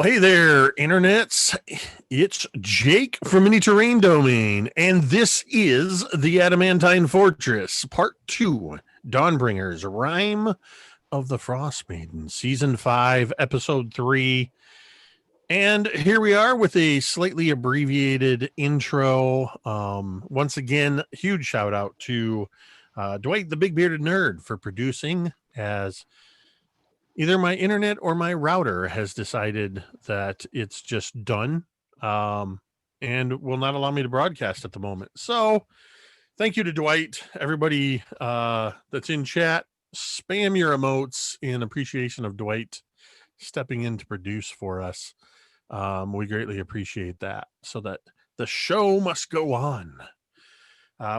Well, hey there, internets. It's Jake from Mini Terrain Domain, and this is the Adamantine Fortress, Part 2, Dawnbringers, Rime of the Frostmaiden, Season 5, Episode 3. And here we are with a slightly abbreviated intro. Once again, huge shout out to Dwight the Big Bearded Nerd for producing, as either my internet or my router has decided that it's just done and will not allow me to broadcast at the moment. So thank you to Dwight. Everybody that's in chat, spam your emotes in appreciation of Dwight stepping in to produce for us. We greatly appreciate that, so that the show must go on.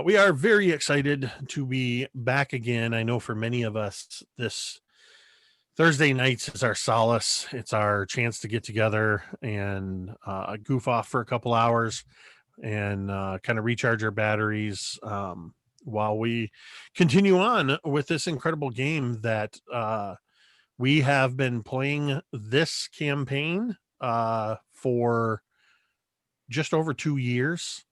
We are very excited to be back again. I know for many of us, this Thursday nights is our solace. It's our chance to get together and goof off for a couple hours and kind of recharge our batteries while we continue on with this incredible game that we have been playing this campaign for just over 2 years.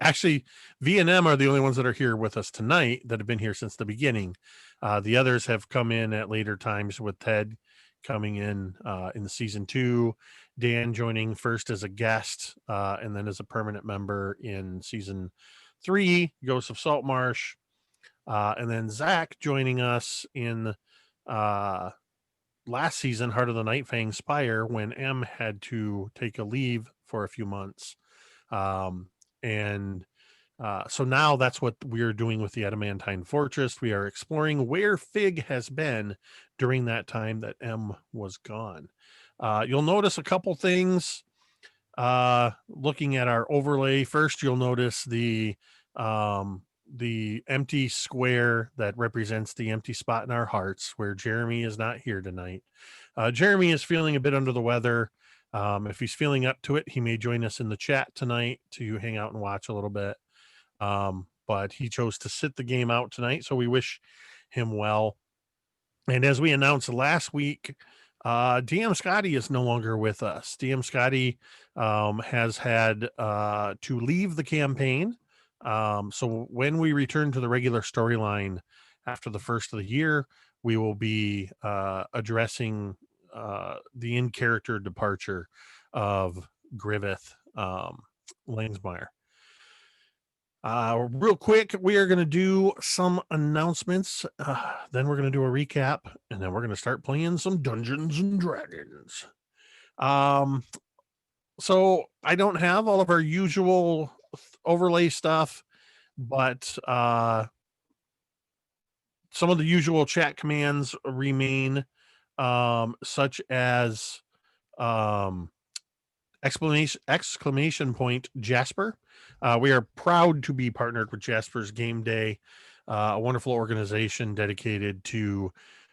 Actually, V and M are the only ones that are here with us tonight that have been here since the beginning. The others have come in at later times, with Ted coming in the season 2, Dan joining first as a guest and then as a permanent member in season 3, Ghosts of Saltmarsh, and then Zach joining us in last season, Heart of the Nightfang Spire, when M had to take a leave for a few months. So now that's what we're doing with the Adamantine Fortress. We are exploring where Fig has been during that time that M was gone. You'll notice a couple things looking at our overlay. First, you'll notice the empty square that represents the empty spot in our hearts where Jeremy is not here tonight. Jeremy is feeling a bit under the weather. If he's feeling up to it, he may join us in the chat tonight to hang out and watch a little bit. But he chose to sit the game out tonight, so we wish him well. And as we announced last week, DM Scotty is no longer with us. DM Scotty has had to leave the campaign. So when we return to the regular storyline after the first of the year, we will be addressing the in-character departure of Griveth Langsmeyer. Real quick, we are going to do some announcements. Then we're going to do a recap, and then we're going to start playing some Dungeons and Dragons. So I don't have all of our usual overlay stuff, but some of the usual chat commands remain, such as exclamation point Jasper. We are proud to be partnered with Jasper's Game Day, a wonderful organization dedicated to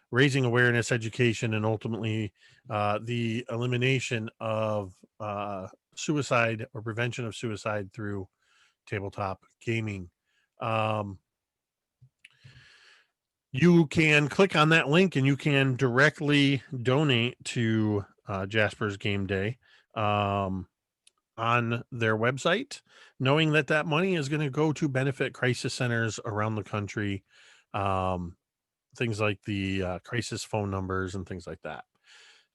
raising awareness, education, and ultimately the elimination of suicide or prevention of suicide through tabletop gaming. You can click on that link and you can directly donate to Jasper's Game Day on their website, knowing that that money is going to go to benefit crisis centers around the country, things like the crisis phone numbers and things like that.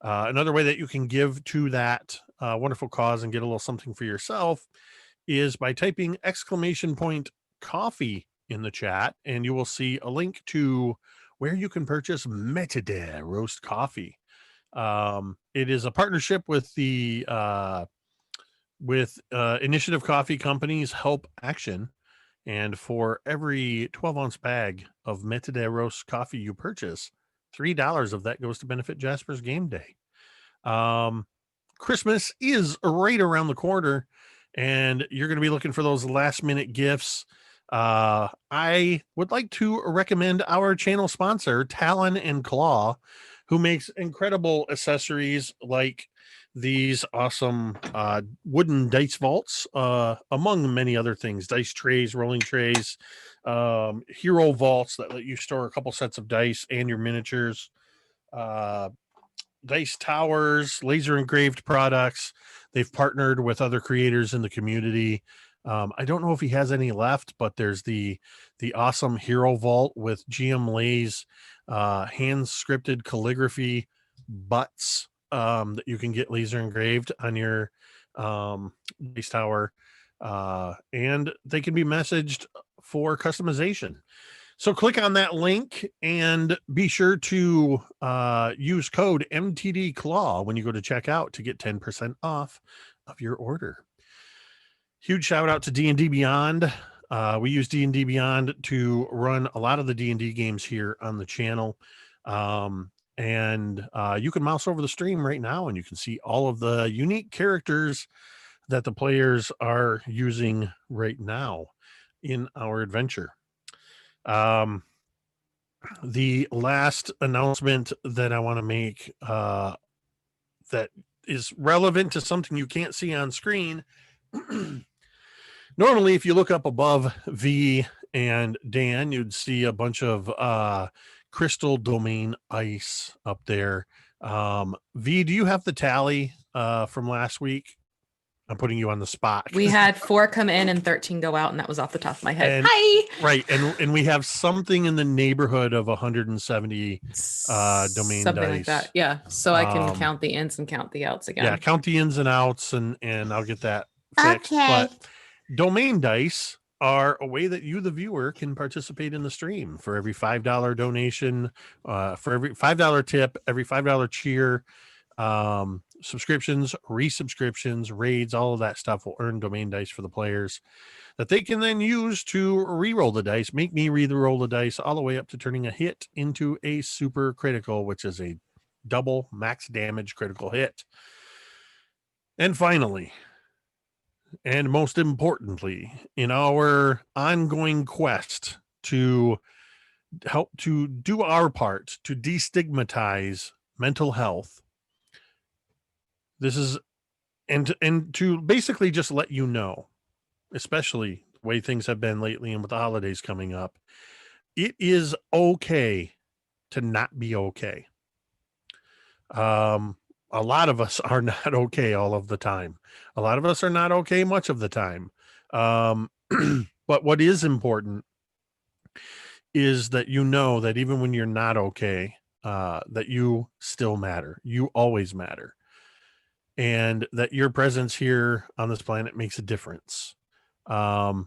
Another way that you can give to that wonderful cause and get a little something for yourself is by typing exclamation point coffee in the chat, and you will see a link to where you can purchase Metade roast coffee. It is a partnership with the Initiative Coffee Company's Help Action, and for every 12-ounce bag of Metade roast coffee you purchase, $3 of that goes to benefit Jasper's Game Day. Christmas is right around the corner, and you're going to be looking for those last-minute gifts. I would like to recommend our channel sponsor, Talon and Claw, who makes incredible accessories like these awesome wooden dice vaults, among many other things, dice trays, rolling trays, hero vaults that let you store a couple sets of dice and your miniatures. dice towers, laser engraved products. They've partnered with other creators in the community. I don't know if he has any left, but there's the awesome Hero Vault with GM Lay's hand scripted calligraphy butts that you can get laser engraved on your dice tower, and they can be messaged for customization. So click on that link and be sure to use code MTDClaw when you go to checkout to get 10% off of your order. Huge shout out to D&D Beyond. We use D&D Beyond to run a lot of the D&D games here on the channel. And you can mouse over the stream right now and you can see all of the unique characters that the players are using right now in our adventure. The last announcement that I want to make that is relevant to something you can't see on screen. Normally, if you look up above V and Dan, you'd see a bunch of crystal domain ice up there. V, do you have the tally from last week? I'm putting you on the spot. We had 4 come in and 13 go out, and that was off the top of my head. And, Hi. Right, and we have something in the neighborhood of 170 domain something dice. like that. Yeah, so I can count the ins and count the outs again. Yeah, count the ins and outs, and I'll get that fixed. Okay. But domain dice are a way that you, the viewer, can participate in the stream. For every $5 donation, for every $5 tip, every $5 cheer, subscriptions, resubscriptions, raids, all of that stuff will earn domain dice for the players that they can then use to re-roll the dice, make me re-roll the dice all the way up to turning a hit into a super critical, which is a double max damage critical hit. And finally, and most importantly, in our ongoing quest to help to do our part to destigmatize mental health, this is and to basically just let you know, especially the way things have been lately and with the holidays coming up, it is okay to not be okay. A lot of us are not okay all of the time. A lot of us are not okay much of the time. But what is important is that you know that even when you're not okay, that you still matter. You always matter. And that your presence here on this planet makes a difference. And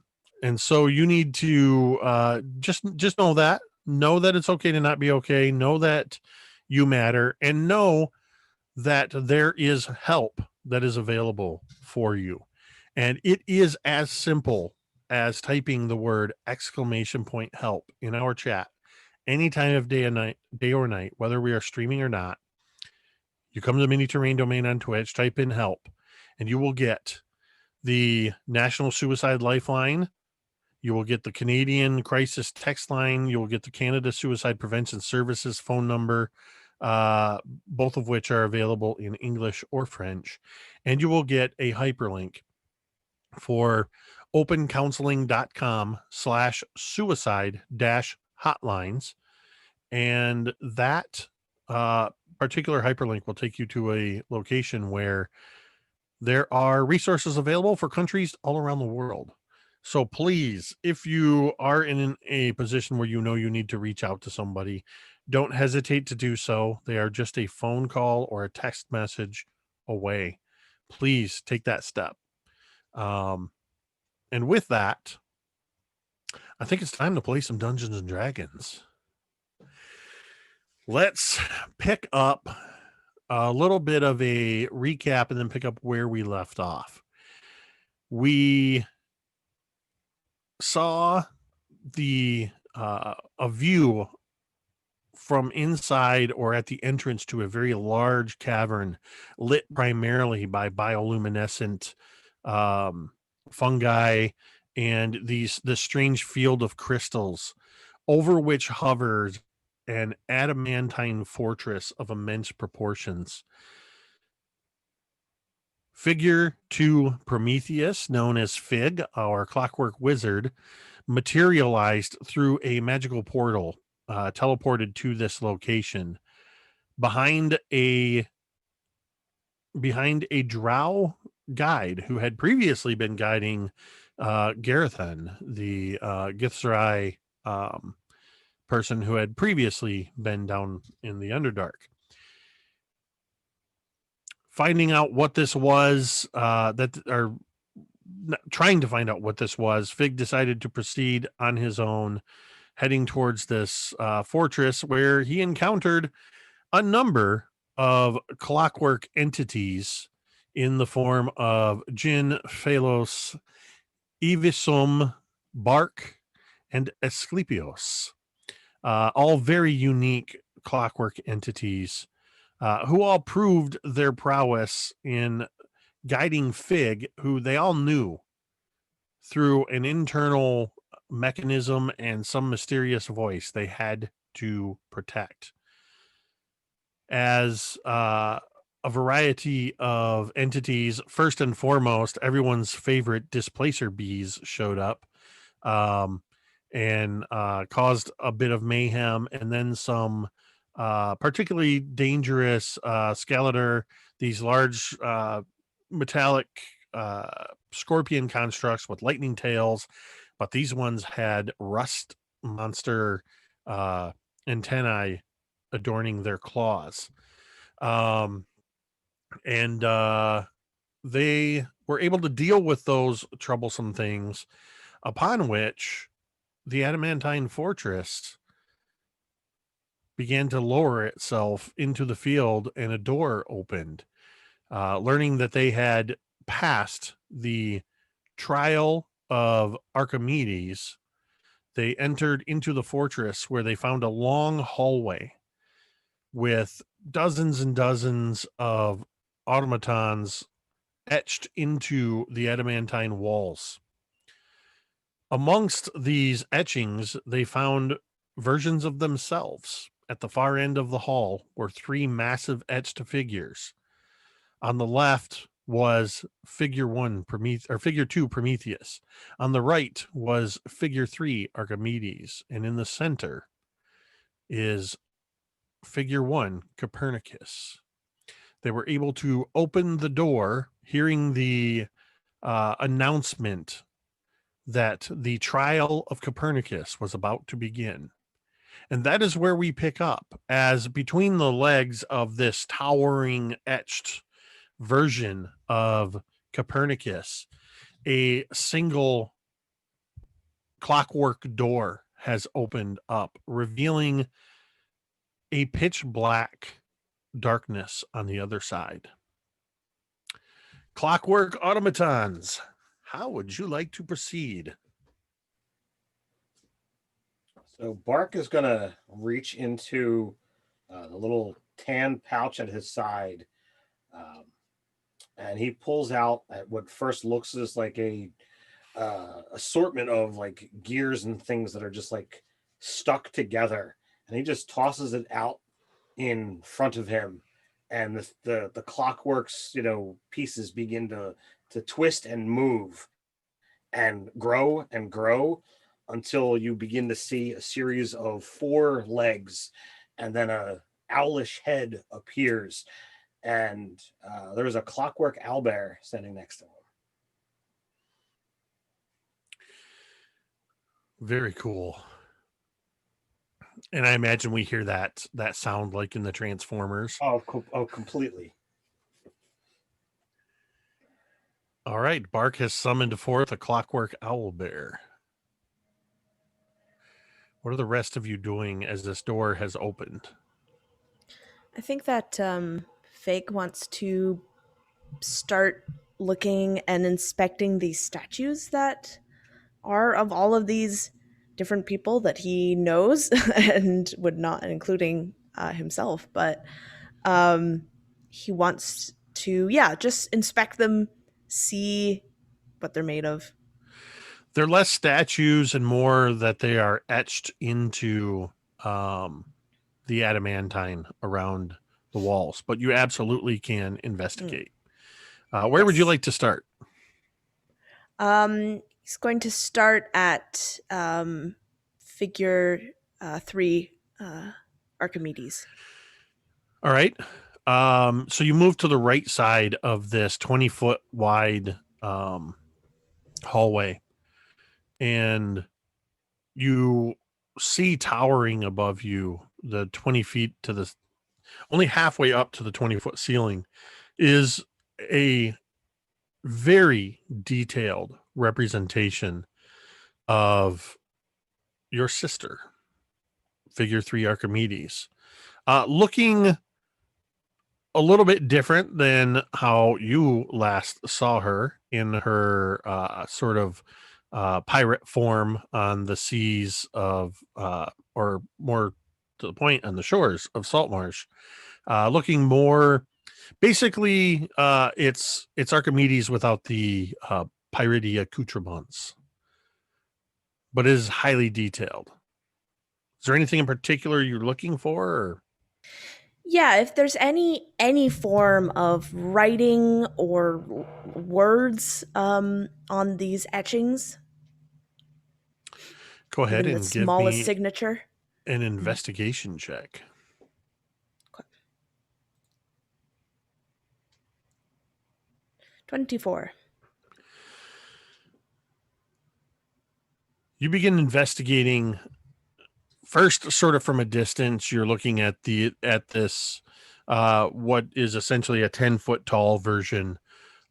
so you need to just know that it's okay to not be okay. Know that you matter, and know that there is help that is available for you. And it is as simple as typing the word !help in our chat any time of day or night, whether we are streaming or not. You come to the Mini Terrain Domain on Twitch, type in help, and you will get the National Suicide Lifeline. You will get the Canadian Crisis Text Line. You will get the Canada Suicide Prevention Services phone number, both of which are available in English or French. And you will get a hyperlink for opencounseling.com/suicide-hotlines. And that particular hyperlink will take you to a location where there are resources available for countries all around the world. So please, if you are in a position where you know you need to reach out to somebody, don't hesitate to do so. They are just a phone call or a text message away. Please take that step. And with that, I think it's time to play some Dungeons and Dragons. Let's pick up a little bit of a recap and then pick up where we left off. We saw a view from inside or at the entrance to a very large cavern lit primarily by bioluminescent fungi and this strange field of crystals over which hovers an adamantine fortress of immense proportions. Figure 2 Prometheus, known as Fig, our clockwork wizard, materialized through a magical portal, teleported to this location. behind a drow guide who had previously been guiding Gerithan, the Githzerai person who had previously been down in the Underdark. Finding out what this was, trying to find out what this was, Fig decided to proceed on his own, heading towards this fortress where he encountered a number of clockwork entities in the form of Jin, Phalos, Evisum, Bark, and Asclepios. All very unique clockwork entities who all proved their prowess in guiding Fig, who they all knew through an internal mechanism and some mysterious voice they had to protect. As a variety of entities, first and foremost, everyone's favorite displacer bees showed up and caused a bit of mayhem, and then some particularly dangerous Skeletor, these large metallic scorpion constructs with lightning tails, but these ones had rust monster antennae adorning their claws. And they were able to deal with those troublesome things, upon which the Adamantine fortress began to lower itself into the field, and a door opened. Learning that they had passed the trial of Archimedes, they entered into the fortress, where they found a long hallway with dozens and dozens of automatons etched into the adamantine walls. Amongst these etchings, they found versions of themselves. At the far end of the hall were three massive etched figures. On the left was figure 2 Prometheus. On the right was figure 3 Archimedes, and in the center is figure 1 Copernicus. They were able to open the door, hearing the announcement that the trial of Copernicus was about to begin. And that is where we pick up, as between the legs of this towering etched version of Copernicus, a single clockwork door has opened up, revealing a pitch black darkness on the other side. Clockwork automatons, how would you like to proceed? So Bark is going to reach into the little tan pouch at his side, and he pulls out at what first looks as like a assortment of like gears and things that are just like stuck together, and he just tosses it out in front of him, and the clockworks, pieces begin to twist and move and grow until you begin to see a series of 4 legs, and then a owlish head appears, and there's a clockwork owlbear standing next to him. Very cool. And I imagine we hear that sound like in the Transformers. Oh, completely. All right, Bark has summoned forth a clockwork owlbear. What are the rest of you doing as this door has opened? I think that Fake wants to start looking and inspecting these statues that are of all of these different people that he knows and would not, including himself. But he wants to, just inspect them, see what they're made of. They're less statues and more that they are etched into the adamantine around the walls, but you absolutely can investigate. Where would you like to start? He's going to start at figure 3 Archimedes. All right. So you move to the right side of this 20-foot wide hallway, and you see towering above you, the 20 feet to the only halfway up to the 20-foot ceiling, is a very detailed representation of your sister, figure 3 Archimedes, looking a little bit different than how you last saw her in her sort of pirate form on the seas of, or more to the point, on the shores of Saltmarsh. Looking more, basically, it's Archimedes without the piratey accoutrements, but it is highly detailed. Is there anything in particular you're looking for? Or? Yeah, if there's any form of writing or words on these etchings, Go ahead even the and give smallest me signature. an investigation check. 24. You begin investigating first, sort of from a distance. You're looking at this what is essentially a 10-foot tall version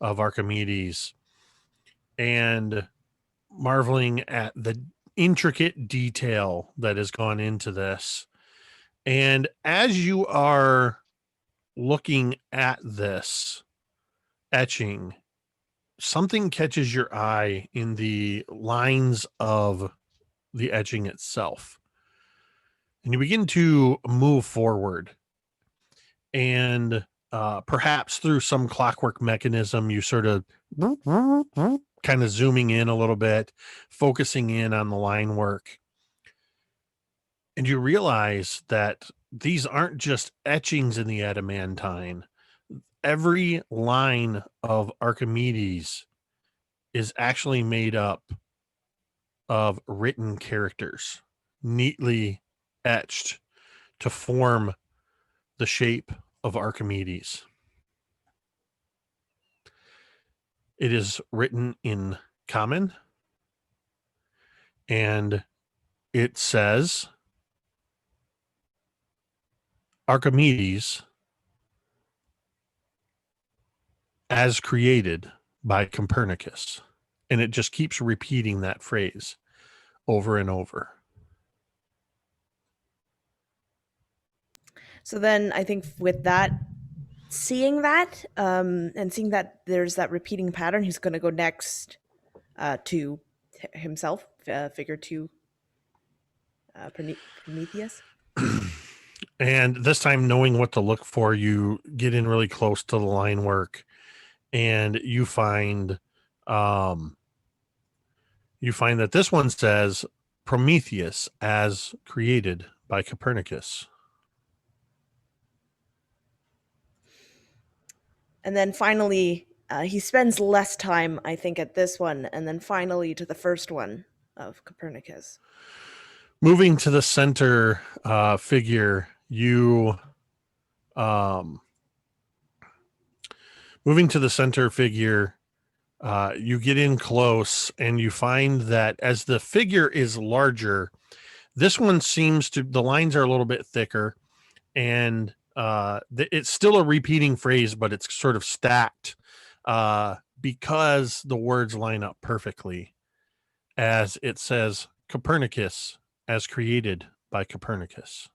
of Archimedes, and marveling at the intricate detail that has gone into this. And as you are looking at this etching, something catches your eye in the lines of the etching itself. And you begin to move forward. And perhaps through some clockwork mechanism, you sort of kind of zooming in a little bit, focusing in on the line work. And you realize that these aren't just etchings in the Adamantine. Every line of Archimedes is actually made up of written characters, neatly etched to form the shape of Archimedes. It is written in common, and it says Archimedes as created by Copernicus. And it just keeps repeating that phrase over and over. So then I think with that, seeing that, and seeing that there's that repeating pattern, he's going to go next to himself, figure 2, Prometheus. And this time, knowing what to look for, you get in really close to the line work, and you find that this one says Prometheus as created by Copernicus. And then finally, he spends less time, I think, at this one, and then finally to the first one of Copernicus. Moving to the center figure, you you get in close, and you find that as the figure is larger, this one seems to, the lines are a little bit thicker, and it's still a repeating phrase, but it's sort of stacked because the words line up perfectly, as it says Copernicus as created by Copernicus.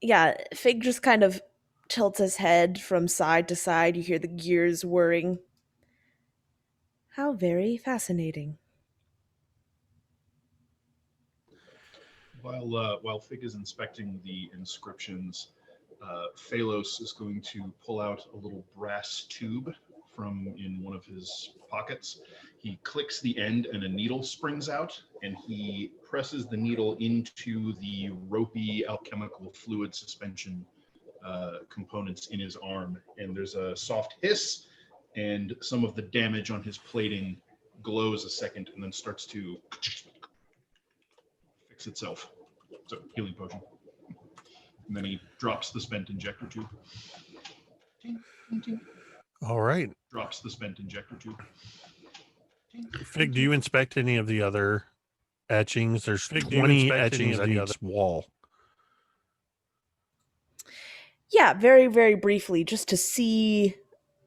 Yeah, Fig just kind of tilts his head from side to side. You hear the gears whirring. How very fascinating. While Fig is inspecting the inscriptions, Phalos is going to pull out a little brass tube from in one of his pockets. He clicks the end and a needle springs out, and he presses the needle into the ropey alchemical fluid suspension components in his arm, and there's a soft hiss, and some of the damage on his plating glows a second and then starts to fix itself. So, healing potion. And then he drops the spent injector tube. Ting, ting, ting. All right. Drops the spent injector tube. Ting, Fig, do you inspect any of the other etchings? There's 20 etchings on each wall. Yeah, very, very briefly, just to see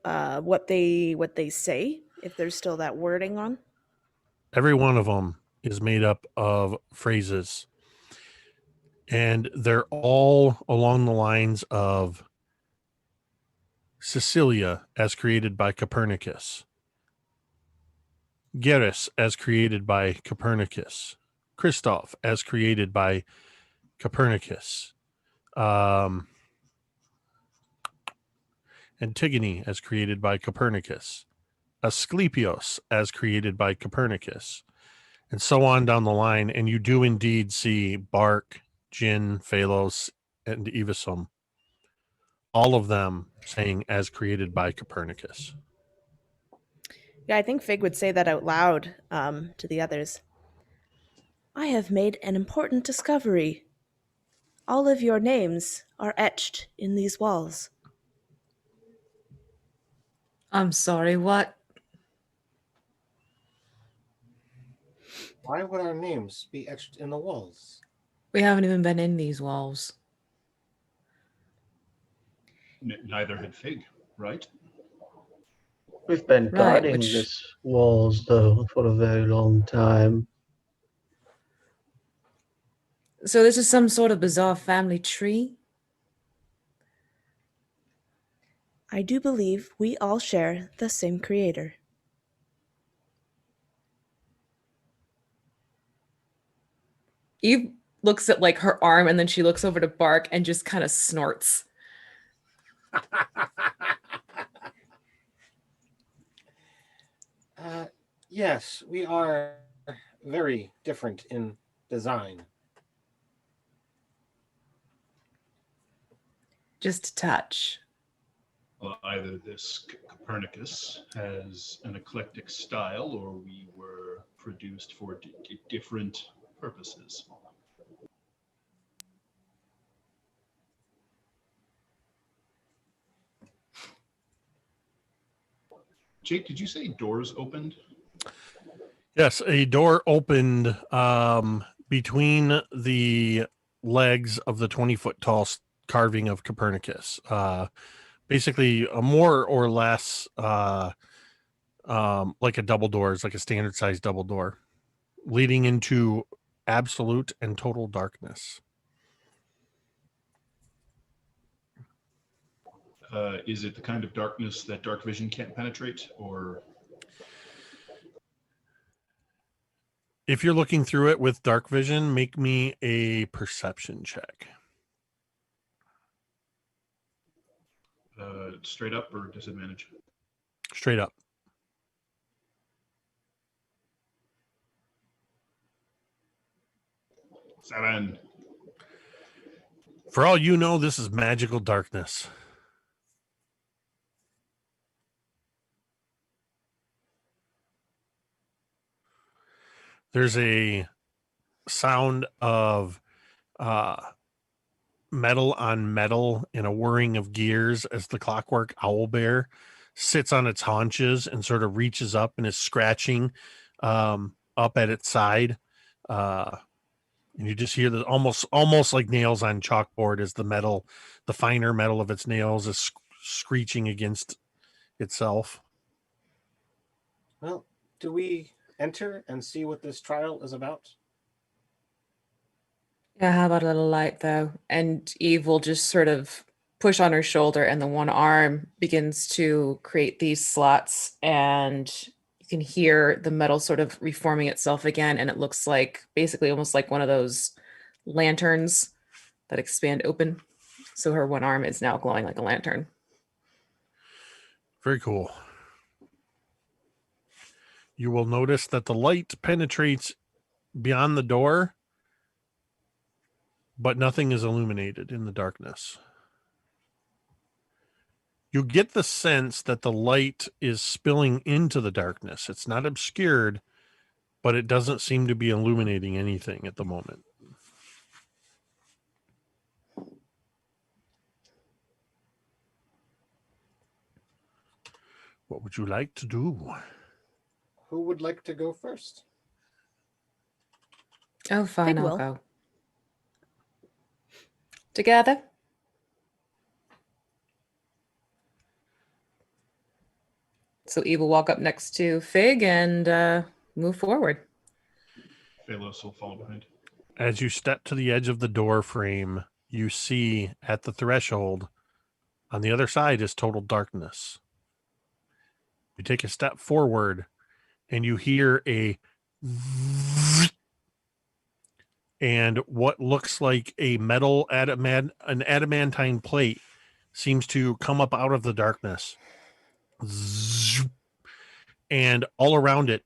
what they say, if there's still that wording on. Every one of them is made up of phrases, and they're all along the lines of Cecilia as created by Copernicus, Geras as created by Copernicus, Christoph as created by Copernicus, Antigone as created by Copernicus, Asclepios as created by Copernicus, and so on down the line. And you do indeed see Bark, Jin, Phalos, and Evasum, all of them saying as created by Copernicus. Yeah, I think Fig would say that out loud to the others. I have made an important discovery. All of your names are etched in these walls. I'm sorry, what? Why would our names be etched in the walls? We haven't even been in these walls. Neither had Fig, right? We've been Right, guarding which- this walls though for a very long time. So this is some sort of bizarre family tree? I do believe we all share the same creator. Eve looks at like her arm and then she looks over to Bark and just kind of snorts. Yes, we are very different in design. Just a touch. Well, either this Copernicus has an eclectic style, or we were produced for different purposes. Jake, did you say doors opened? Yes, a door opened between the legs of the 20-foot tall carving of Copernicus. Basically, a more or less like a double door, it's like a standard size double door, leading into absolute and total darkness. Is it the kind of darkness that dark vision can't penetrate, or? If you're looking through it with dark vision, make me a perception check. Straight up or disadvantage? Straight up. Seven. For all you know, this is magical darkness. There's a sound of metal on metal and a whirring of gears as the clockwork owlbear sits on its haunches and sort of reaches up and is scratching up at its side. And you just hear the almost like nails on chalkboard as the metal, the finer metal of its nails is screeching against itself. Well, do we enter and see what this trial is about? Yeah, how about a little light though? And Eve will just sort of push on her shoulder and the one arm begins to create these slots and you can hear the metal sort of reforming itself again. And it looks like basically almost like one of those lanterns that expand open. So her one arm is now glowing like a lantern. Very cool. You will notice that the light penetrates beyond the door, but nothing is illuminated in the darkness. You get the sense that the light is spilling into the darkness. It's not obscured, but it doesn't seem to be illuminating anything at the moment. What would you like to do? Who would like to go first? Oh, fine, Fig I'll will. go. Together. So Eve will walk up next to Fig and move forward. Phalos will follow behind. As you step to the edge of the door frame, you see at the threshold on the other side is total darkness. You take a step forward and you hear and what looks like a metal an adamantine plate seems to come up out of the darkness. And all around it,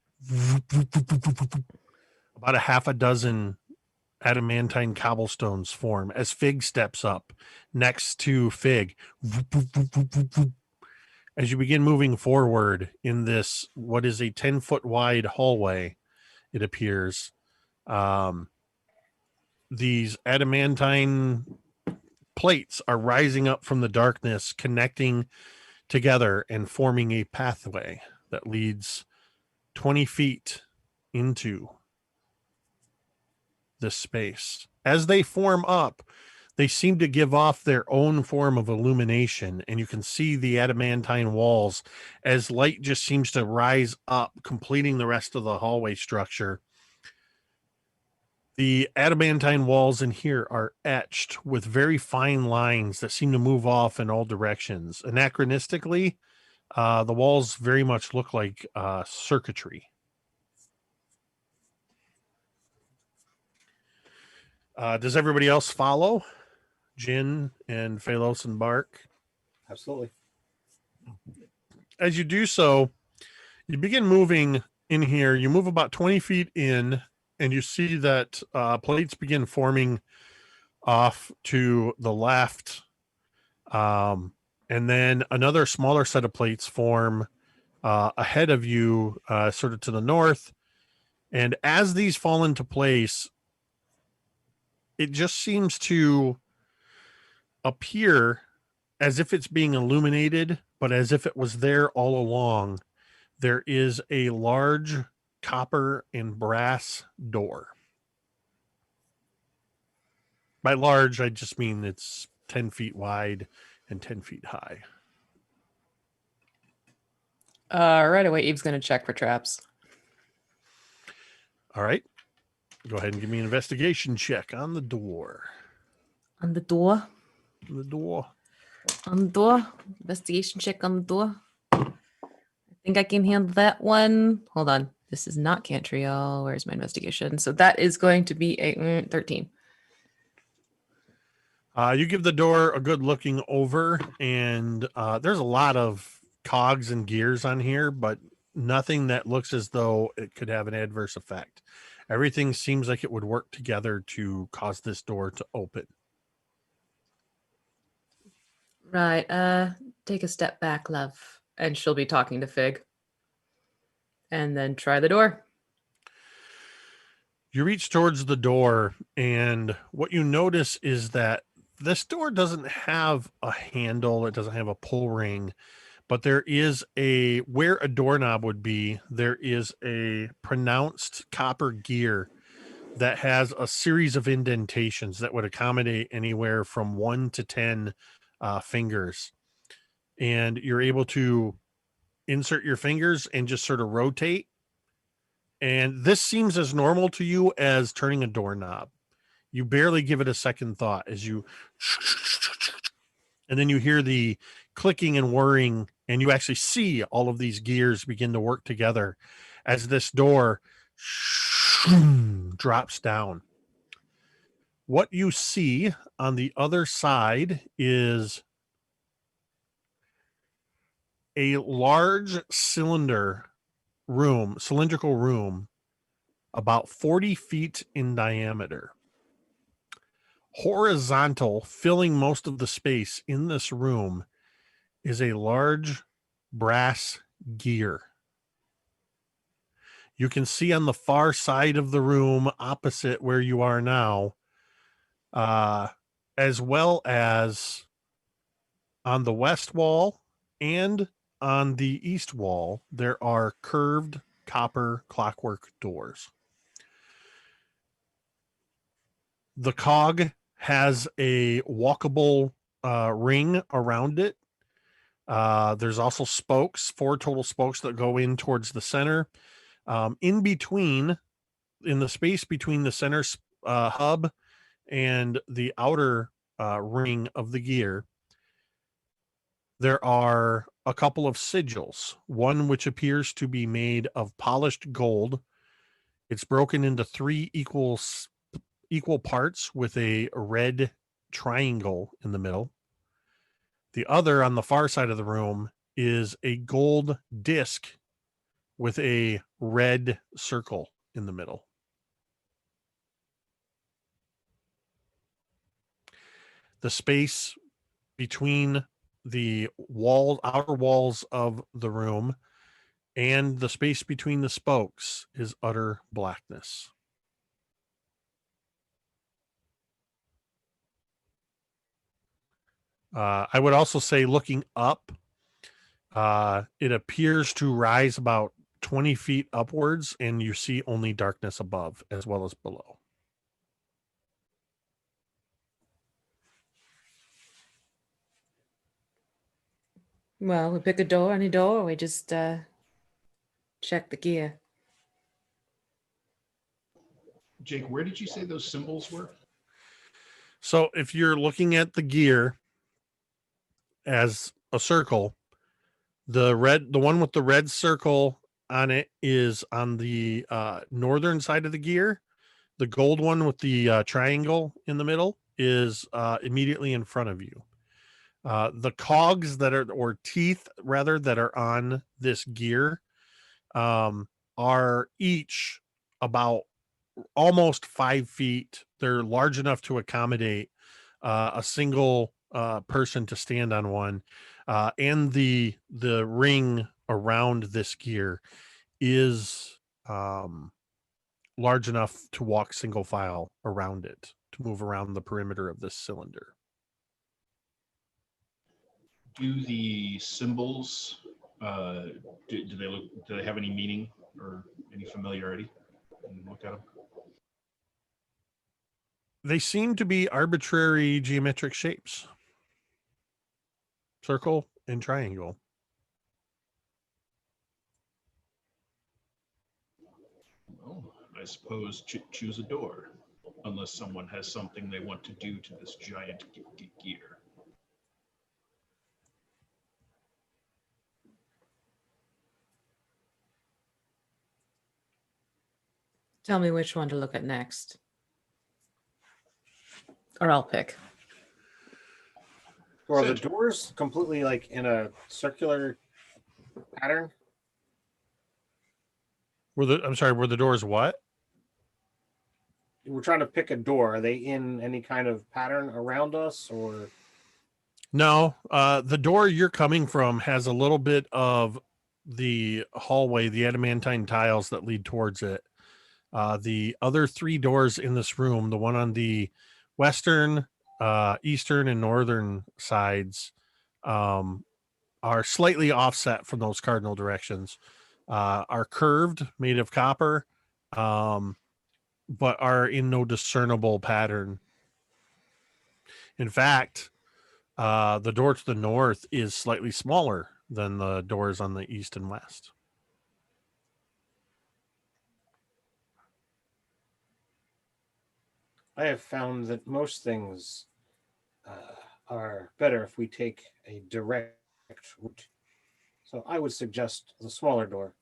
about a half a dozen adamantine cobblestones form as Fig steps up next to Fig. As you begin moving forward in this, what is a 10-foot wide hallway, it appears, these adamantine plates are rising up from the darkness, connecting together and forming a pathway that leads 20 feet into this space. As they form up, they seem to give off their own form of illumination, and you can see the adamantine walls as light just seems to rise up, completing the rest of the hallway structure. The adamantine walls in here are etched with very fine lines that seem to move off in all directions. Anachronistically, the walls very much look like circuitry. Does everybody else follow? Jin and Phalos and Bark? Absolutely. As you do so, you begin moving in here. You move about 20 feet in, and you see that plates begin forming off to the left. And then another smaller set of plates form ahead of you, sort of to the north. And as these fall into place, it just seems to appear as if it's being illuminated, but as if it was there all along. There is a large copper and brass door. By large, I just mean it's 10 feet wide and 10 feet high. Right away, Eve's going to check for traps. All right. Go ahead and give me an investigation check on the door. On the door. The door. On the door. Investigation check on the door. I think I can handle that one. Hold on. This is not Cantriel. Where's my investigation? So that is going to be a 13. You give the door a good looking over, and there's a lot of cogs and gears on here, but nothing that looks as though it could have an adverse effect. Everything seems like it would work together to cause this door to open. Right. Take a step back, love. And she'll be talking to Fig. And then try the door. You reach towards the door, and what you notice is that this door doesn't have a handle. It doesn't have a pull ring, but there is where a doorknob would be, there is a pronounced copper gear that has a series of indentations that would accommodate anywhere from 1 to 10 fingers. And you're able to insert your fingers and just sort of rotate. And this seems as normal to you as turning a doorknob. You barely give it a second thought as you, and then you hear the clicking and whirring, and you actually see all of these gears begin to work together as this door drops down. What you see on the other side is a large cylindrical room, about 40 feet in diameter. Horizontal, filling most of the space in this room, is a large brass gear. You can see on the far side of the room, opposite where you are now, as well as on the west wall and on the east wall, there are curved copper clockwork doors. The cog has a walkable ring around it. There's also spokes, 4 total spokes that go in towards the center. In the space between the center hub and the outer ring of the gear, there are a couple of sigils, one which appears to be made of polished gold. It's broken into 3 equal parts with a red triangle in the middle. The other on the far side of the room is a gold disc with a red circle in the middle. The space between the outer walls of the room and the space between the spokes is utter blackness. I would also say, looking up, it appears to rise about 20 feet upwards, and you see only darkness above as well as below. Well, we pick any door, or we just check the gear. Jake, where did you say those symbols were? So if you're looking at the gear as a circle, the one with the red circle on it is on the northern side of the gear. The gold one with the triangle in the middle is immediately in front of you. The cogs or teeth rather, that are on this gear are each about almost 5 feet. They're large enough to accommodate a single person to stand on one. And the ring around this gear is large enough to walk single file around it, to move around the perimeter of this cylinder. Do the symbols do they have any meaning or any familiarity? Look at them. They seem to be arbitrary geometric shapes. Circle and triangle. Well, I suppose choose a door, unless someone has something they want to do to this giant gear. Tell me which one to look at next. Or I'll pick. Or are the doors completely like in a circular pattern? Were the doors what? We're trying to pick a door. Are they in any kind of pattern around us, or? No, the door you're coming from has a little bit of the hallway, the adamantine tiles that lead towards it. The other 3 doors in this room, the one on the western, eastern, and northern sides, are slightly offset from those cardinal directions, are curved, made of copper, but are in no discernible pattern. In fact, the door to the north is slightly smaller than the doors on the east and west. I have found that most things are better if we take a direct route. So I would suggest the smaller door.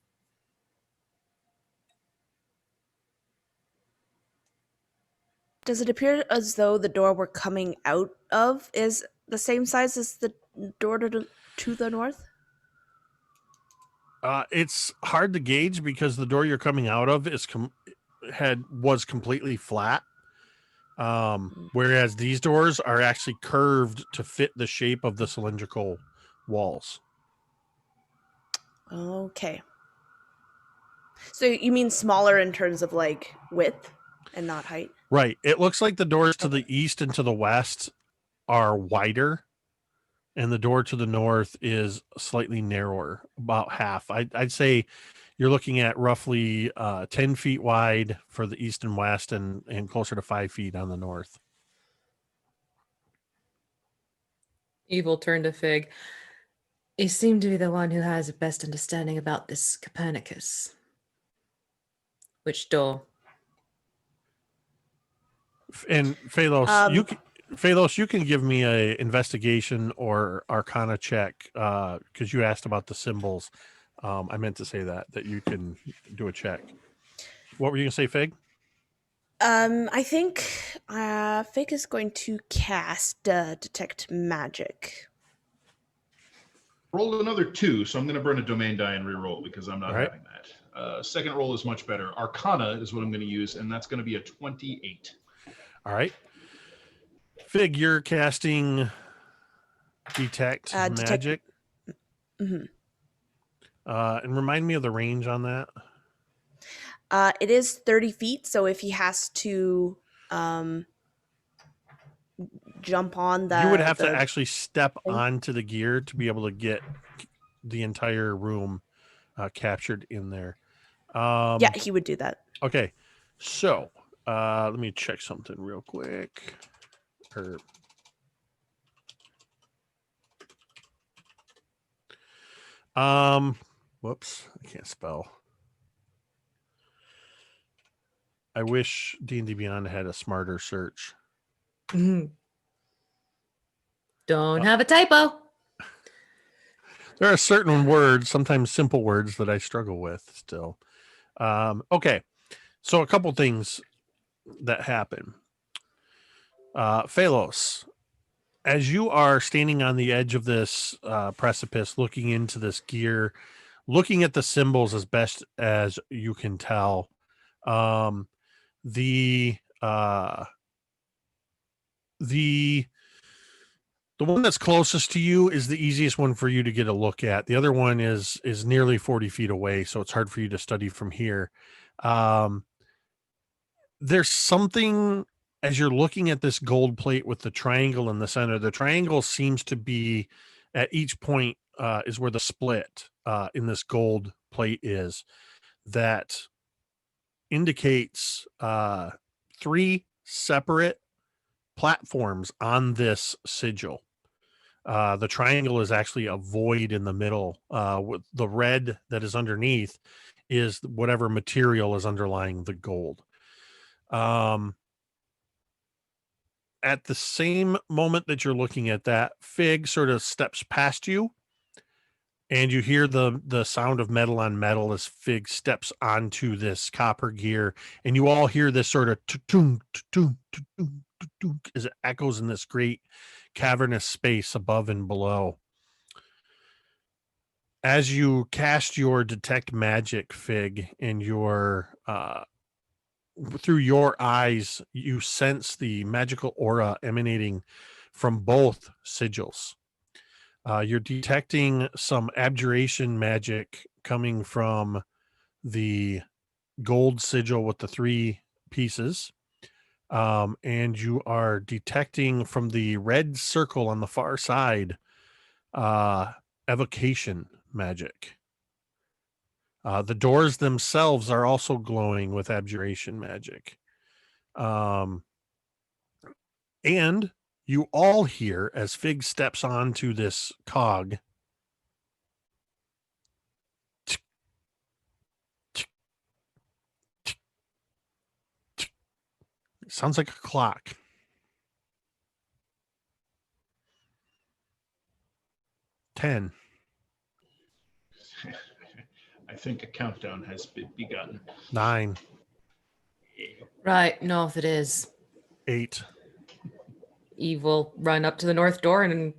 Does it appear as though the door we're coming out of is the same size as the door to the north? It's hard to gauge because the door you're coming out of was completely flat. Whereas these doors are actually curved to fit the shape of the cylindrical walls. Okay. So you mean smaller in terms of like width and not height? Right. It looks like the doors to the east and to the west are wider and the door to the north is slightly narrower, about half. I'd say you're looking at roughly 10 feet wide for the east and west, and closer to 5 feet on the north. Evil turned to Fig. You seem to be the one who has the best understanding about this Copernicus. Which door? And Phalos, Um, you can give me a investigation or Arcana check because you asked about the symbols. I meant to say that you can do a check. What were you gonna say, Fig? I think Fig is going to cast Detect Magic. Rolled another 2, so I'm going to burn a domain die and re-roll because I'm not All right. having that. Second roll is much better. Arcana is what I'm going to use, and that's going to be a 28. All right. Fig, you're casting Detect Magic. Mhm. And remind me of the range on that. It is 30 feet, so if he has to jump on You would have to the actually step thing? onto the gear to be able to get the entire room captured in there. yeah, he would do that. Okay. So let me check something real quick. Whoops, I can't spell. I wish D&D Beyond had a smarter search. Don't have a typo. There are certain words, sometimes simple words, that I struggle with still. Okay, so a couple things that happen. Phalos, as you are standing on the edge of this precipice, looking into this gear, looking at the symbols as best as you can tell, the one that's closest to you is the easiest one for you to get a look at. The other one is nearly 40 feet away, so it's hard for you to study from here. There's something, as you're looking at this gold plate with the triangle in the center, the triangle seems to be at each point is where the split in this gold plate is. That indicates 3 separate platforms on this sigil. The triangle is actually a void in the middle. With the red that is underneath is whatever material is underlying the gold. At the same moment that you're looking at that, Fig sort of steps past you, and you hear the sound of metal on metal as Fig steps onto this copper gear, and you all hear this sort of as it echoes in this great cavernous space above and below. As you cast your Detect Magic, Fig, and your through your eyes, you sense the magical aura emanating from both sigils. You're detecting some abjuration magic coming from the gold sigil with the 3 pieces. And you are detecting from the red circle on the far side evocation magic. The doors themselves are also glowing with abjuration magic. And you all hear, as Fig steps onto this cog, it sounds like a clock. Ten. I think a countdown has begun. 9. Right, north it is. 8. Evil run up to the north door, and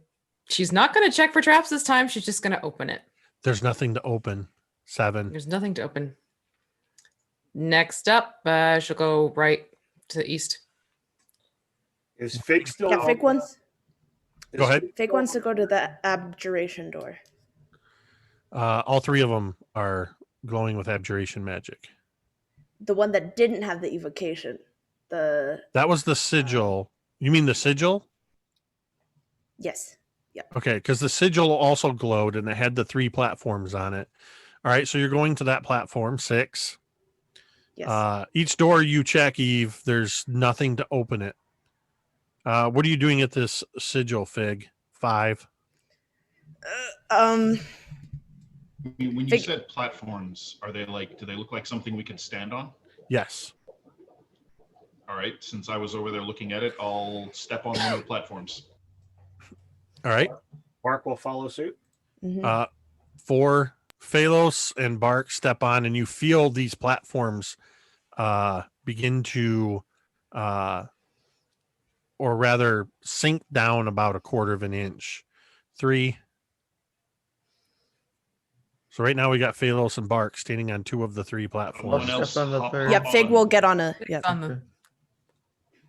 she's not going to check for traps this time. She's just going to open it. There's nothing to open. 7. There's nothing to open. Next up, she'll go right to the east. Is Fig still? Yeah, Fig wants. Go ahead. Fig wants to go to the abjuration door. All 3 of them are glowing with abjuration magic. The one that didn't have the evocation. That was the sigil. You mean the sigil? Yes. Okay, because the sigil also glowed and it had the 3 platforms on it. All right, so you're going to that platform, 6. Yes. Each door you check, Eve, there's nothing to open it. What are you doing at this sigil, Fig? 5. When you Fig- said platforms, are they like? Do they look like something we could stand on? Yes. All right. Since I was over there looking at it, I'll step on one of the platforms. All right. Mark will follow suit. Mhm. 4 Phalos and Bark step on, and you feel these platforms begin to, or rather, sink down about 1/4 of an inch. 3. So right now we got Phalos and Bark standing on 2 of the 3 One platforms. Step else on the hop third. Yeah, Fig on. will get on a. It's Yeah. on the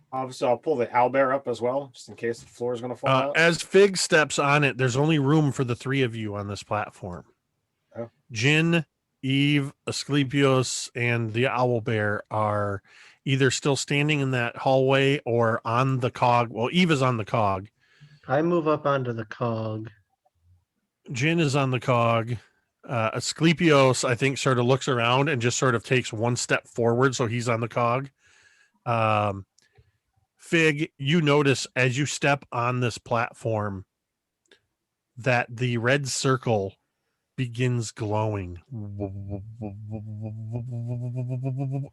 Obviously, I'll pull the owlbear up as well, just in case the floor is going to fall out. As Fig steps on it, there's only room for the 3 of you on this platform. Oh. Jin, Eve, Asclepios, and the owlbear are either still standing in that hallway or on the cog. Well, Eve is on the cog. I move up onto the cog. Jin is on the cog. Asclepios, I think, sort of looks around and just sort of takes 1 step forward, so he's on the cog. Fig, you notice as you step on this platform that the red circle begins glowing.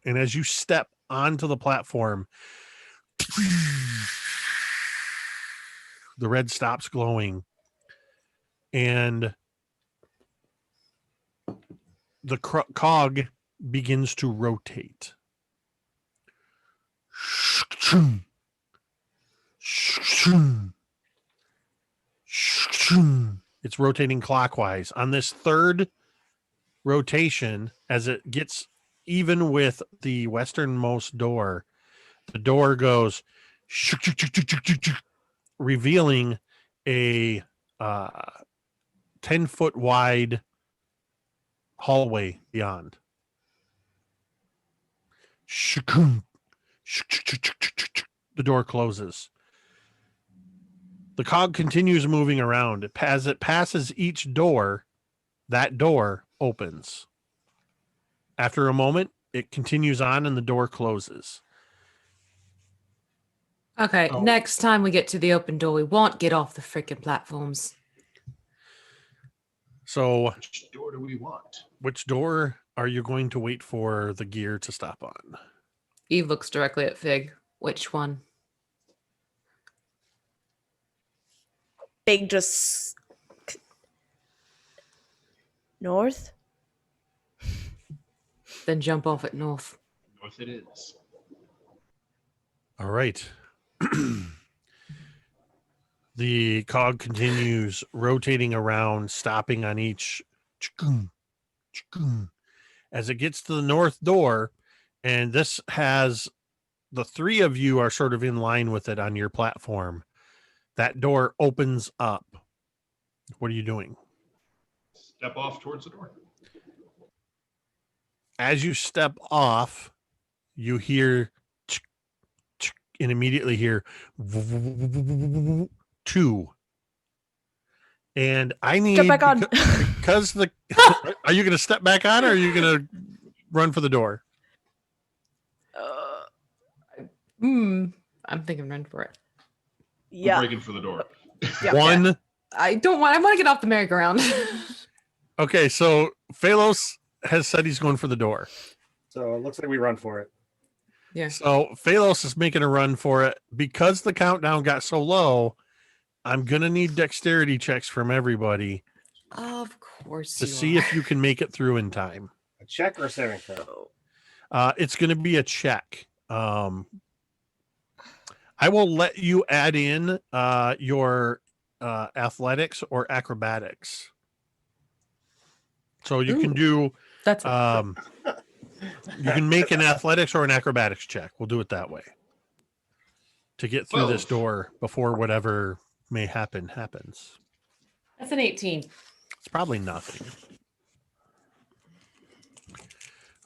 And as you step onto the platform, the red stops glowing. And the cog begins to rotate. It's rotating clockwise. On this 3rd rotation, as it gets even with the westernmost door, the door goes revealing a 10-foot wide hallway beyond. The door closes. The cog continues moving around. As it passes each door, that door opens. After a moment, it continues on and the door closes. Okay, Oh. next time we get to the open door, we won't get off the freaking platforms. So, Which door do we want? which door are you going to wait for the gear to stop on? Eve looks directly at Fig. Which one? Fig just north. Then jump off at north. North it is. All right. The cog continues rotating around, stopping on each. As it gets to the north door, and this has the 3 of you are sort of in line with it on your platform. That door opens up. What are you doing? Step off towards the door. As you step off, you hear and immediately hear 2. And I need Step back on. because the are you going to step back on or are you going to run for the door? I'm thinking run for it. I'm Yeah. breaking for the door. Yeah. 1. I don't want. I want to get off the merry-go-round. Okay, so Phalos has said he's going for the door. So it looks like we run for it. Yeah. So Phalos is making a run for it. Because the countdown got so low, I'm going to need dexterity checks from everybody Of course. to you see are. if you can make it through in time. A check or a saving throw? It's going to be a check. I will let you add in your athletics or acrobatics. So you can do That's you can make an athletics or an acrobatics check. We'll do it that way to get through this 12. door before whatever may happen happens. that's an 18. It's probably nothing.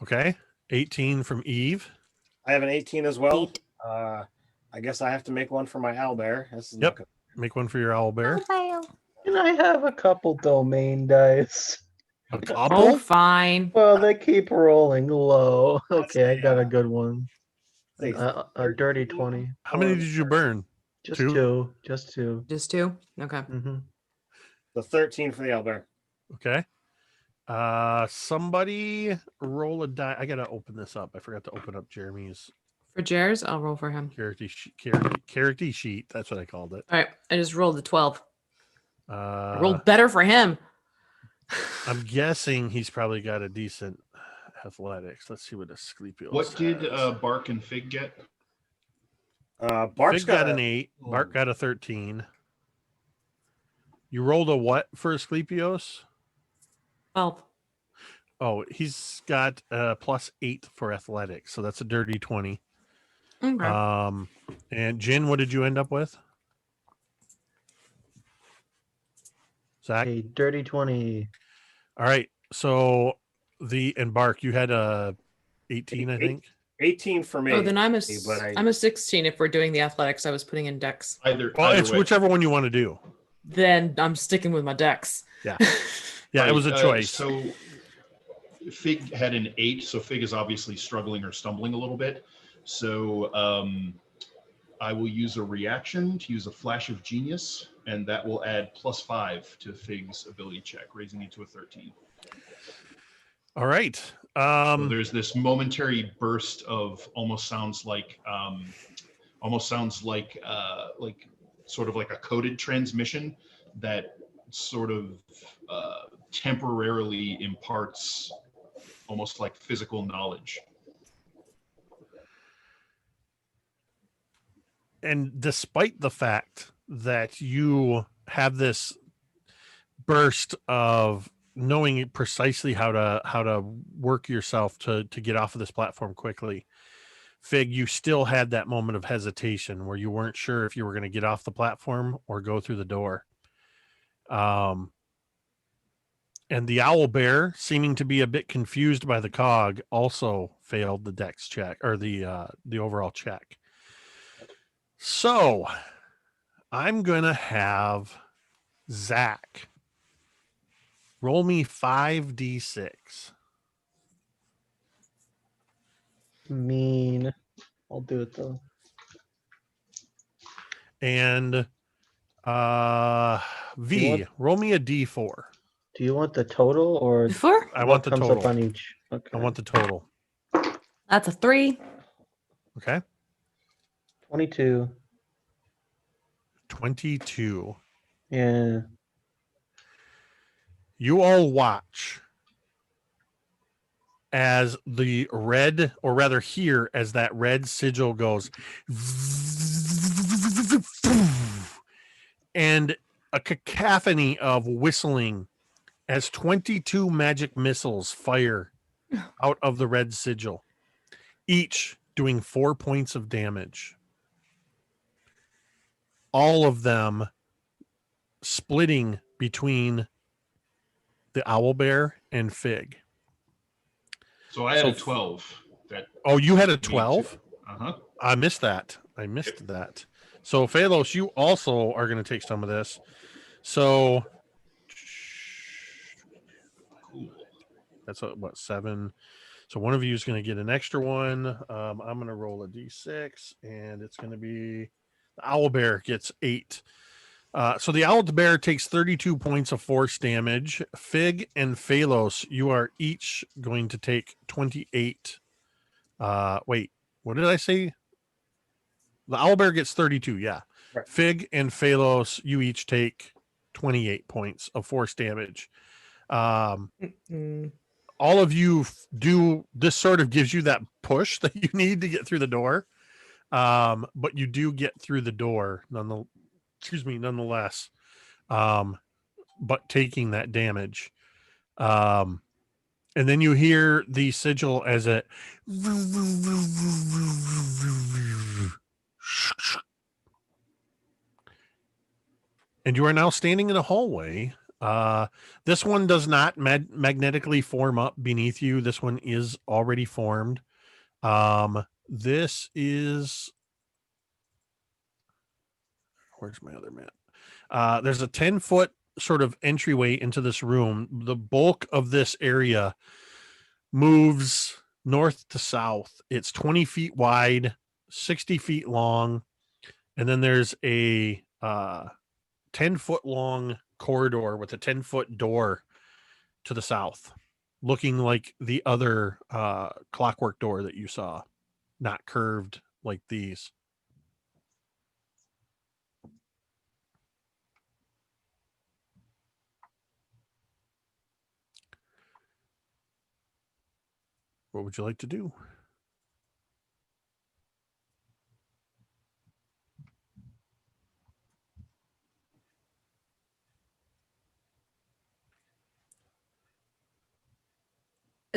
Okay, 18 from Eve. I have an 18 as well. 8. I guess I have to make one for my owlbear. This is Yep. not Make one for your owl bear. Can I have a couple domain dice? A Oh, couple? fine. Well, they keep rolling low. Okay, I got a good one. Say A dirty 13 20. How many did you burn? Just Two? two. Just two. Just two? Okay. Mm-hmm. The 13 for the owlbear. Okay. Somebody roll a die. I gotta open this up. I forgot to open up Jeremy's For Jers, I'll roll for him. character sheet. That's what I called it. All right. I just rolled a 12. I Uh, rolled better for him. I'm guessing he's probably got a decent athletics. Let's see what Asclepios What did has. Bark and Fig get? Bark's Fig got got an 8. Bark got a 13. You rolled a what for Asclepios? 12. Oh, he's got +8 for athletics, so that's a dirty 20. Okay. And Jin, what did you end up with? Zach? A dirty 20. All right. So and Bark, you had a 18, I think. 18 for me. Oh, then I'm but a 16 if we're doing the athletics. I was putting in dex. Either It's way. whichever one you want to do. Then I'm sticking with my dex. Yeah. Yeah, it Right, was a choice. So Fig had an 8, so Fig is obviously struggling or stumbling a little bit. So I will use a reaction to use a flash of genius, and that will add +5 to Fig's ability check, raising it to a 13. All right. So there's this momentary burst of almost sounds like sort of like a coded transmission that sort of temporarily imparts almost like physical knowledge. And despite the fact that you have this burst of knowing precisely how to work yourself to get off of this platform quickly, Fig, you still had that moment of hesitation where you weren't sure if you were going to get off the platform or go through the door. And the owl bear, seeming to be a bit confused by the cog, also failed the dex check or the overall check. So I'm gonna have Zach roll me 5d6. Mean. I'll do it though. And V, roll me a d4. Do you want the total or Before? I want the comes total. up on each? Okay. I want the total. That's a 3. Okay. 22. 22. Yeah. You all watch as the red, or rather hear as that red sigil goes, and a cacophony of whistling as 22 magic missiles fire out of the red sigil, each doing 4 points of damage. All of them splitting between the owlbear and Fig. So I had a 12. Oh, you had a 12? Uh-huh. I missed that. That. So Phalos, you also are going to take some of this. So Cool. that's what, 7. So one of you is going to get an extra one. I'm going to roll a d6, and it's going to be the owlbear gets 8. So the owlbear takes 32 points of force damage. Fig and Phalos, you are each going to take 28. Wait, what did I say? The owlbear gets 32, yeah. Right. Fig and Phalos, you each take 28 points of force damage. Mm. All of you do, this sort of gives you that push that you need to get through the door. But you do get through the door nonetheless. But taking that damage. And then you hear the sigil as it and you are now standing in a hallway. This one does not magnetically form up beneath you. This one is already formed. This is, where's my other map? There's a 10-foot sort of entryway into this room. The bulk of this area moves north to south. It's 20 feet wide, 60 feet long, and then there's a 10-foot long corridor with a 10-foot door to the south, looking like the other clockwork door that you saw, not curved like these. What would you like to do?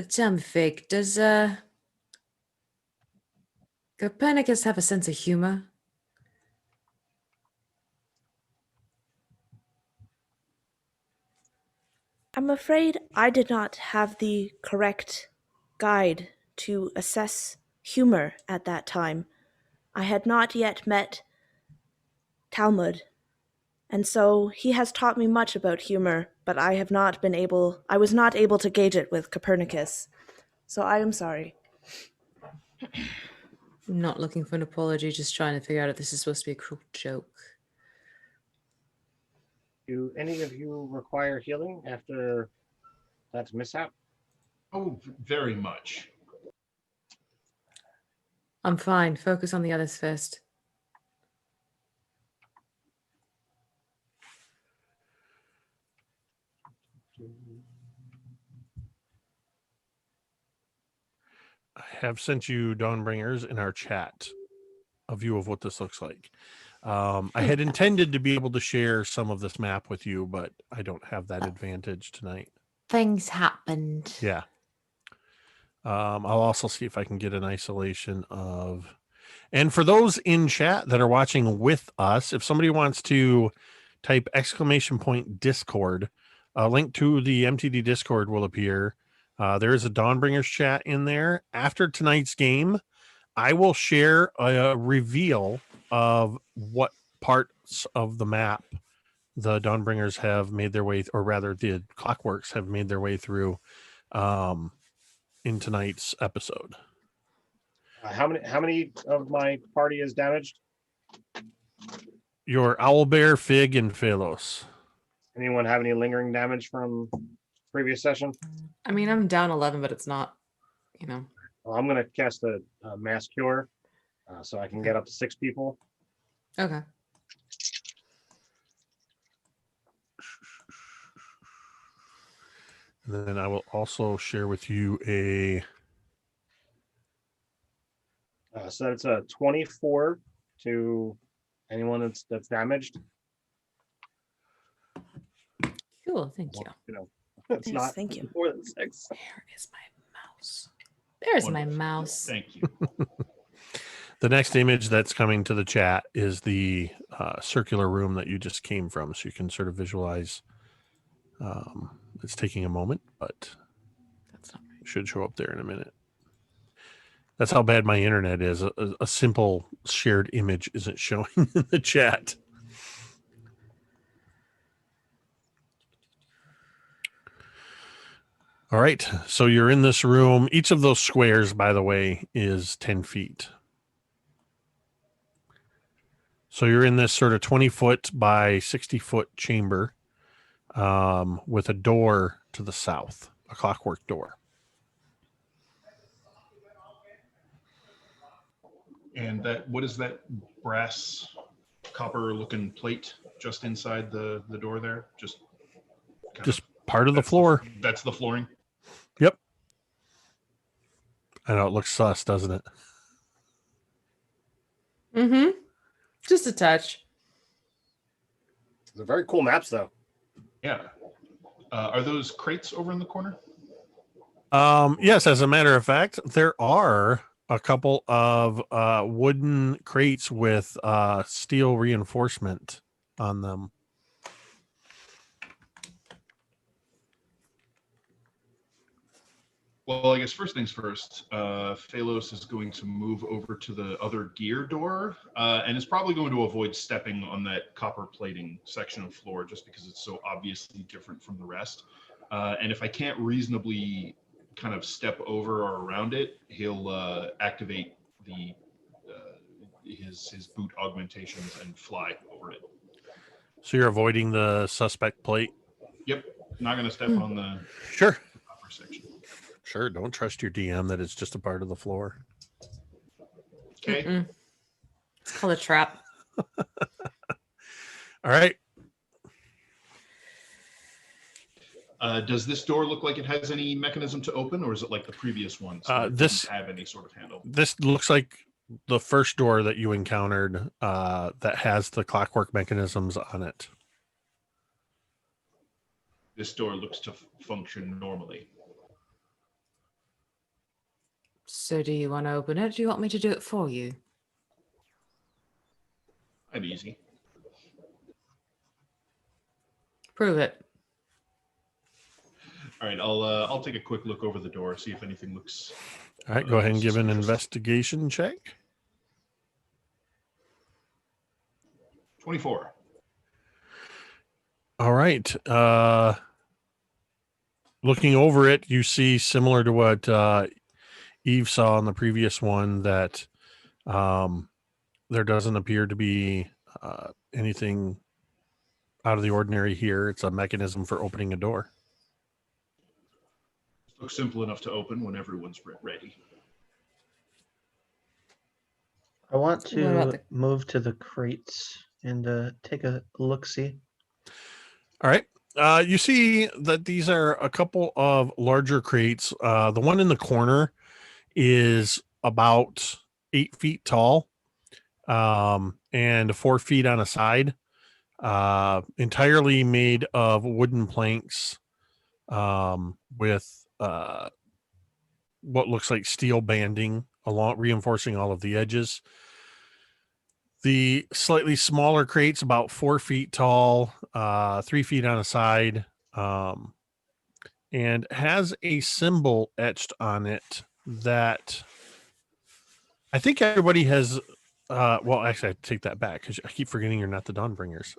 Tell me, Fig, does Copernicus have a sense of humor? I'm afraid I did not have the correct guide to assess humor at that time. I had not yet met Talmud, and so he has taught me much about humor, but I was not able to gauge it with Copernicus. So I am sorry. I'm not looking for an apology, just trying to figure out if this is supposed to be a cruel joke. Do any of you require healing after that mishap? Oh, very much. I'm fine. Focus on the others first. I have sent you Dawnbringers in our chat a view of what this looks like. I had intended to be able to share some of this map with you, but I don't have that advantage tonight. Things happened. Yeah. I'll also see if I can get an isolation of... And for those in chat that are watching with us, if somebody wants to type !Discord, a link to the MTD Discord will appear. There is a Dawnbringers chat in there. After tonight's game, I will share a reveal of what parts of the map the Dawnbringers have made their way, or rather the Clockworks have made their way through in tonight's episode. How many of my party is damaged? Your Owlbear, Fig, and Phalos. Anyone have any lingering damage from previous session? I mean, I'm down 11, but it's not, you know. Well, I'm going to cast a mass cure so I can get up to 6 people. Okay. And then I will also share with you a... So that's a 24 to anyone that's damaged. Cool. Thank you. You know, it's Yes, not thank you. more than 6. There is my mouse. There's my Wonderful. mouse. Thank you. The next image that's coming to the chat is the circular room that you just came from, so you can sort of visualize. It's taking a moment, but That's not right. it should show up there in a minute. That's how bad my internet is. A simple shared image isn't showing in the chat. All right, so you're in this room. Each of those squares, by the way, is 10 feet. So you're in this sort of 20-foot by 60-foot chamber with a door to the south, a clockwork door. And what is that brass copper looking plate just inside the door there? Just Part of the floor. That's the flooring. Yep. I know it looks sus, doesn't it? Mm-hmm. Just a touch. They're very cool maps, though. Yeah. Are those crates over in the corner? Yes, as a matter of fact, there are a couple of wooden crates with steel reinforcement on them. Well, I guess first things first, Phalos is going to move over to the other gear door and is probably going to avoid stepping on that copper plating section of floor just because it's so obviously different from the rest. And if I can't reasonably kind of step over or around it, he'll activate the his boot augmentations and fly over it. So you're avoiding the suspect plate? Yep, not going to step on the Sure. copper section. Sure. Don't trust your DM that it's just a part of the floor. Okay. Mm-mm. It's called a trap. All right. Does this door look like it has any mechanism to open, or is it like the previous ones? This have any sort of handle. This looks like the first door that you encountered that has the clockwork mechanisms on it. This door looks to function normally. So do you want to open it? Do you want me to do it for you? I'm easy. Prove it. All right, I'll take a quick look over the door, see if anything looks. All right, go ahead and give an suspicious. investigation check. 24. All right. Looking over it, you see, similar to what Eve saw in the previous one, that there doesn't appear to be anything out of the ordinary here. It's a mechanism for opening a door. Looks simple enough to open when everyone's ready. I want What about to the- move to the crates and take a look-see. All right. You see that these are a couple of larger crates. The one in the corner is about 8 feet tall and 4 feet on a side, entirely made of wooden planks with what looks like steel banding along, reinforcing all of the edges. The slightly smaller crates, about 4 feet tall, 3 feet on a side, and has a symbol etched on it that I think everybody has. Well, actually, I take that back because I keep forgetting you're not the Dawnbringers.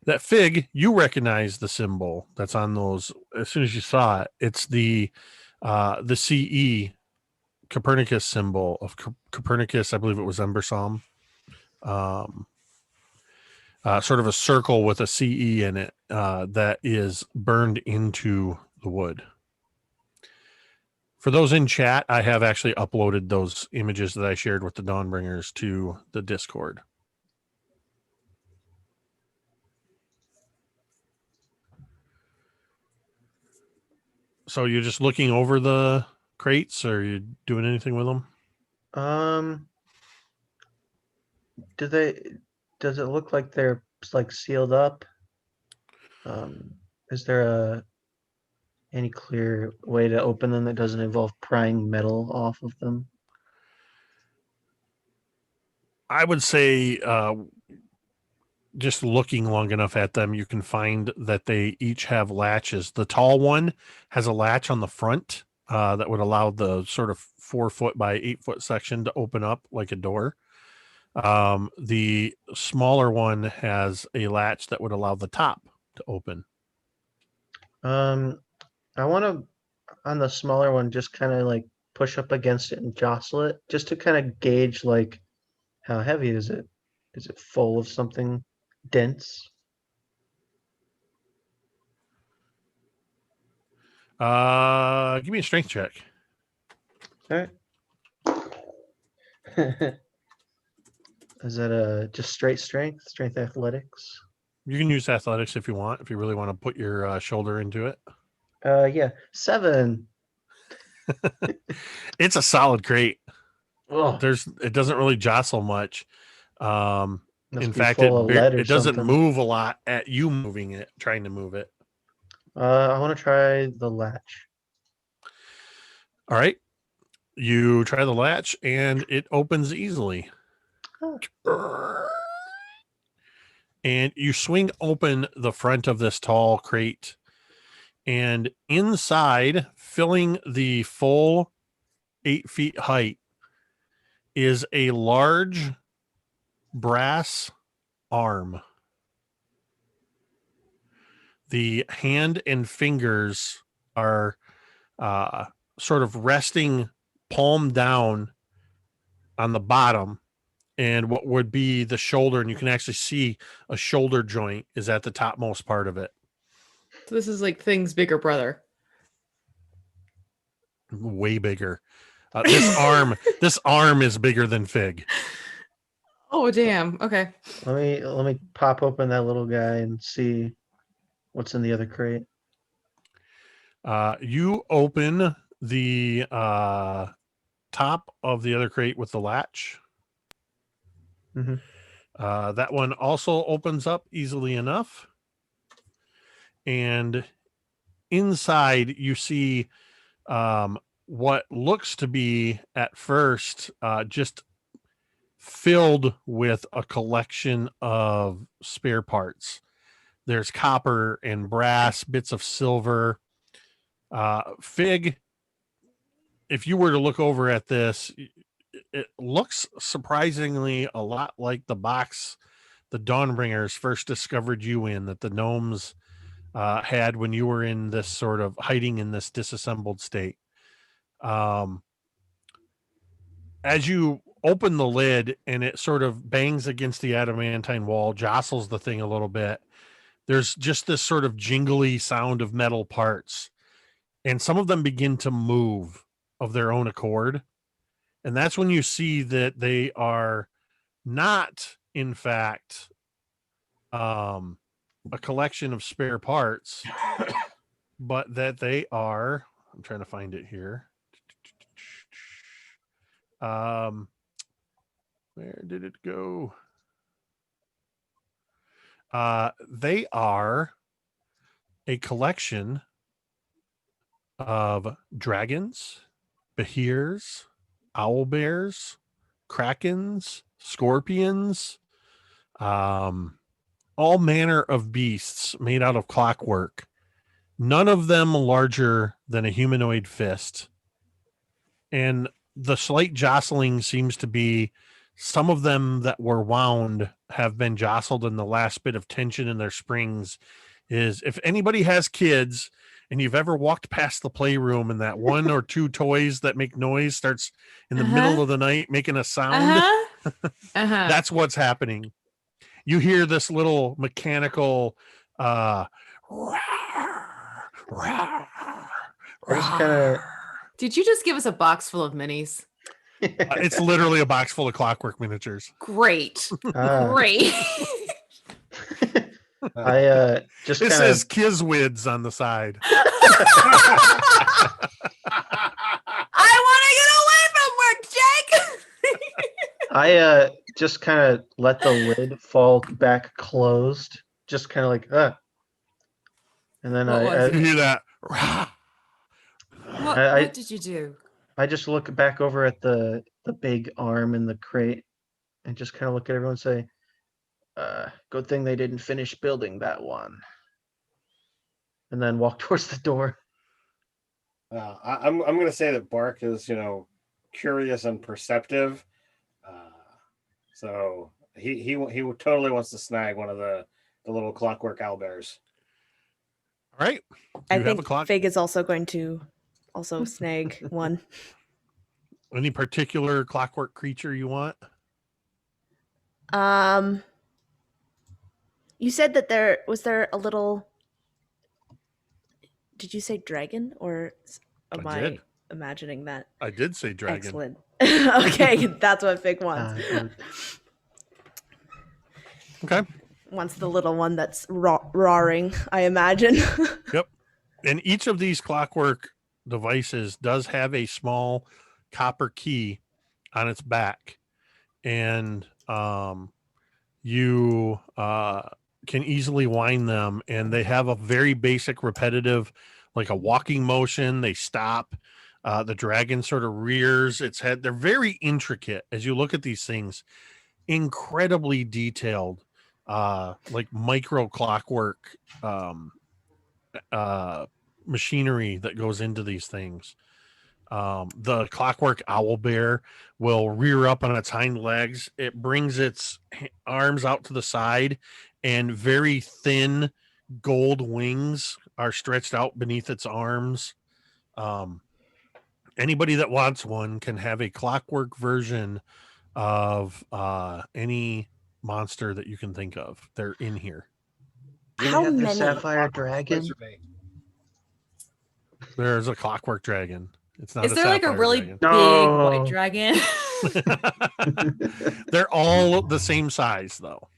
That fig, you recognize the symbol that's on those as soon as you saw it. It's the CE Copernicus symbol of Copernicus. I believe it was Embersalm. Sort of a circle with a CE in it that is burned into the wood. For those in chat, I have actually uploaded those images that I shared with the Dawnbringers to the Discord. So you're just looking over the crates, or are you doing anything with them? Does it look like they're like sealed up? Is there any clear way to open them that doesn't involve prying metal off of them? I would say just looking long enough at them, you can find that they each have latches. The tall one has a latch on the front that would allow the sort of 4 foot by 8 foot section to open up like a door. The smaller one has a latch that would allow the top to open. I want to, on the smaller one, just kind of like push up against it and jostle it, just to kind of gauge like how heavy is it? Is it full of something dense? Give me a strength check. All right. Is that just straight strength athletics? You can use athletics if you want, if you really want to put your shoulder into it. Yeah, 7. It's a solid crate. Oh, It doesn't really jostle much. must In be fact, full of lead or it doesn't something. move a lot at you moving it, trying to move it. I want to try the latch. All right. You try the latch and it opens easily. And you swing open the front of this tall crate And inside, filling the full 8 feet height, is a large brass arm. The hand and fingers are sort of resting palm down on the bottom, and what would be the shoulder, and you can actually see a shoulder joint is at the topmost part of it. So this is like Thing's bigger brother. Way bigger. This arm is bigger than Fig. Oh damn. Okay. Let me pop open that little guy and see what's in the other crate. You open the top of the other crate with the latch. Mm-hmm. That one also opens up easily enough. And inside you see what looks to be at first just filled with a collection of spare parts. There's copper and brass, bits of silver. Fig, if you were to look over at this, it looks surprisingly a lot like the box the Dawnbringers first discovered you in, that the gnomes had when you were in this sort of hiding in this disassembled state. As you open the lid and it sort of bangs against the adamantine wall, jostles the thing a little bit, there's just this sort of jingly sound of metal parts, and some of them begin to move of their own accord. And that's when you see that they are not, in fact, a collection of spare parts, but that they are, I'm trying to find it here. Where did it go? They are a collection of dragons, behirs, owlbears, krakens, scorpions, all manner of beasts made out of clockwork. None of them larger than a humanoid fist. And the slight jostling seems to be some of them that were wound have been jostled, and the last bit of tension in their springs is, if anybody has kids and you've ever walked past the playroom and that one or two toys that make noise starts in the middle of the night making a sound, that's what's happening. You hear this little mechanical Did you just give us a box full of minis? It's literally a box full of clockwork miniatures. Great. Great. I just it says Kizwids on the side. I want to get away from work, Jake. I just kind of let the lid fall back closed, just kind of like and then you hear that. What did you do? I just look back over at the big arm in the crate and just kind of look at everyone and say, good thing they didn't finish building that one. And then walk towards the door. I'm going to say that Bark is, curious and perceptive. So he totally wants to snag one of the little clockwork owlbears. All right. I think Fig is also going to snag one. Any particular clockwork creature you want? You said that there was a little. Did you say dragon, or am I imagining that? I did say dragon. Excellent. Okay, that's what Fig wants. Okay. Wants the little one that's roaring, I imagine. Yep. And each of these clockwork devices does have a small copper key on its back, and you can easily wind them, and they have a very basic repetitive, like a walking motion. They stop. The dragon sort of rears its head. They're very intricate as you look at these things, incredibly detailed, like micro clockwork machinery that goes into these things. The clockwork owl bear will rear up on its hind legs. It brings its arms out to the side, and very thin gold wings are stretched out beneath its arms. Anybody that wants one can have a clockwork version of any monster that you can think of. They're in here. How have the many? sapphire dragon? There's a clockwork dragon. It's not Is a there like a sapphire really dragon. big No. white dragon? They're all the same size, though.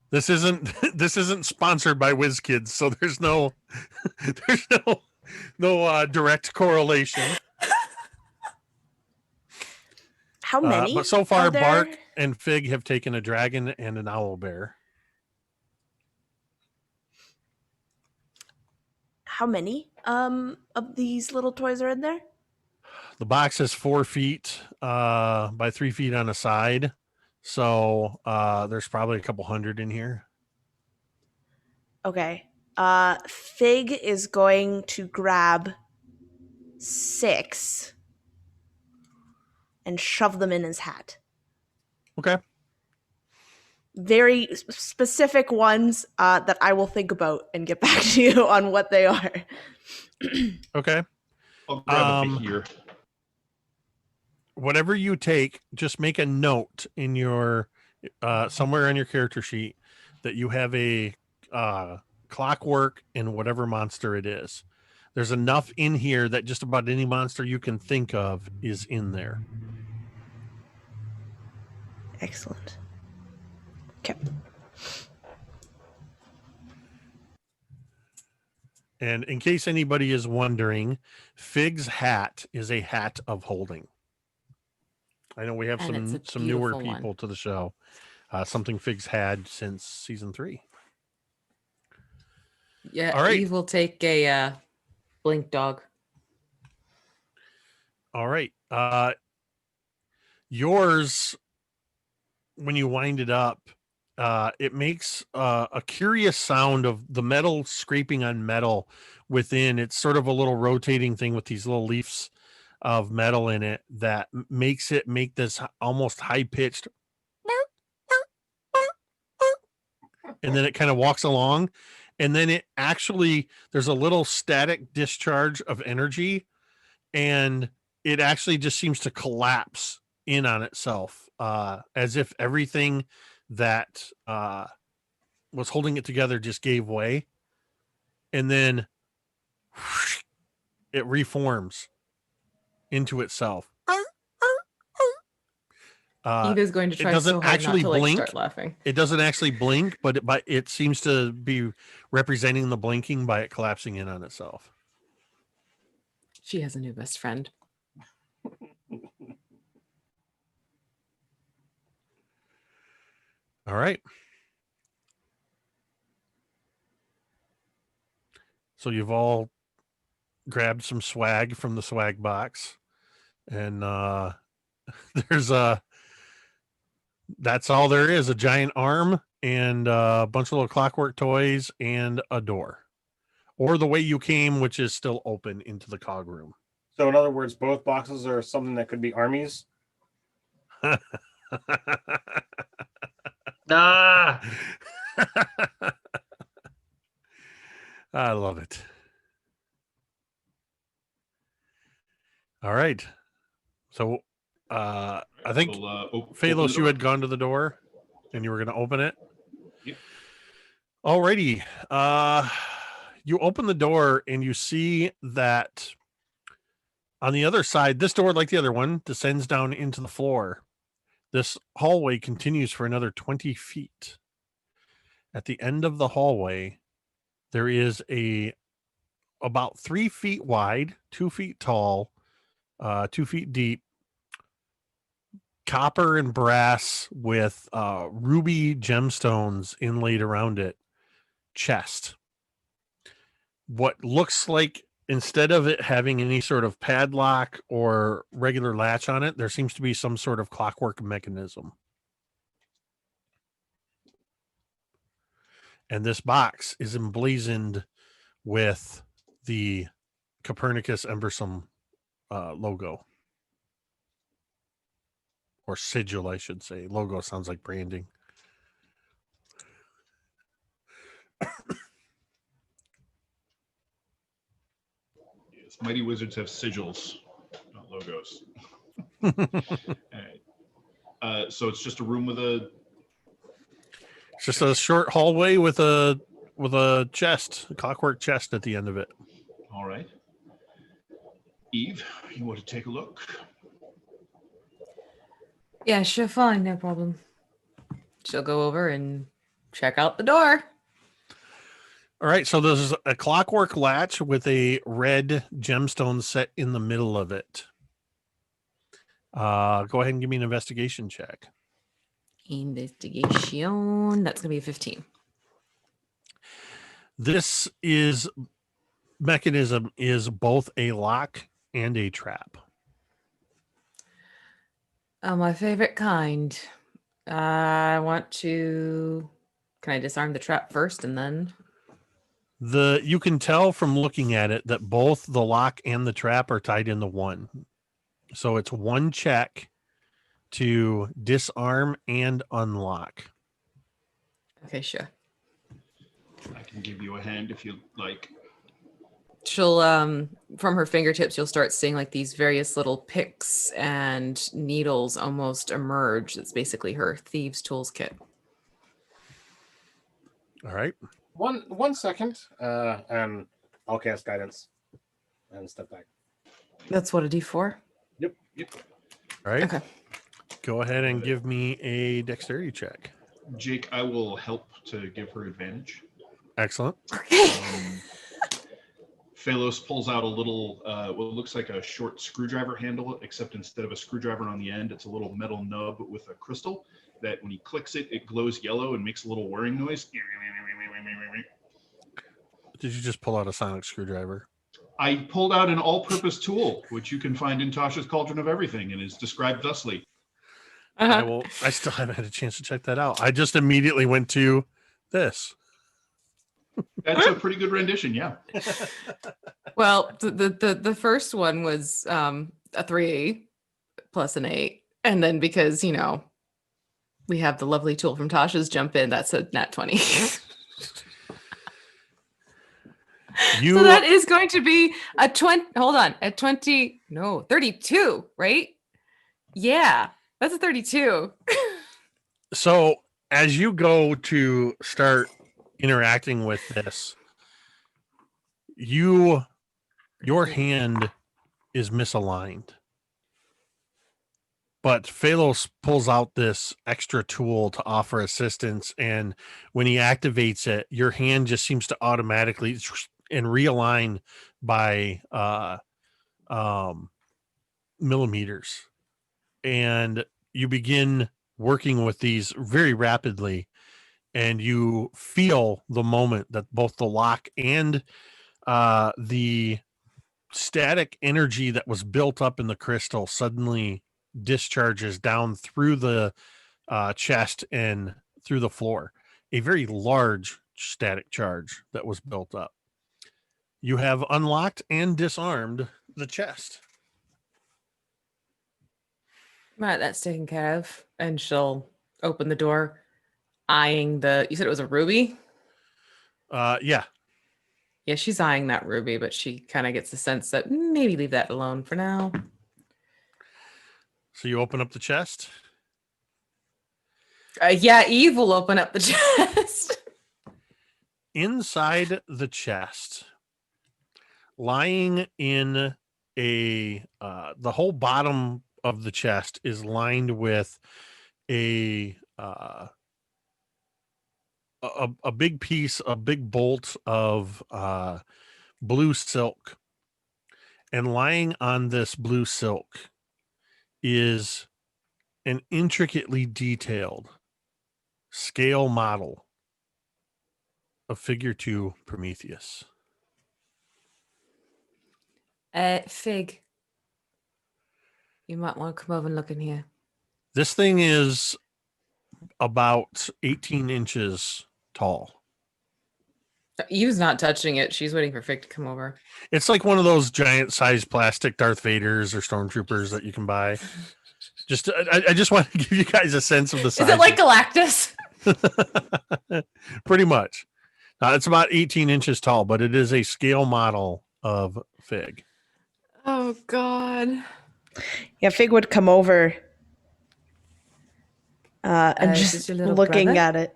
This isn't sponsored by WizKids, so there's no direct correlation. How many? But so far, are there? Bark and Fig have taken a dragon and an owl bear. How many of these little toys are in there? The box is 4 feet by 3 feet on a side, so there's probably a couple hundred in here. Okay. Fig is going to grab 6 and shove them in his hat. Okay. Very specific ones that I will think about and get back to you on what they are. Okay. I'll grab a bit here. Whatever you take, just make a note in your somewhere on your character sheet that you have a clockwork in whatever monster it is. There's enough in here that just about any monster you can think of is in there. Excellent. Okay. And in case anybody is wondering, Fig's hat is a hat of holding. I know we have And it's a some newer beautiful people one. to the show. Something Fig's had since season 3. Yeah, All right. Eve will take a blink dog. All right. Yours, when you wind it up, it makes a curious sound of the metal scraping on metal within. It's sort of a little rotating thing with these little leaves of metal in it that makes it make this almost high-pitched, and then it kind of walks along, and then it actually, there's a little static discharge of energy, and it actually just seems to collapse in on itself, as if everything that was holding it together just gave way, and then it reforms into itself. Eve is going to try doesn't so hard actually not to blink. start laughing. It doesn't actually blink, but it seems to be representing the blinking by it collapsing in on itself. She has a new best friend. All right. So you've all grabbed some swag from the swag box, and that's all there is: a giant arm and a bunch of little clockwork toys and a door, or the way you came, which is still open into the cog room. So in other words, both boxes are something that could be armies. Ah, I love it. All right. So I think We'll, open Phalos, the you door. had gone to the door and you were going to open it. Yep. Alrighty. You open the door and you see that on the other side, this door, like the other one, descends down into the floor. This hallway continues for another 20 feet. At the end of the hallway, there is about 3 feet wide, 2 feet tall, 2 feet deep, copper and brass with ruby gemstones inlaid around it chest. What looks like, instead of it having any sort of padlock or regular latch on it, there seems to be some sort of clockwork mechanism. And this box is emblazoned with the Copernicus Embersome logo. Or sigil, I should say. Logo sounds like branding. Yes, mighty wizards have sigils, not logos. All right. So it's just a room with a. It's just a short hallway with a chest, a clockwork chest at the end of it. All right. Eve, you want to take a look? Yeah, sure, fine, no problem. She'll go over and check out the door. All right, so there's a clockwork latch with a red gemstone set in the middle of it. Go ahead and give me an investigation check. Investigation. That's going to be a 15. This mechanism is both a lock and a trap. Oh, my favorite kind. I want to. Can I disarm the trap first and then? You can tell from looking at it that both the lock and the trap are tied into one. So it's one check to disarm and unlock. Okay, sure. I can give you a hand if you like. She'll from her fingertips you'll start seeing like these various little picks and needles almost emerge. It's basically her thieves tools kit. All right. 1 second, and I'll cast guidance and step back. That's what, a D4? Yep. All right. Okay. Go ahead and give me a dexterity check. Jake, I will help to give her advantage. Excellent. Phalos pulls out a little, what looks like a short screwdriver handle, except instead of a screwdriver on the end, it's a little metal nub with a crystal that when he clicks it, it glows yellow and makes a little whirring noise. Did you just pull out a sonic screwdriver? I pulled out an all-purpose tool, which you can find in Tasha's Cauldron of Everything and is described thusly. I still haven't had a chance to check that out. I just immediately went to this. That's a pretty good rendition, yeah. Well, the first one was a 3 plus an 8. And then because, we have the lovely tool from Tasha's jump in, that's a nat 20. So that is going to be a 20. Hold on. A 20. No, 32, right? Yeah, that's a 32. So as you go to start interacting with this, your hand is misaligned. But Phalos pulls out this extra tool to offer assistance, and when he activates it, your hand just seems to automatically and realign by millimeters. And you begin working with these very rapidly, and you feel the moment that both the lock and the static energy that was built up in the crystal suddenly discharges down through the chest and through the floor. A very large static charge that was built up. You have unlocked and disarmed the chest. Right, that's taken care of. And she'll open the door, eyeing you said it was a ruby? Yeah. Yeah, she's eyeing that ruby, but she kind of gets the sense that maybe leave that alone for now. So you open up the chest? Yeah, Eve will open up the chest. Inside the chest, lying in the whole bottom of the chest is lined with a big bolt of blue silk. And lying on this blue silk is an intricately detailed scale model of Figure 2 Prometheus. Fig, you might want to come over and look in here. This thing is about 18 inches tall. Eve's not touching it. She's waiting for Fig to come over. It's like one of those giant sized plastic Darth Vaders or stormtroopers that you can buy. Just I just want to give you guys a sense of the size. Is it like Galactus? Pretty much. It's about 18 inches tall, but it is a scale model of Fig. Oh God. Yeah, Fig would come over and Is just this your little looking brother? at it.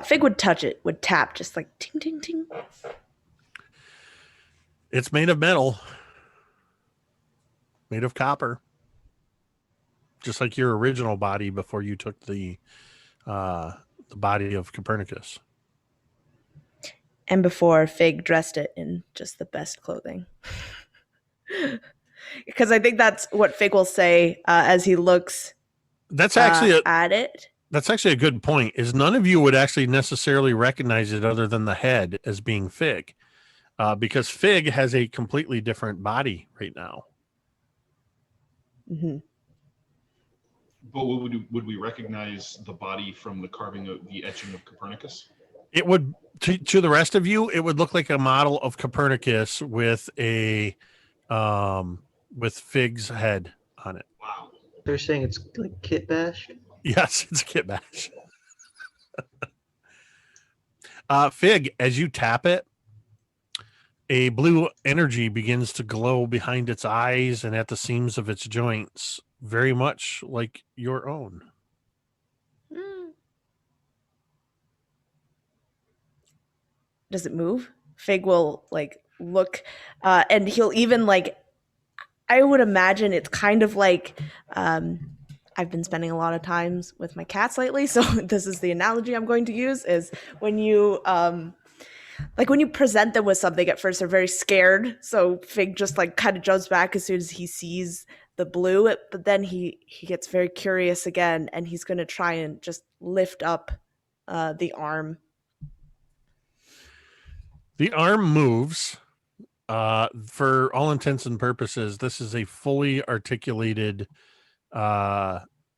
Fig would touch it, would tap, just like ting, ting, ting. It's made of metal, made of copper, just like your original body before you took the body of Copernicus. And before Fig dressed it in just the best clothing. Because I think that's what Fig will say as he looks That's actually at it. That's actually a good point. Is none of you would actually necessarily recognize it other than the head as being Fig, because Fig has a completely different body right now. Mm-hmm. But would we recognize the body from the carving of the etching of Copernicus? It would, to the rest of you, it would look like a model of Copernicus with a with Fig's head on it. Wow. They're saying it's like Kit Bash. Yes, it's a kit bash. Fig, as you tap it, a blue energy begins to glow behind its eyes and at the seams of its joints, very much like your own. Does it move? Fig will like look, and he'll even like. I would imagine it's kind of like. I've been spending a lot of times with my cats lately, so this is the analogy I'm going to use: is when you like when you present them with something at first, they're very scared. So Fig just like kind of jumps back as soon as he sees the blue, but then he gets very curious again, and he's going to try and just lift up the arm. The arm moves. For all intents and purposes, this is a fully articulated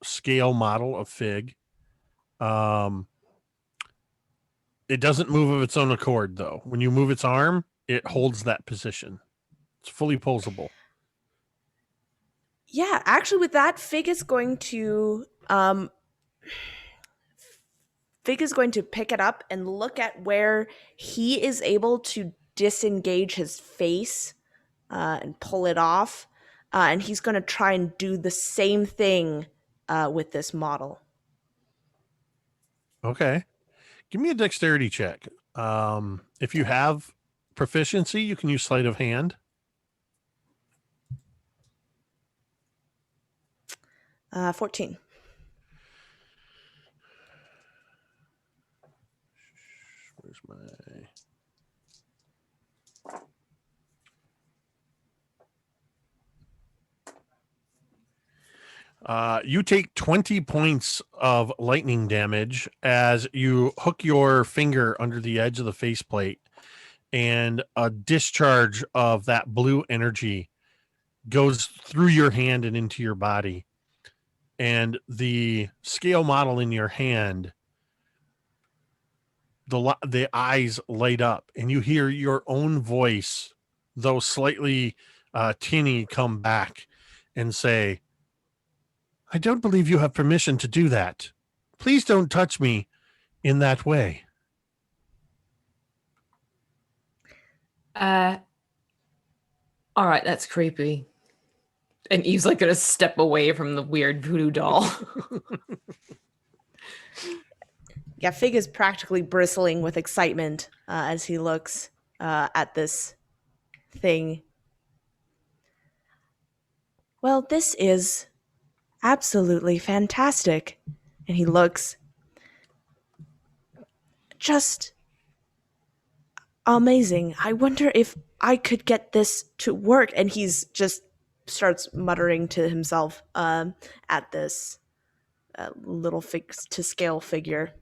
scale model of Fig. It doesn't move of its own accord, though. When you move its arm, it holds that position. It's fully posable. Yeah, actually, with that, Fig is going to pick it up and look at where he is able to disengage his face and pull it off, and he's going to try and do the same thing with this model. Okay. Give me a dexterity check. If you have proficiency, you can use sleight of hand. 14. Where's my... you take 20 points of lightning damage as you hook your finger under the edge of the faceplate, and a discharge of that blue energy goes through your hand and into your body. And the scale model in your hand, the eyes light up, and you hear your own voice, though slightly tinny, come back and say, "I don't believe you have permission to do that. Please don't touch me in that way." All right, that's creepy. And Eve's like gonna step away from the weird voodoo doll. Yeah, Fig is practically bristling with excitement as he looks at this thing. Well, this is absolutely fantastic. And he looks just amazing. I wonder if I could get this to work. And he's just starts muttering to himself at this little fix to scale figure.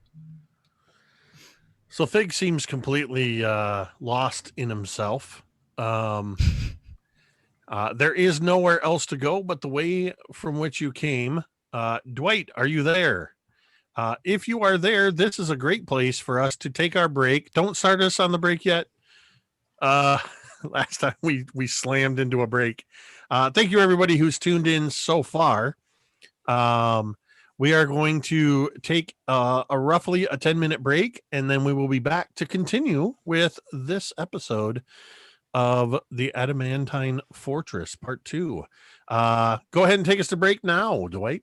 So Fig seems completely lost in himself. There is nowhere else to go but the way from which you came. Dwight, are you there? If you are there, this is a great place for us to take our break. Don't start us on the break yet. Last time we slammed into a break. Thank you everybody who's tuned in so far. We are going to take a roughly a 10-minute break, and then we will be back to continue with this episode of the Adamantine Fortress Part 2. Go ahead and take us to break now, Dwight.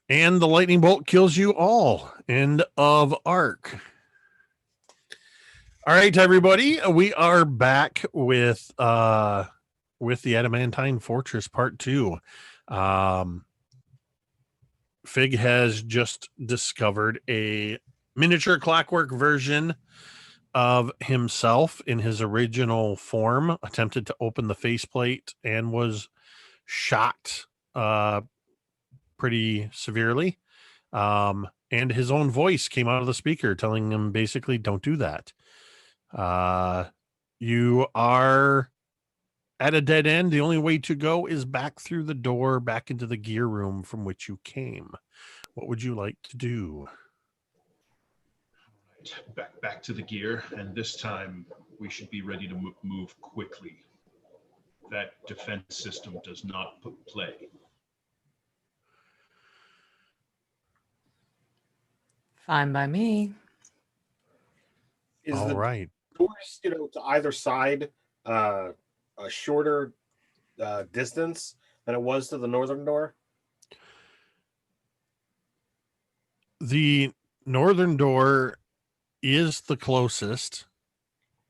And the lightning bolt kills you all. End of arc. All right, everybody. We are back with the Adamantine Fortress Part 2. Fig has just discovered a miniature clockwork version of himself in his original form, attempted to open the faceplate and was shot pretty severely. And his own voice came out of the speaker telling him basically, don't do that. You are at a dead end. The only way to go is back through the door, back into the gear room from which you came. What would you like to do? Back to the gear, and this time we should be ready to move quickly. That defense system does not play. Fine by me. Is All the right. doors, to either side a shorter distance than it was to the northern door? The northern door is the closest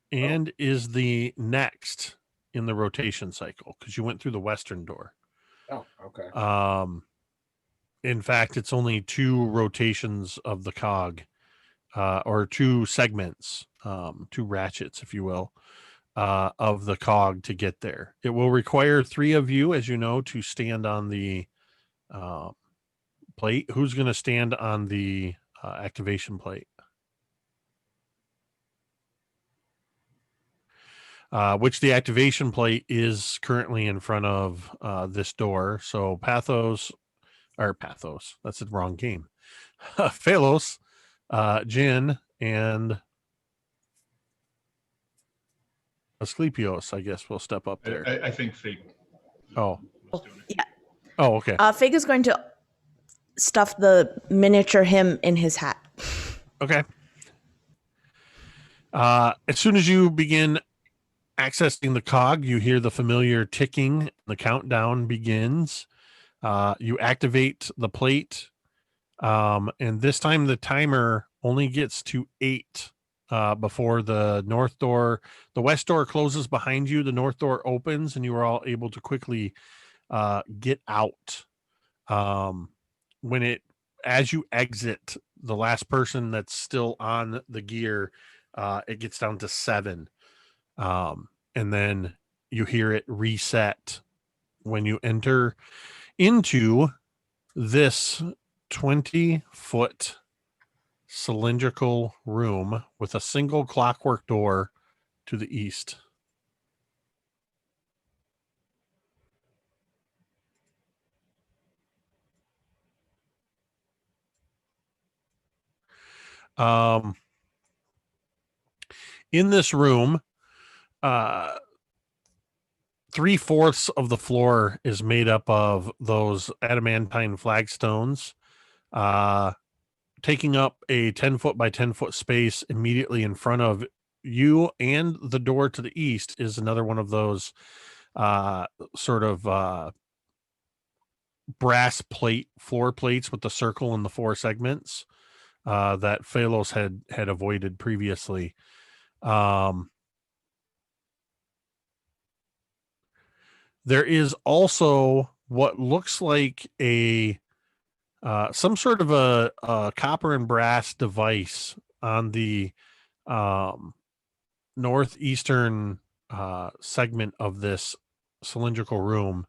and is the next in the rotation cycle because you went through the western door. Oh, okay. In fact, it's only 2 rotations of the cog, or 2 segments, 2 ratchets, if you will, of the cog to get there. It will require 3 of you, as you know, to stand on the plate. Who's going to stand on the activation plate? Which the activation plate is currently in front of this door. So Pathos, that's the wrong game. Phalos, Jin, and Asclepios, I guess, will step up there. I think Fig. Oh. Was doing it. Yeah. Oh, okay. Fig is going to stuff the miniature him in his hat. Okay. As soon as you begin accessing the cog, you hear the familiar ticking. The countdown begins. You activate the plate. And this time the timer only gets to 8 before the west door closes behind you. The north door opens and you are all able to quickly get out. As you exit, the last person that's still on the gear, it gets down to 7. And then you hear it reset when you enter into this 20-foot cylindrical room with a single clockwork door to the east. In this room, 3/4 of the floor is made up of those adamantine flagstones, taking up a 10-foot by 10-foot space immediately in front of you, and the door to the east is another one of those brass floor plates with the circle and the 4 segments that Phalos had avoided previously. There is also what looks like some sort of a copper and brass device on the northeastern segment of this cylindrical room.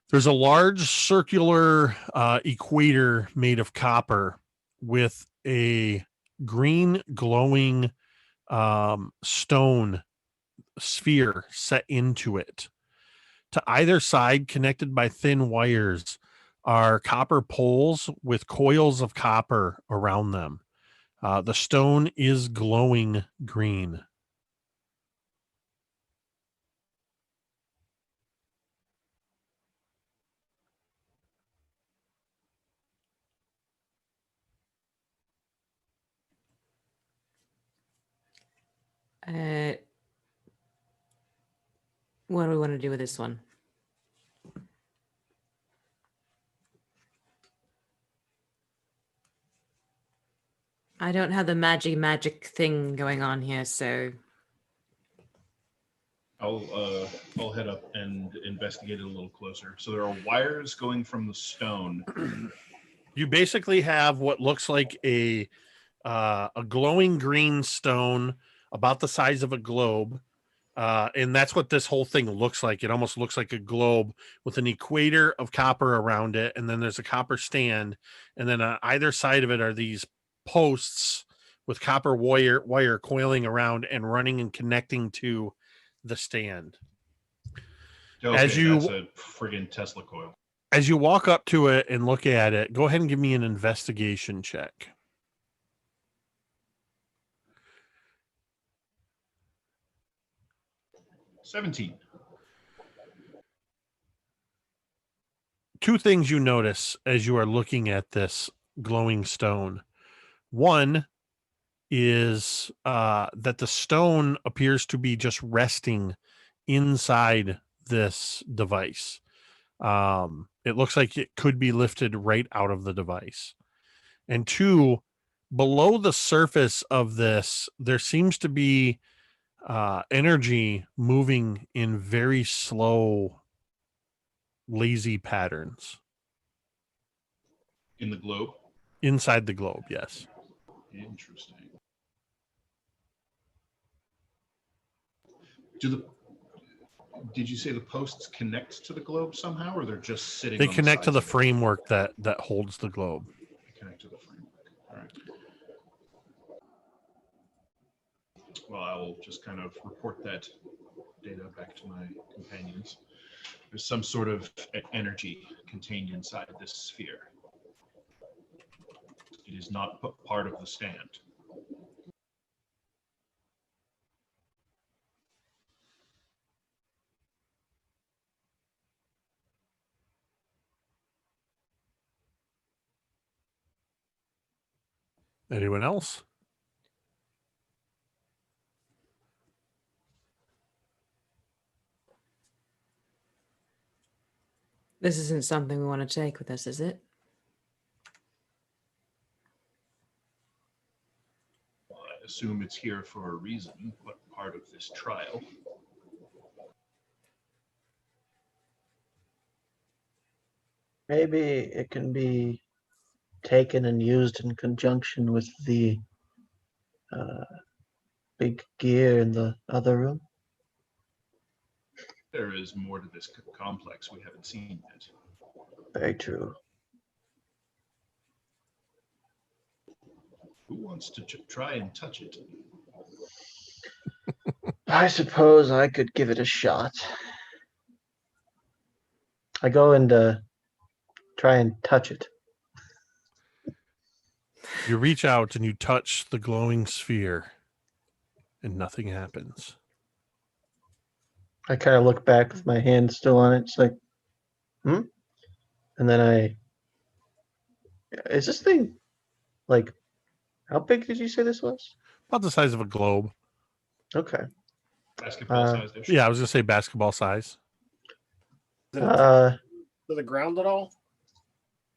There's a large circular equator made of copper with a green glowing stone sphere set into it. To either side, connected by thin wires, are copper poles with coils of copper around them. The stone is glowing green. What do we want to do with this one? I don't have the magic thing going on here, so I'll head up and investigate it a little closer. So there are wires going from the stone. You basically have what looks like a glowing green stone about the size of a globe. And that's what this whole thing looks like. It almost looks like a globe with an equator of copper around it. And then there's a copper stand. And then on either side of it are these posts with copper wire coiling around and running and connecting to the stand. Okay, As you- that's a friggin' Tesla coil. As you walk up to it and look at it, go ahead and give me an investigation check. $17. Two things you notice as you are looking at this glowing stone. One is that the stone appears to be just resting inside this device. It looks like it could be lifted right out of the device. And two, below the surface of this, there seems to be energy moving in very slow, lazy patterns. In the globe? Inside the globe, yes. Interesting. Did you say the posts connect to the globe somehow, or they're just sitting? They on connect to sides the of it? framework that holds the globe. They connect to the framework. All right. Well, I will just kind of report that data back to my companions. There's some sort of energy contained inside this sphere. It is not part of the stand. Anyone else? this isn't something we want to take with us, is it? Well, I assume it's here for a reason, but part of this trial. Maybe it can be taken and used in conjunction with the big gear in the other room. There is more to this complex we haven't seen yet. Very true. Who wants to try and touch it? I suppose I could give it a shot. I go and try and touch it. You reach out and you touch the glowing sphere, and nothing happens. I kind of look back with my hand still on it. It's like, And then is this thing, like, how big did you say this was? About the size of a globe. Okay. Basketball sized issue. Yeah, I was gonna say basketball size. Is it attached to the ground at all?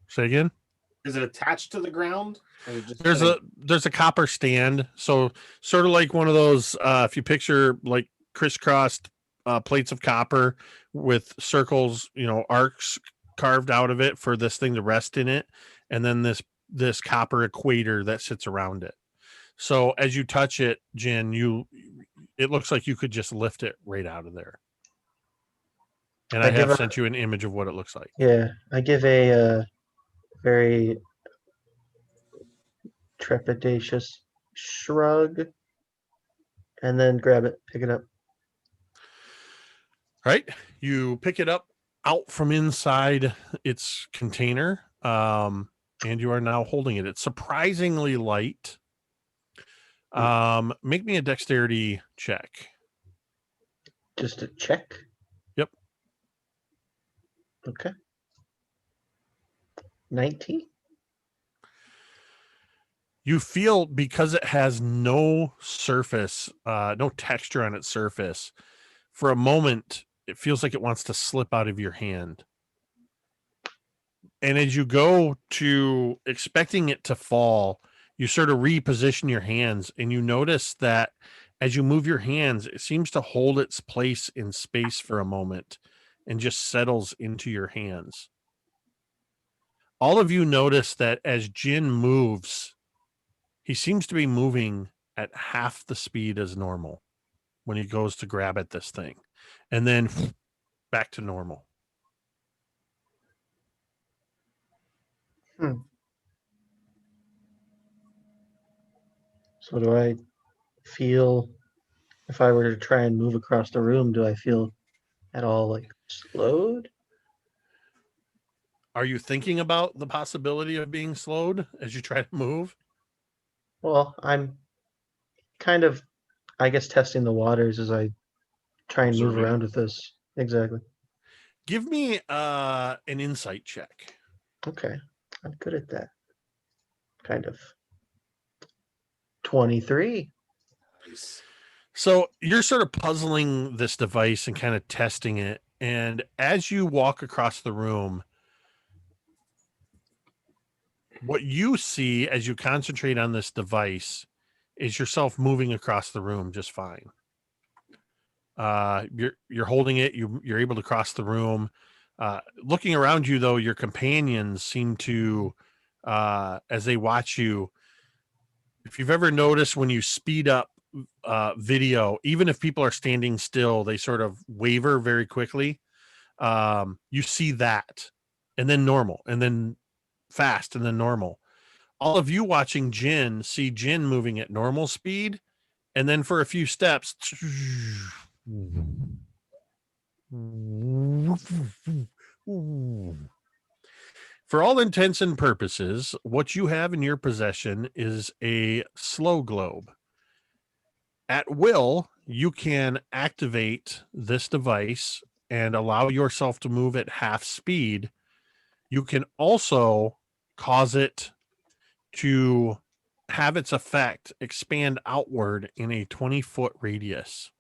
Say again. Is it attached to the ground? Or is it just There's a copper stand, so sort of like one of those. If you picture like crisscrossed plates of copper with circles, arcs carved out of it for this thing to rest in it, and then this copper equator that sits around it. So as you touch it, Jen, it looks like you could just lift it right out of there. And I have sent you an image of what it looks like. Yeah, I give a very trepidatious shrug and then grab it, pick it up. All right. You pick it up out from inside its container, and you are now holding it. It's surprisingly light. Make me a dexterity check. Just a check? Yep. Okay. 19? You feel, because it has no surface, no texture on its surface, for a moment, it feels like it wants to slip out of your hand. And as you go to expecting it to fall, you sort of reposition your hands, and you notice that as you move your hands, it seems to hold its place in space for a moment and just settles into your hands. All of you notice that as Jin moves, he seems to be moving at half the speed as normal when he goes to grab at this thing, and then back to normal. So do I feel, if I were to try and move across the room, do I feel at all like slowed? Are you thinking about the possibility of being slowed as you try to move? Well, I'm kind of, I guess, testing the waters as I try and move Observing. around with this. Exactly. Give me an insight check. Okay. I'm good at that. Kind of. 23. Nice. So you're sort of puzzling this device and kind of testing it. And as you walk across the room, what you see as you concentrate on this device is yourself moving across the room just fine. You're holding it. You're able to cross the room. Looking around you, though, your companions seem to, as they watch you, if you've ever noticed when you speed up video, even if people are standing still, they sort of waver very quickly. You see that, and then normal, and then fast, and then normal. All of you watching Jin see Jin moving at normal speed, and then for a few steps, for all intents and purposes, what you have in your possession is a slow globe. At will, you can activate this device and allow yourself to move at half speed. You can also cause it to have its effect expand outward in a 20-foot radius.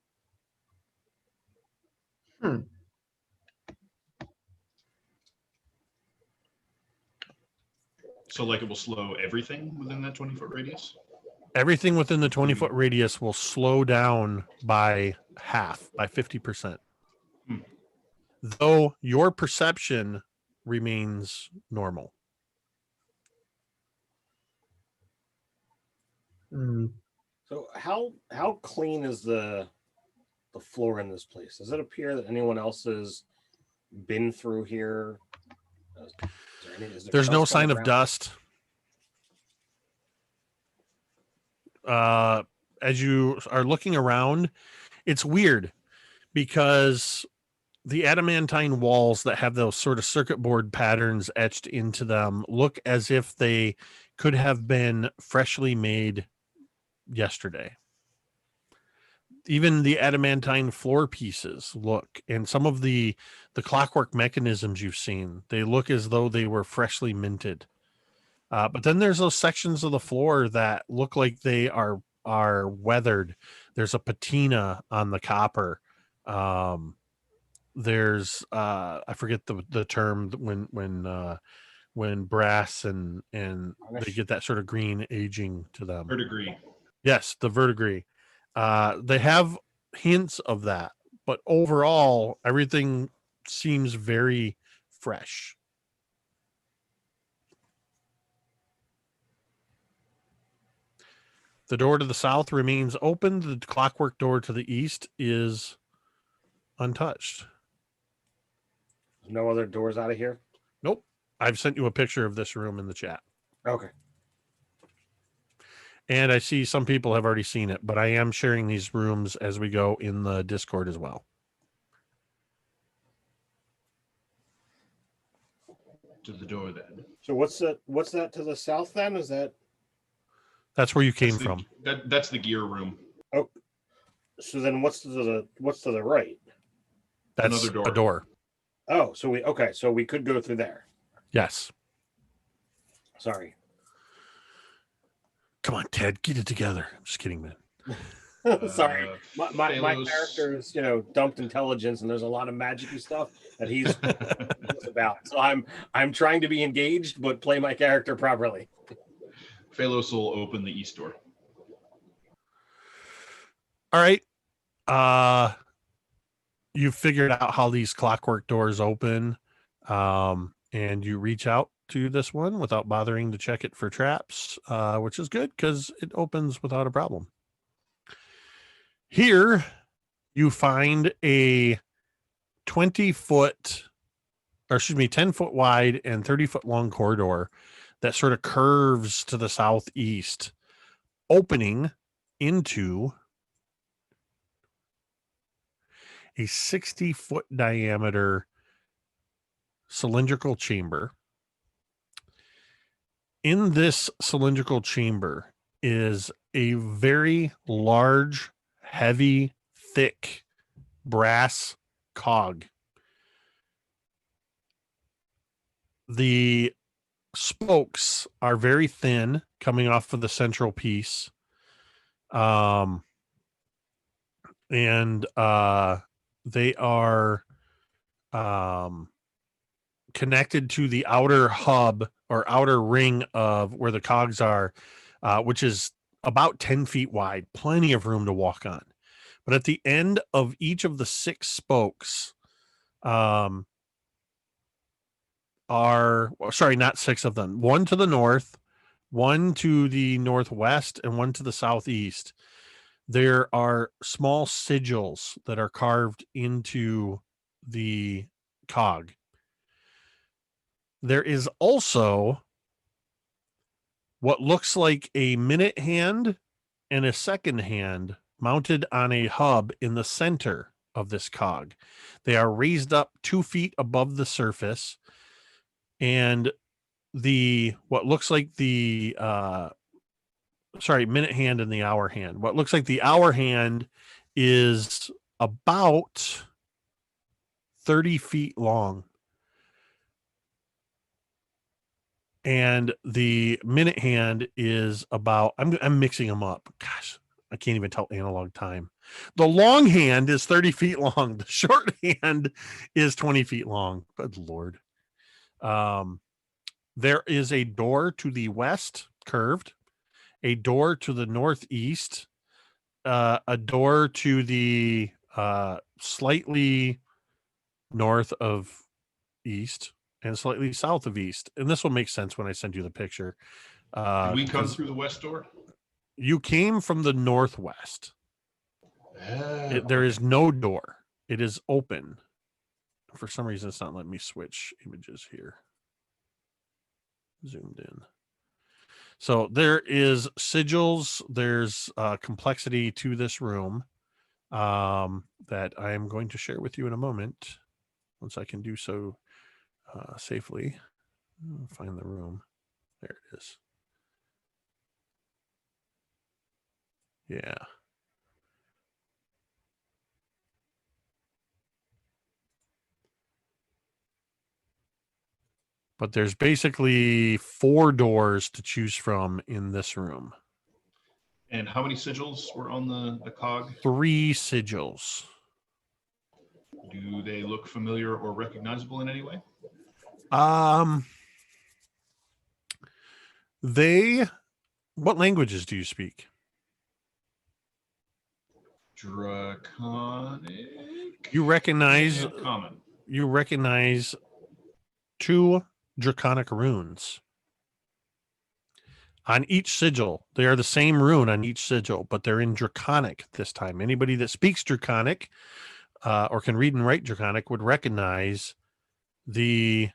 So like it will slow everything within that 20-foot radius? Everything within the 20-foot radius will slow down by half, by 50%. Though your perception remains normal. So how clean is the floor in this place? Does it appear that anyone else has been through here? There's no sign of dust. As you are looking around, it's weird because the adamantine walls that have those sort of circuit board patterns etched into them look as if they could have been freshly made yesterday. Even the adamantine floor pieces look, and some of the clockwork mechanisms you've seen, they look as though they were freshly minted. But then there's those sections of the floor that look like they are weathered. There's a patina on the copper. There's I forget the term when brass and they get that sort of green aging to them. Verdigris. Yes, the verdigris. They have hints of that, but overall, everything seems very fresh. The door to the south remains open. The clockwork door to the east is untouched. No other doors out of here? Nope. I've sent you a picture of this room in the chat. Okay. And I see some people have already seen it, but I am sharing these rooms as we go in the Discord as well. To the door then. So what's that to the south then? Is that? That's where you came from. That's the gear room. Oh, so then what's to the right? That's Another door. a door. Oh, so we could go through there. Yes. Sorry. Come on, Ted, get it together. I'm just kidding, man. Sorry, my Phalos. character is dumped intelligence, and there's a lot of magic-y stuff that he's about. So I'm trying to be engaged, but play my character properly. Phalos will open the east door. All right. You figured out how these clockwork doors open, and you reach out to this one without bothering to check it for traps, which is good because it opens without a problem. Here, you find a 20-foot, or excuse me, 10-foot wide and 30-foot long corridor that sort of curves to the southeast, opening into a 60-foot diameter cylindrical chamber. In this cylindrical chamber is a very large, heavy, thick brass cog. The spokes are very thin, coming off of the central piece. They are connected to the outer hub or outer ring of where the cogs are, which is about 10 feet wide, plenty of room to walk on. But at the end of each of the 6 spokes not 6 of them, one to the north, one to the northwest, and one to the southeast. There are small sigils that are carved into the cog. There is also what looks like a minute hand and a second hand mounted on a hub in the center of this cog. They are raised up 2 feet above the surface, and what looks like the minute hand and the hour hand. What looks like the hour hand is about 30 feet long. And the minute hand is about, I'm mixing them up. Gosh, I can't even tell analog time. The long hand is 30 feet long. The short hand is 20 feet long. Good Lord. There is a door to the west, curved, a door to the northeast, a door to the slightly north of east, and slightly south of east. And this will make sense when I send you the picture. Did we come through the west door? You came from the northwest. There is no door. It is open. For some reason, it's not letting me switch images here. Zoomed in. So there is sigils. There's complexity to this room that I am going to share with you in a moment, once I can do so safely. Find the room. There it is. Yeah. But there's basically 4 doors to choose from in this room. And how many sigils were on the cog? 3 sigils. Do they look familiar or recognizable in any way? What languages do you speak? Draconic. You recognize and common. You recognize 2 draconic runes on each sigil. They are the same rune on each sigil, but they're in draconic this time. Anybody that speaks draconic or can read and write draconic would recognize the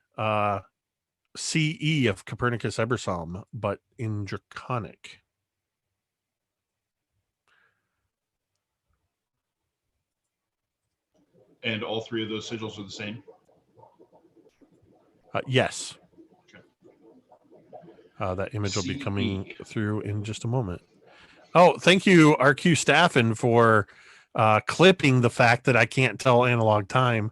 CE of Copernicus Ebersalm, but in draconic. And all 3 of those sigils are the same? Yes. Okay. That image will be coming through in just a moment. Oh, thank you, RQ Staffen, for clipping the fact that I can't tell analog time.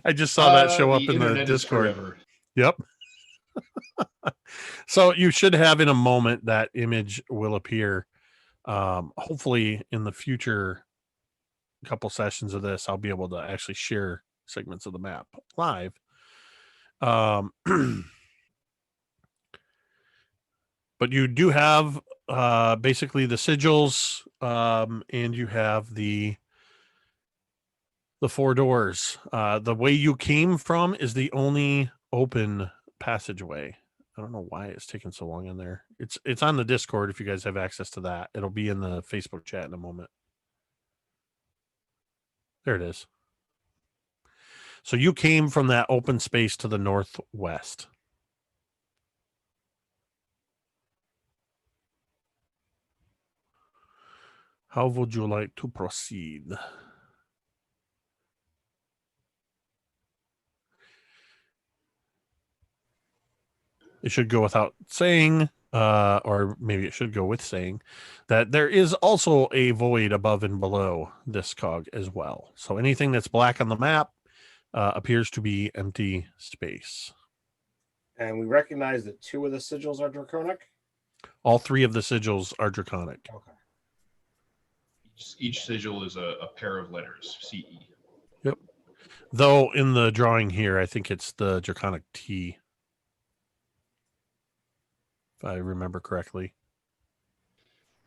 I just saw that show up in the Discord. Yep. So you should have in a moment that image will appear. Hopefully in the future couple sessions of this, I'll be able to actually share segments of the map live. But you do have basically the sigils, and you have the 4 doors. The way you came from is the only open passageway. I don't know why it's taking so long in there. It's on the Discord if you guys have access to that. It'll be in the Facebook chat in a moment. There it is. So you came from that open space to the northwest. How would you like to proceed? It should go without saying, or maybe it should go with saying, that there is also a void above and below this cog as well. So anything that's black on the map appears to be empty space. And we recognize that 2 of the sigils are draconic. All 3 of the sigils are draconic. Okay. Each sigil is a pair of letters, CE. Yep. Though in the drawing here, I think it's the draconic T. If I remember correctly.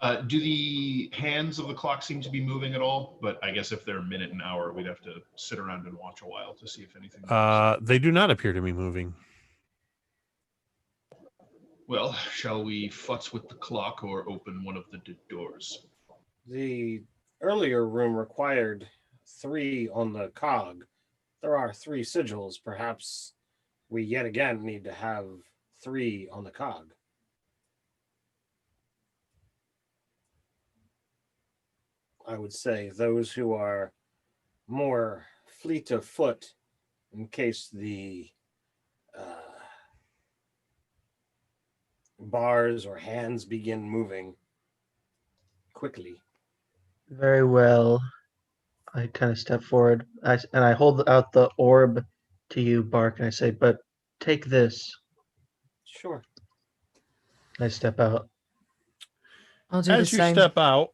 Do the hands of the clock seem to be moving at all? But I guess if they're minute and hour, we'd have to sit around and watch a while to see if anything moves. They do not appear to be moving. Well, shall we futz with the clock or open one of the doors? The earlier room required 3 on the cog. There are 3 sigils. Perhaps we yet again need to have 3 on the cog. I would say those who are more fleet of foot in case the bars or hands begin moving quickly. Very well. I kind of step forward, and I hold out the orb to you, Bark, and I say, "But take this." Sure. I step out. I'll do the As you same. step out,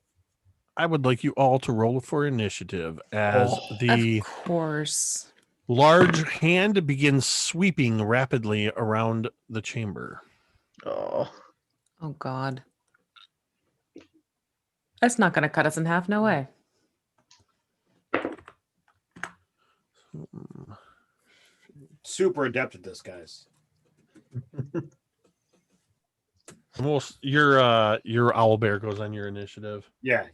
I would like you all to roll for initiative as the Of course. large hand begins sweeping rapidly around the chamber. Oh, Oh God. That's not going to cut us in half. No way. Super adept at this, guys. Almost your owl bear goes on your initiative. Yeah.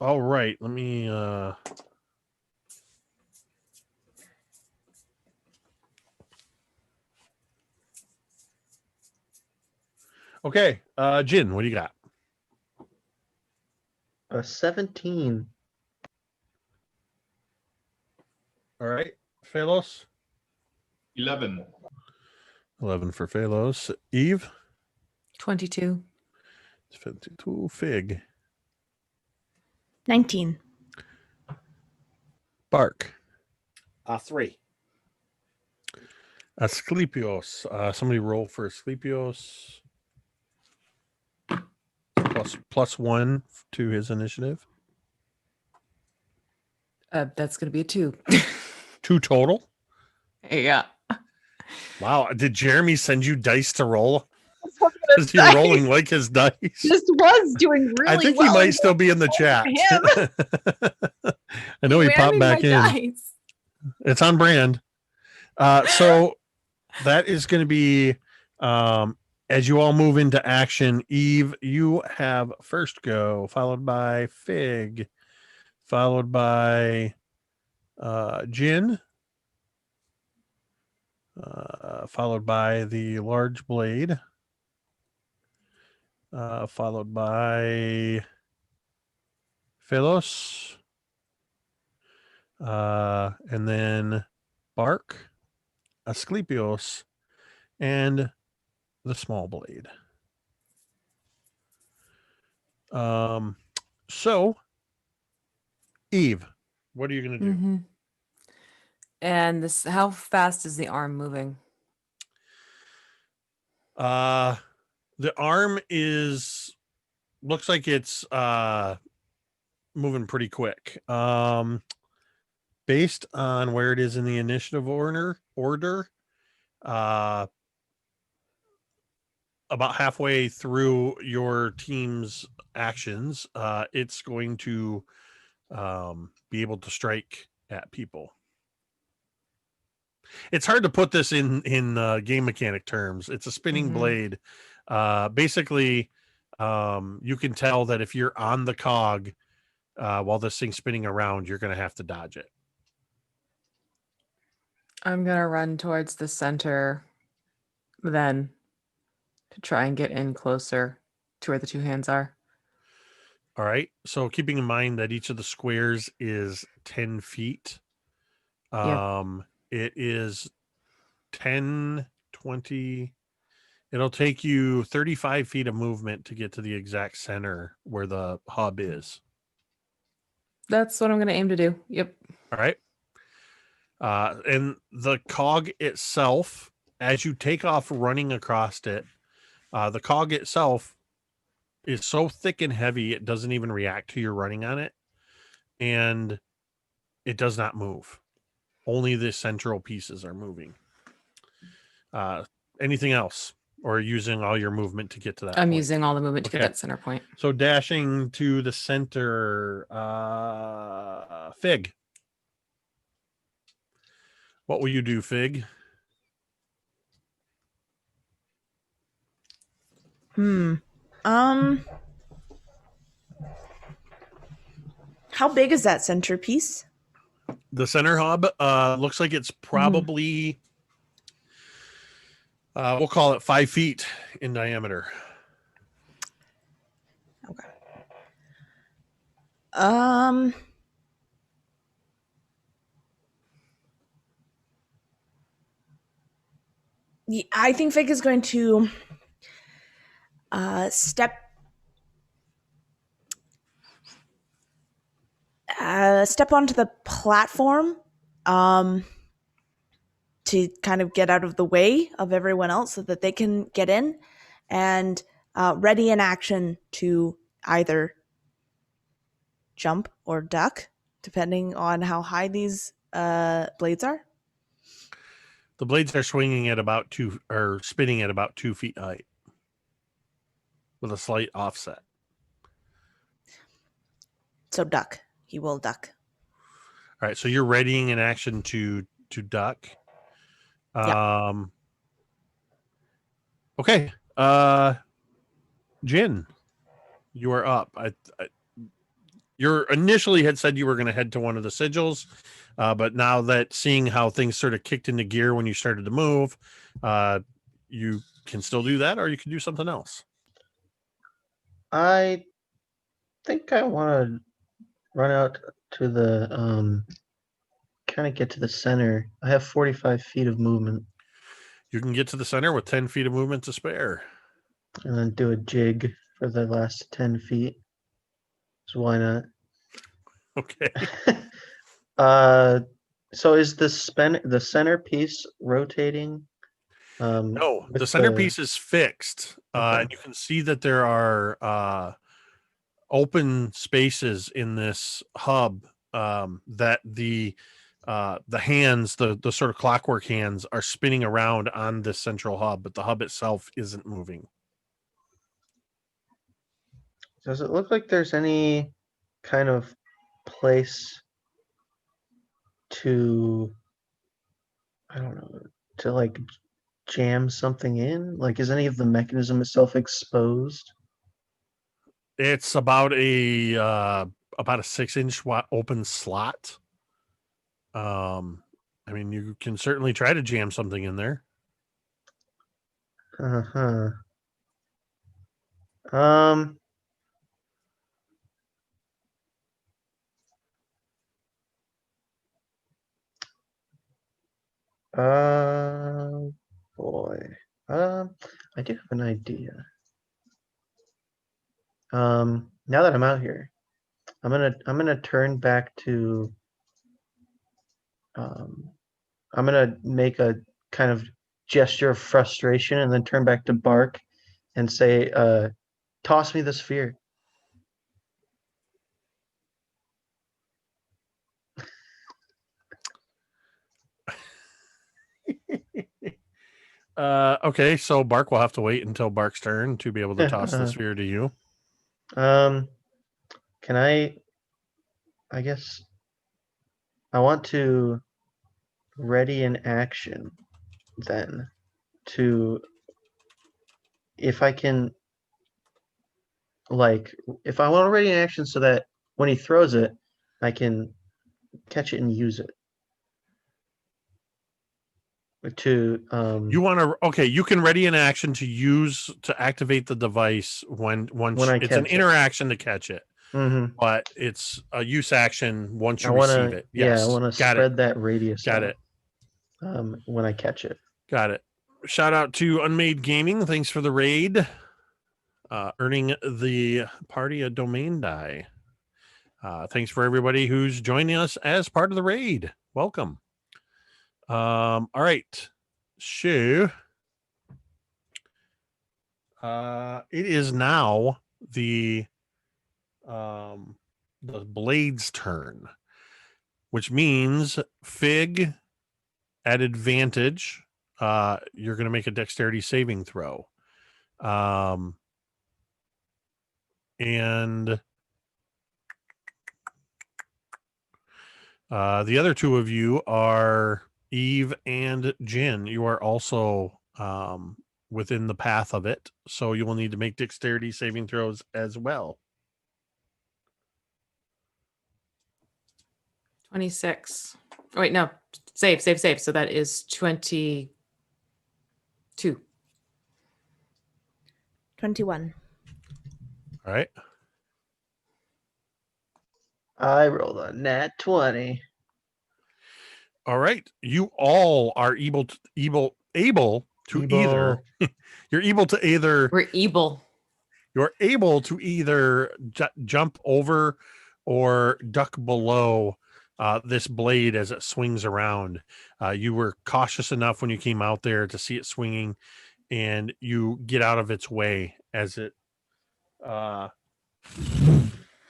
All right, let me Okay, Jin, what do you got? a 17. All right, Phalos. 11. 11 for Phalos. Eve. 22. 52. Fig. 19. Bark. 3. Asclepios. Somebody roll for Asclepios. +1 to his initiative. That's going to be a 2. 2 total. Yeah. Wow. Did Jeremy send you dice to roll? That's what I was Is he gonna say. rolling like his dice? Just was doing really I think well. he might still be in the chat. I know he Ran popped me back my in. dice. It's on brand. So that is going to be as you all move into action. Eve, you have first go, followed by Fig, followed by Jin, followed by the large blade, followed by Philos, and then Bark, Asclepios, and the small blade. So, Eve, what are you going to do? Mm-hmm. And this, how fast is the arm moving? The arm looks like it's moving pretty quick. Based on where it is in the initiative order, about halfway through your team's actions, it's going to be able to strike at people. It's hard to put this in game mechanic terms. It's a spinning blade. Basically, you can tell that if you're on the cog while this thing's spinning around, you're going to have to dodge it. I'm going to run towards the center then to try and get in closer to where the two hands are. All right. So keeping in mind that each of the squares is 10 feet. It is 10, 20. It'll take you 35 feet of movement to get to the exact center where the hub is. That's what I'm going to aim to do. Yep. All right. And the cog itself, as you take off running across it, the cog itself is so thick and heavy, it doesn't even react to your running on it. And it does not move. Only the central pieces are moving. Anything else? Or using all your movement to get to that I'm point? using all the movement to get that center point. So dashing to the center, Fig. What will you do, Fig? How big is that centerpiece? The center hub looks like it's probably, we'll call it 5 feet in diameter. Okay. I think Fig is going to step onto the platform to kind of get out of the way of everyone else so that they can get in, and ready in action to either jump or duck, depending on how high these blades are. The blades are swinging at about spinning at about 2 feet height with a slight offset. So duck. He will duck. All right. So you're readying in action to duck. Yeah. Okay. Jin, you are up. You initially had said you were going to head to one of the sigils, but now that seeing how things sort of kicked into gear when you started to move, you can still do that, or you can do something else. I think I want to run out to the kind of get to the center. I have 45 feet of movement. You can get to the center with 10 feet of movement to spare. And then do a jig for the last 10 feet. So why not? Okay. So is the centerpiece rotating? No, the centerpiece is fixed. Okay. And you can see that there are open spaces in this hub that the hands, the sort of clockwork hands, are spinning around on this central hub, but the hub itself isn't moving. Does it look like there's any kind of place to, I don't know, to like jam something in? Like, is any of the mechanism itself exposed? It's about a 6-inch open slot. I mean, you can certainly try to jam something in there. Uh-huh. Boy. I do have an idea. Now that I'm out here, I'm gonna turn back to I'm gonna make a kind of gesture of frustration and then turn back to Bark and say, toss me the sphere. Okay, so Bark will have to wait until Bark's turn to be able to toss the sphere to you. Can I guess I want to ready an action then to, if I can, like, if I want to ready an action so that when he throws it, I can catch it and use it. To You want to you can ready an action to use to activate the device once I it's an catch it. interaction to catch it, mhm. but it's a use action once you I want receive to it. Yes, I want to got spread it. that radius Got out, it. when I catch it. Got it. Shout out to Unmade Gaming. Thanks for the raid. Earning the party a domain die. Thanks for everybody who's joining us as part of the raid. Welcome. All right. So it is now the Blade's turn, which means Fig at advantage. You're going to make a dexterity saving throw. And the other two of you are Eve and Jin. You are also within the path of it, so you will need to make dexterity saving throws as well. 26. Oh, wait, no. Save. So that is 22. 21. All right. I rolled a nat 20. All right. You all are able to either you're able to either We're evil. you're able to either jump over or duck below this blade as it swings around. You were cautious enough when you came out there to see it swinging, and you get out of its way as it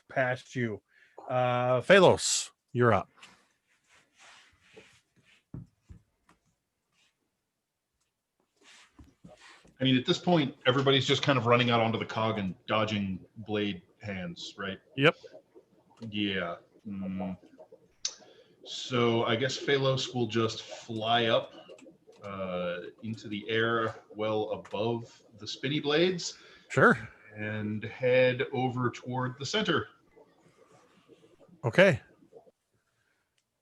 passed you. Phalos, you're up. I mean, at this point, everybody's just kind of running out onto the cog and dodging blade hands, right? Yep. Yeah. So I guess Phalos will just fly up into the air well above the spinny blades. Sure. And head over toward the center. Okay.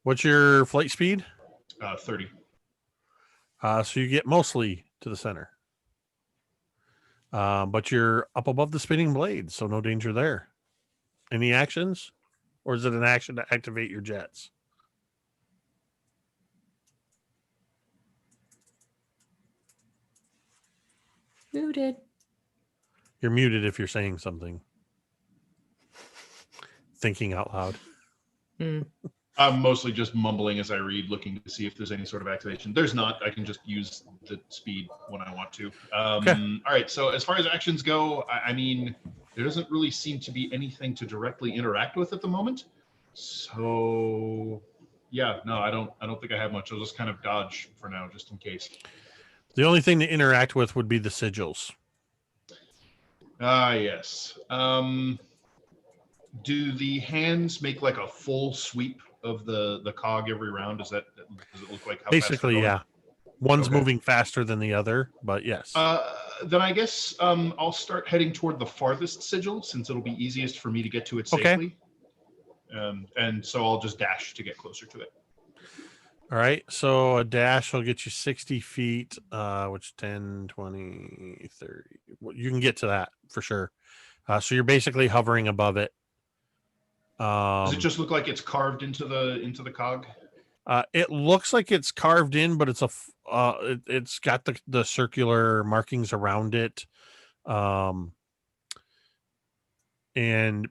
What's your flight speed? 30. So you get mostly to the center. But you're up above the spinning blades, so no danger there. Any actions? Or is it an action to activate your jets? Muted. You're muted if you're saying something. Thinking out loud. I'm mostly just mumbling as I read, looking to see if there's any sort of activation. There's not. I can just use the speed when I want to. Okay. All right. So as far as actions go, I mean, there doesn't really seem to be anything to directly interact with at the moment. So, yeah, no, I don't think I have much. I'll just kind of dodge for now, just in case. The only thing to interact with would be the sigils. Yes. Do the hands make like a full sweep of the cog every round? Does it look like how Basically, yeah. One's Okay. moving faster than the other, but yes. Then I guess I'll start heading toward the farthest sigil since it'll be easiest for me to get to it safely. And so I'll just dash to get closer to it. All right. So a dash will get you 60 feet, which 10, 20, 30. You can get to that for sure. So you're basically hovering above it. Does it just look like it's carved into the cog? It looks like it's carved in, but it's it's got the circular markings around it. And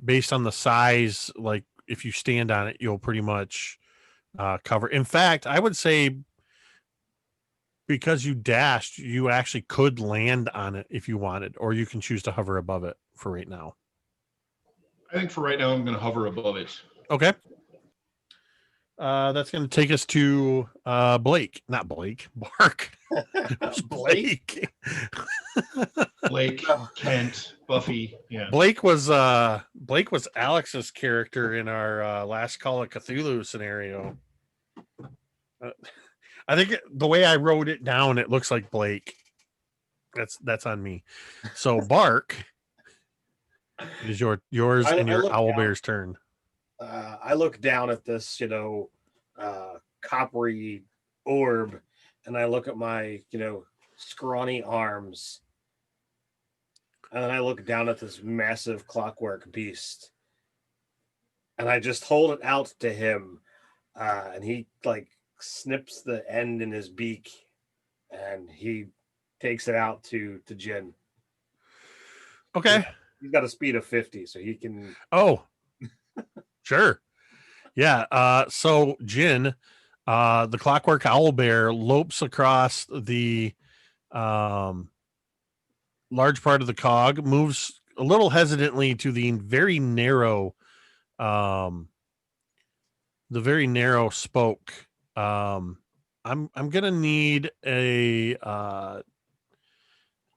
based on the size, like if you stand on it, you'll pretty much cover. In fact, I would say because you dashed, you actually could land on it if you wanted, or you can choose to hover above it for right now. I think for right now, I'm going to hover above it. Okay. That's going to take us to Blake, not Blake, Bark. Blake. Blake, Kent, Buffy. Yeah. Blake was Alex's character in our last Call of Cthulhu scenario. I think the way I wrote it down, it looks like Blake. That's on me. So Bark, it is yours and your owlbear's turn. I look down at this, coppery orb, and I look at my, scrawny arms. And then I look down at this massive clockwork beast. And I just hold it out to him. And he snips the end in his beak, and he takes it out to Jin. Okay. He's got a speed of 50, so he can. Oh, sure. Yeah. So Jin, the clockwork owlbear lopes across the large part of the cog, moves a little hesitantly to the very narrow spoke. I'm gonna need a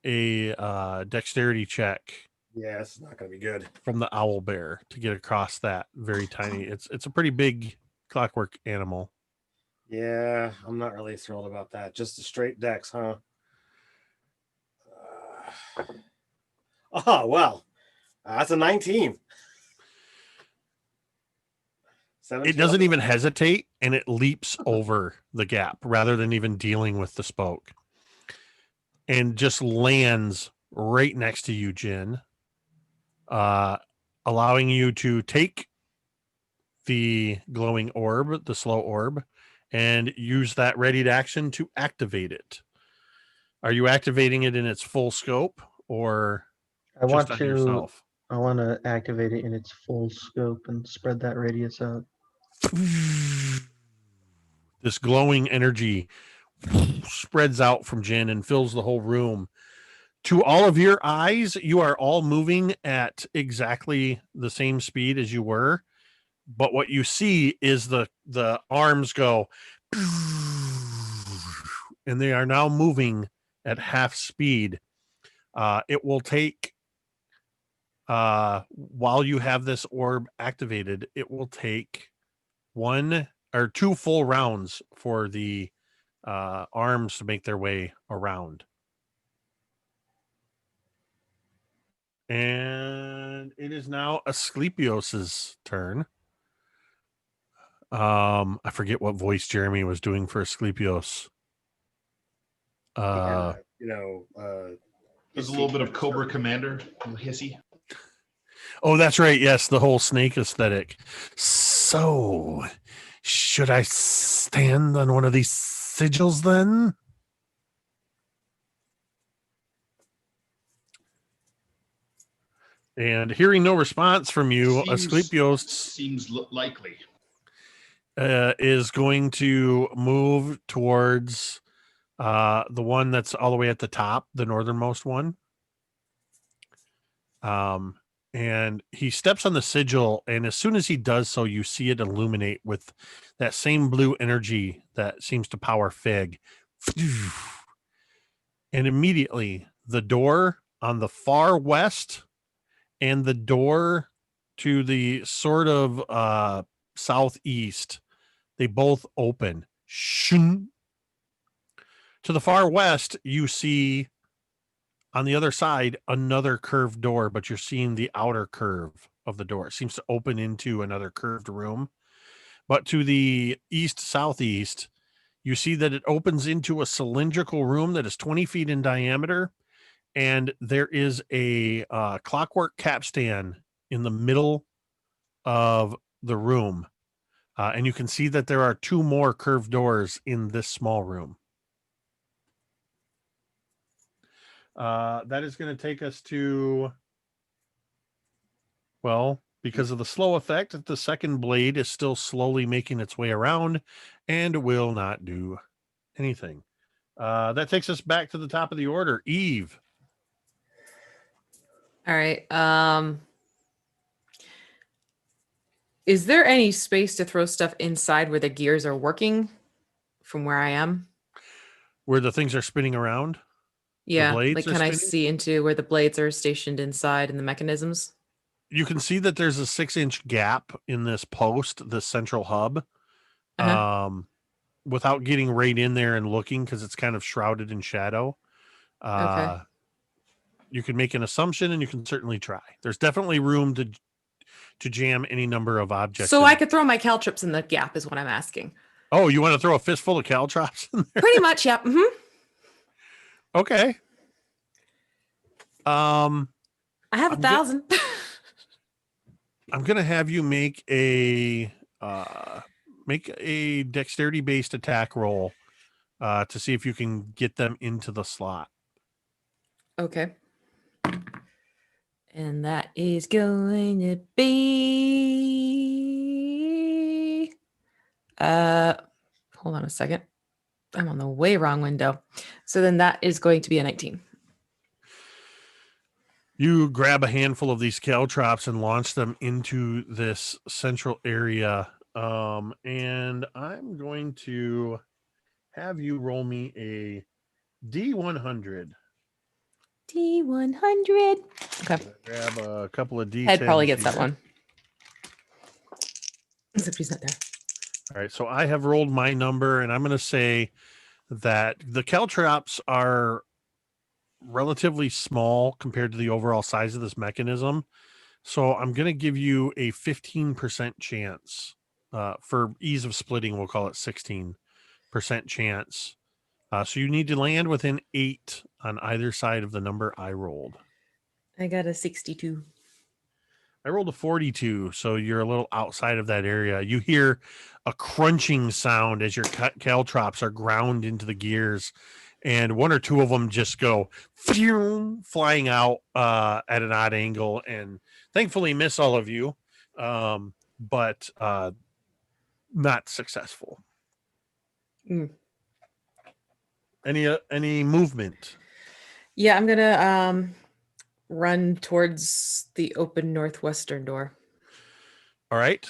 dexterity check. Yeah, it's not gonna be good from the owl bear to get across that very tiny. It's a pretty big clockwork animal. Yeah, I'm not really thrilled about that. Just a straight dex, huh? Well, that's a 19. It doesn't even hesitate, and it leaps over the gap rather than even dealing with the spoke, and just lands right next to you, Jin, allowing you to take the glowing orb, the slow orb, and use that readied action to activate it. Are you activating it in its full scope, or I want just on yourself? I want to activate it in its full scope and spread that radius out. This glowing energy spreads out from Jin and fills the whole room. To all of your eyes, you are all moving at exactly the same speed as you were, but what you see is the arms go, and they are now moving at half speed. It will take, while you have this orb activated, it will take 1 or 2 full rounds for the arms to make their way around. And it is now Asclepios's turn. I forget what voice Jeremy was doing for Asclepios. There's a little bit of Cobra Commander, a little hissy. Oh, that's right. Yes, the whole snake aesthetic. So, should I stand on one of these sigils then? And hearing no response from you, Asclepios seems likely. Is going to move towards the one that's all the way at the top, the northernmost one. And he steps on the sigil, and as soon as he does so, you see it illuminate with that same blue energy that seems to power Fig. And immediately, the door on the far west and the door to the sort of southeast, they both open. Shun. To the far west, you see on the other side another curved door, but you're seeing the outer curve of the door. It seems to open into another curved room. But to the east-southeast, you see that it opens into a cylindrical room that is 20 feet in diameter, and there is a clockwork capstan in the middle of the room. And you can see that there are 2 more curved doors in this small room. That is going to take us to, well, because of the slow effect, the second blade is still slowly making its way around and will not do anything. That takes us back to the top of the order. Eve. All right. Is there any space to throw stuff inside where the gears are working from where I am? Where the things are spinning around. Yeah, blades like are can I spinning? see into where the blades are stationed inside and the mechanisms? You can see that there's a 6-inch gap in this post, the central hub. Uh-huh. Without getting right in there and looking, because it's kind of shrouded in shadow. Okay. You can make an assumption, and you can certainly try. There's definitely room to jam any number of objects. So in. I could throw my caltrops in the gap is what I'm asking. Oh, you want to throw a fistful of caltrops in there? Pretty much, yeah. Okay. I have 1,000. I'm gonna have you make a dexterity based attack roll to see if you can get them into the slot. Okay. And that is going to be hold on a second. I'm on the way wrong window. So then that is going to be a 19. You grab a handful of these caltrops and launch them into this central area. And I'm going to have you roll me a D100. D100. Okay. Grab a couple of D10s. Head probably gets that here. one. Except he's not there. All right. So I have rolled my number, and I'm going to say that the caltrops are relatively small compared to the overall size of this mechanism. So I'm going to give you a 15% chance. For ease of splitting, we'll call it 16% chance. So you need to land within 8 on either side of the number I rolled. I got a 62. I rolled a 42, so you're a little outside of that area. You hear a crunching sound as your caltrops are ground into the gears, and one or two of them just go flying out at an odd angle, and thankfully miss all of you, but not successful. Any movement? Yeah, I'm gonna run towards the open northwestern door. All right.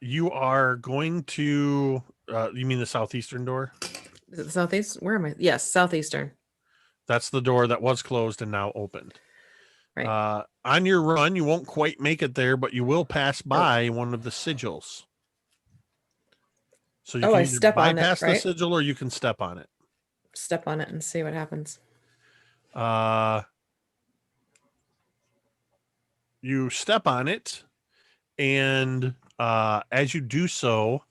You are going to. You mean the southeastern door? Is it the southeast? Where am I? Yes, southeastern. That's the door that was closed and now opened. Right. On your run, you won't quite make it there, but you will pass by one of the sigils. So you can I either step on it, bypass the right? sigil or you can step on it. Step on it and see what happens. You step on it, and as you do so,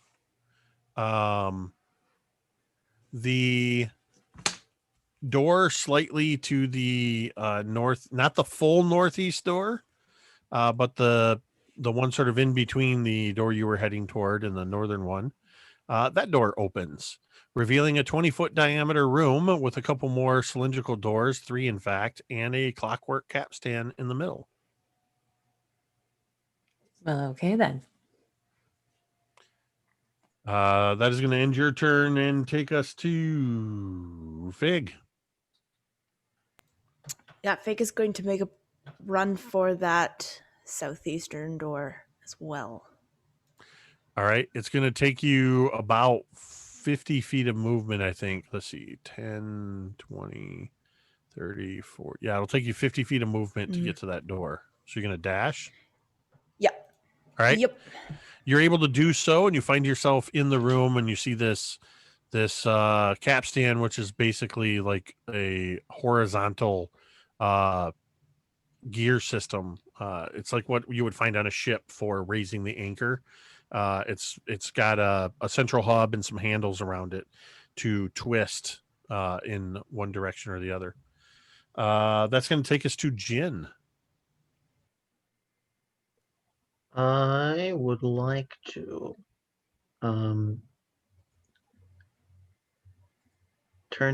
the door slightly to the north, not the full northeast door, but the one sort of in between the door you were heading toward and the northern one, that door opens, revealing a 20-foot diameter room with a couple more cylindrical doors, 3 in fact, and a clockwork capstan in the middle. Well, okay then. That is going to end your turn and take us to Fig. Yeah, Fake is going to make a run for that southeastern door as well. All right. It's going to take you about 50 feet of movement, I think. Let's see. 10, 20, 30, 40. Yeah, it'll take you 50 feet of movement to get to that door. So you're going to dash? Yep. All right. Yep. You're able to do so, and you find yourself in the room, and you see this capstan, which is basically like a horizontal gear system. It's like what you would find on a ship for raising the anchor. It's got a central hub and some handles around it to twist in one direction or the other. That's going to take us to Jin. I would like to turn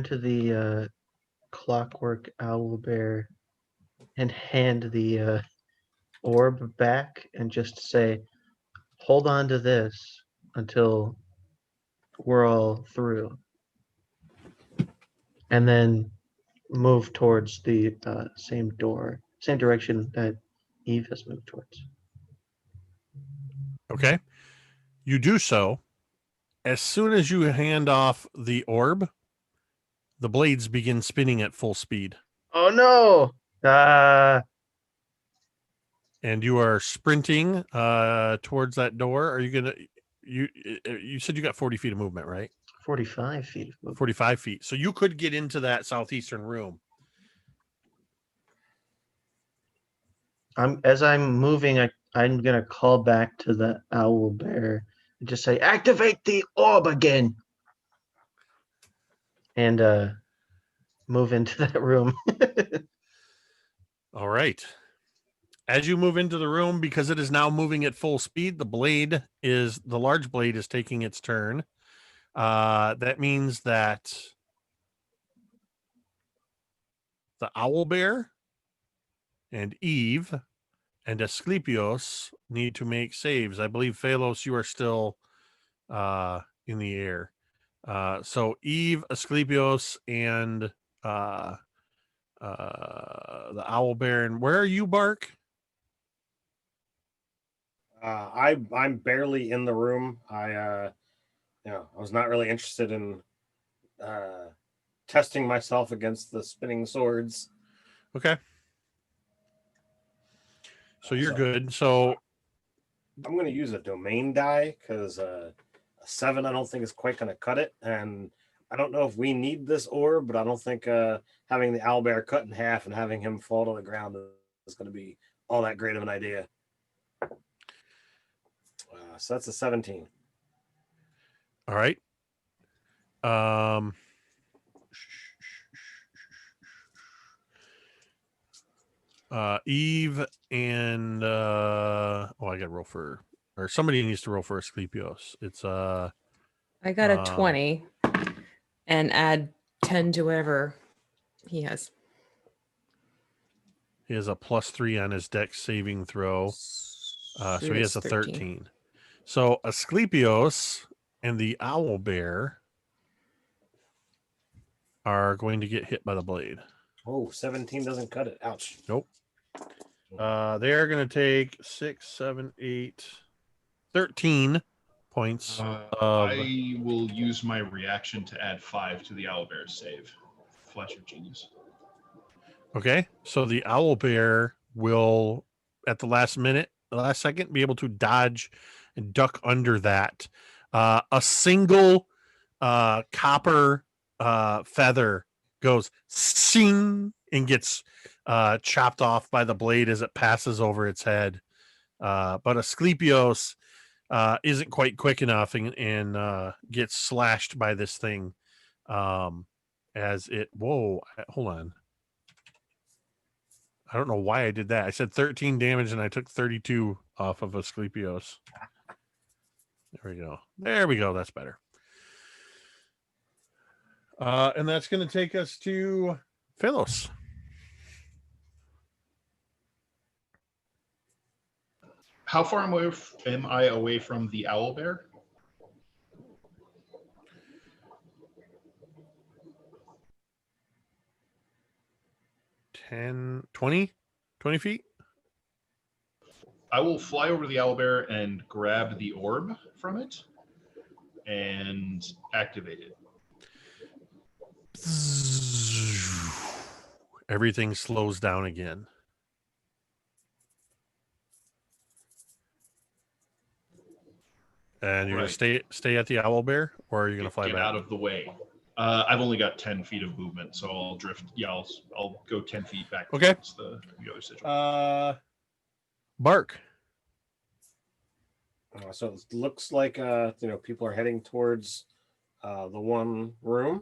to the clockwork owlbear and hand the orb back and just say, hold on to this until we're all through. And then move towards the same direction that Eve has moved towards. Okay. You do so. As soon as you hand off the orb, the blades begin spinning at full speed. Oh no! And you are sprinting towards that door. Are you gonna? You said you got 40 feet of movement, right? 45 feet. 45 feet. So you could get into that southeastern room. As I'm moving, I'm gonna call back to the owl bear and just say, "Activate the orb again," and move into that room. All right. As you move into the room, because it is now moving at full speed, the large blade is taking its turn. That means that the owl bear and Eve and Asclepios need to make saves. I believe, Phalos, you are still in the air. So Eve, Asclepios, and the owl bear. And where are you, Bark? I'm barely in the room. I was not really interested in testing myself against the spinning swords. Okay. So you're good. So I'm going to use a domain die because a 7 I don't think is quite going to cut it, and I don't know if we need this orb, but I don't think having the owlbear cut in half and having him fall to the ground is going to be all that great of an idea. So that's a 17. all right. Eve and I gotta roll for, or somebody needs to roll for Asclepios. It's I got a 20 and add 10 to whatever he has. He has a +3 on his dex saving throw. So he has a 13. So Asclepios and the owl bear are going to get hit by the blade. Oh, 17 doesn't cut it. Ouch. Nope. They are going to take 6, 7, 8, 13 points. I will use my reaction to add 5 to the owlbear's save. Flash of genius. Okay, so the owl bear will, at the last second, be able to dodge and duck under that. A single copper feather goes sing and gets chopped off by the blade as it passes over its head. But Asclepios isn't quite quick enough and gets slashed by this thing as it. Whoa, hold on. I don't know why I did that. I said 13 damage and I took 32 off of Asclepios. There we go. There we go. That's better. And that's going to take us to Phalos. How far am I away from the owlbear? Ten, 20 feet. I will fly over to the owlbear and grab the orb from it and activate it. Everything slows down again. And you're Right. going to stay at the owl bear, or are you going to fly Get back? out of the way. I've only got 10 feet of movement, so I'll drift. Yeah, I'll go 10 feet back. Okay. Towards the other situation. Bark. So it looks like people are heading towards the one room.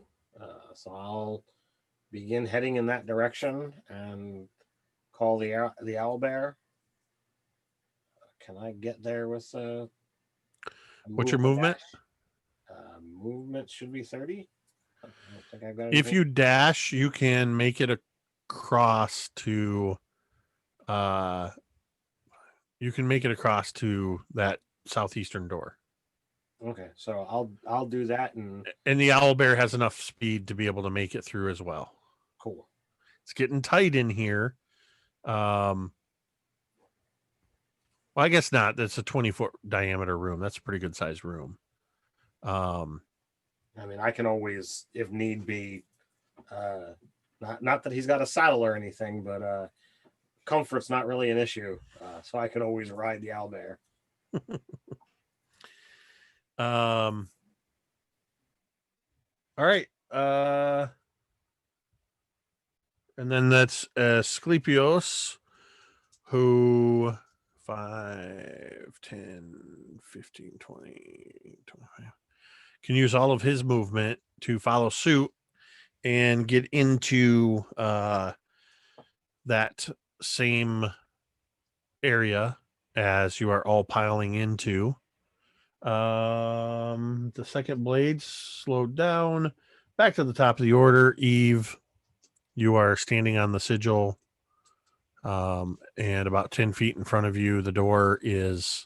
So I'll begin heading in that direction and call the owlbear. Can I get there with What's your movement? Movement should be 30. I don't think I've got If anything. you dash, you can make it across to that southeastern door. Okay, so I'll do that, and the owl bear has enough speed to be able to make it through as well. cool. It's getting tight in here. Well, I guess not. That's a 20-foot diameter room. That's a pretty good sized room. I mean, I can always, if need be, not that he's got a saddle or anything, but comfort's not really an issue. So I could always ride the owlbear. All right. And then that's Asclepios, who 5, 10, 15, 20, 25 can use all of his movement to follow suit and get into that same area as you are all piling into. The second blade slowed down. Back to the top of the order. Eve, you are standing on the sigil, and about 10 feet in front of you, the door is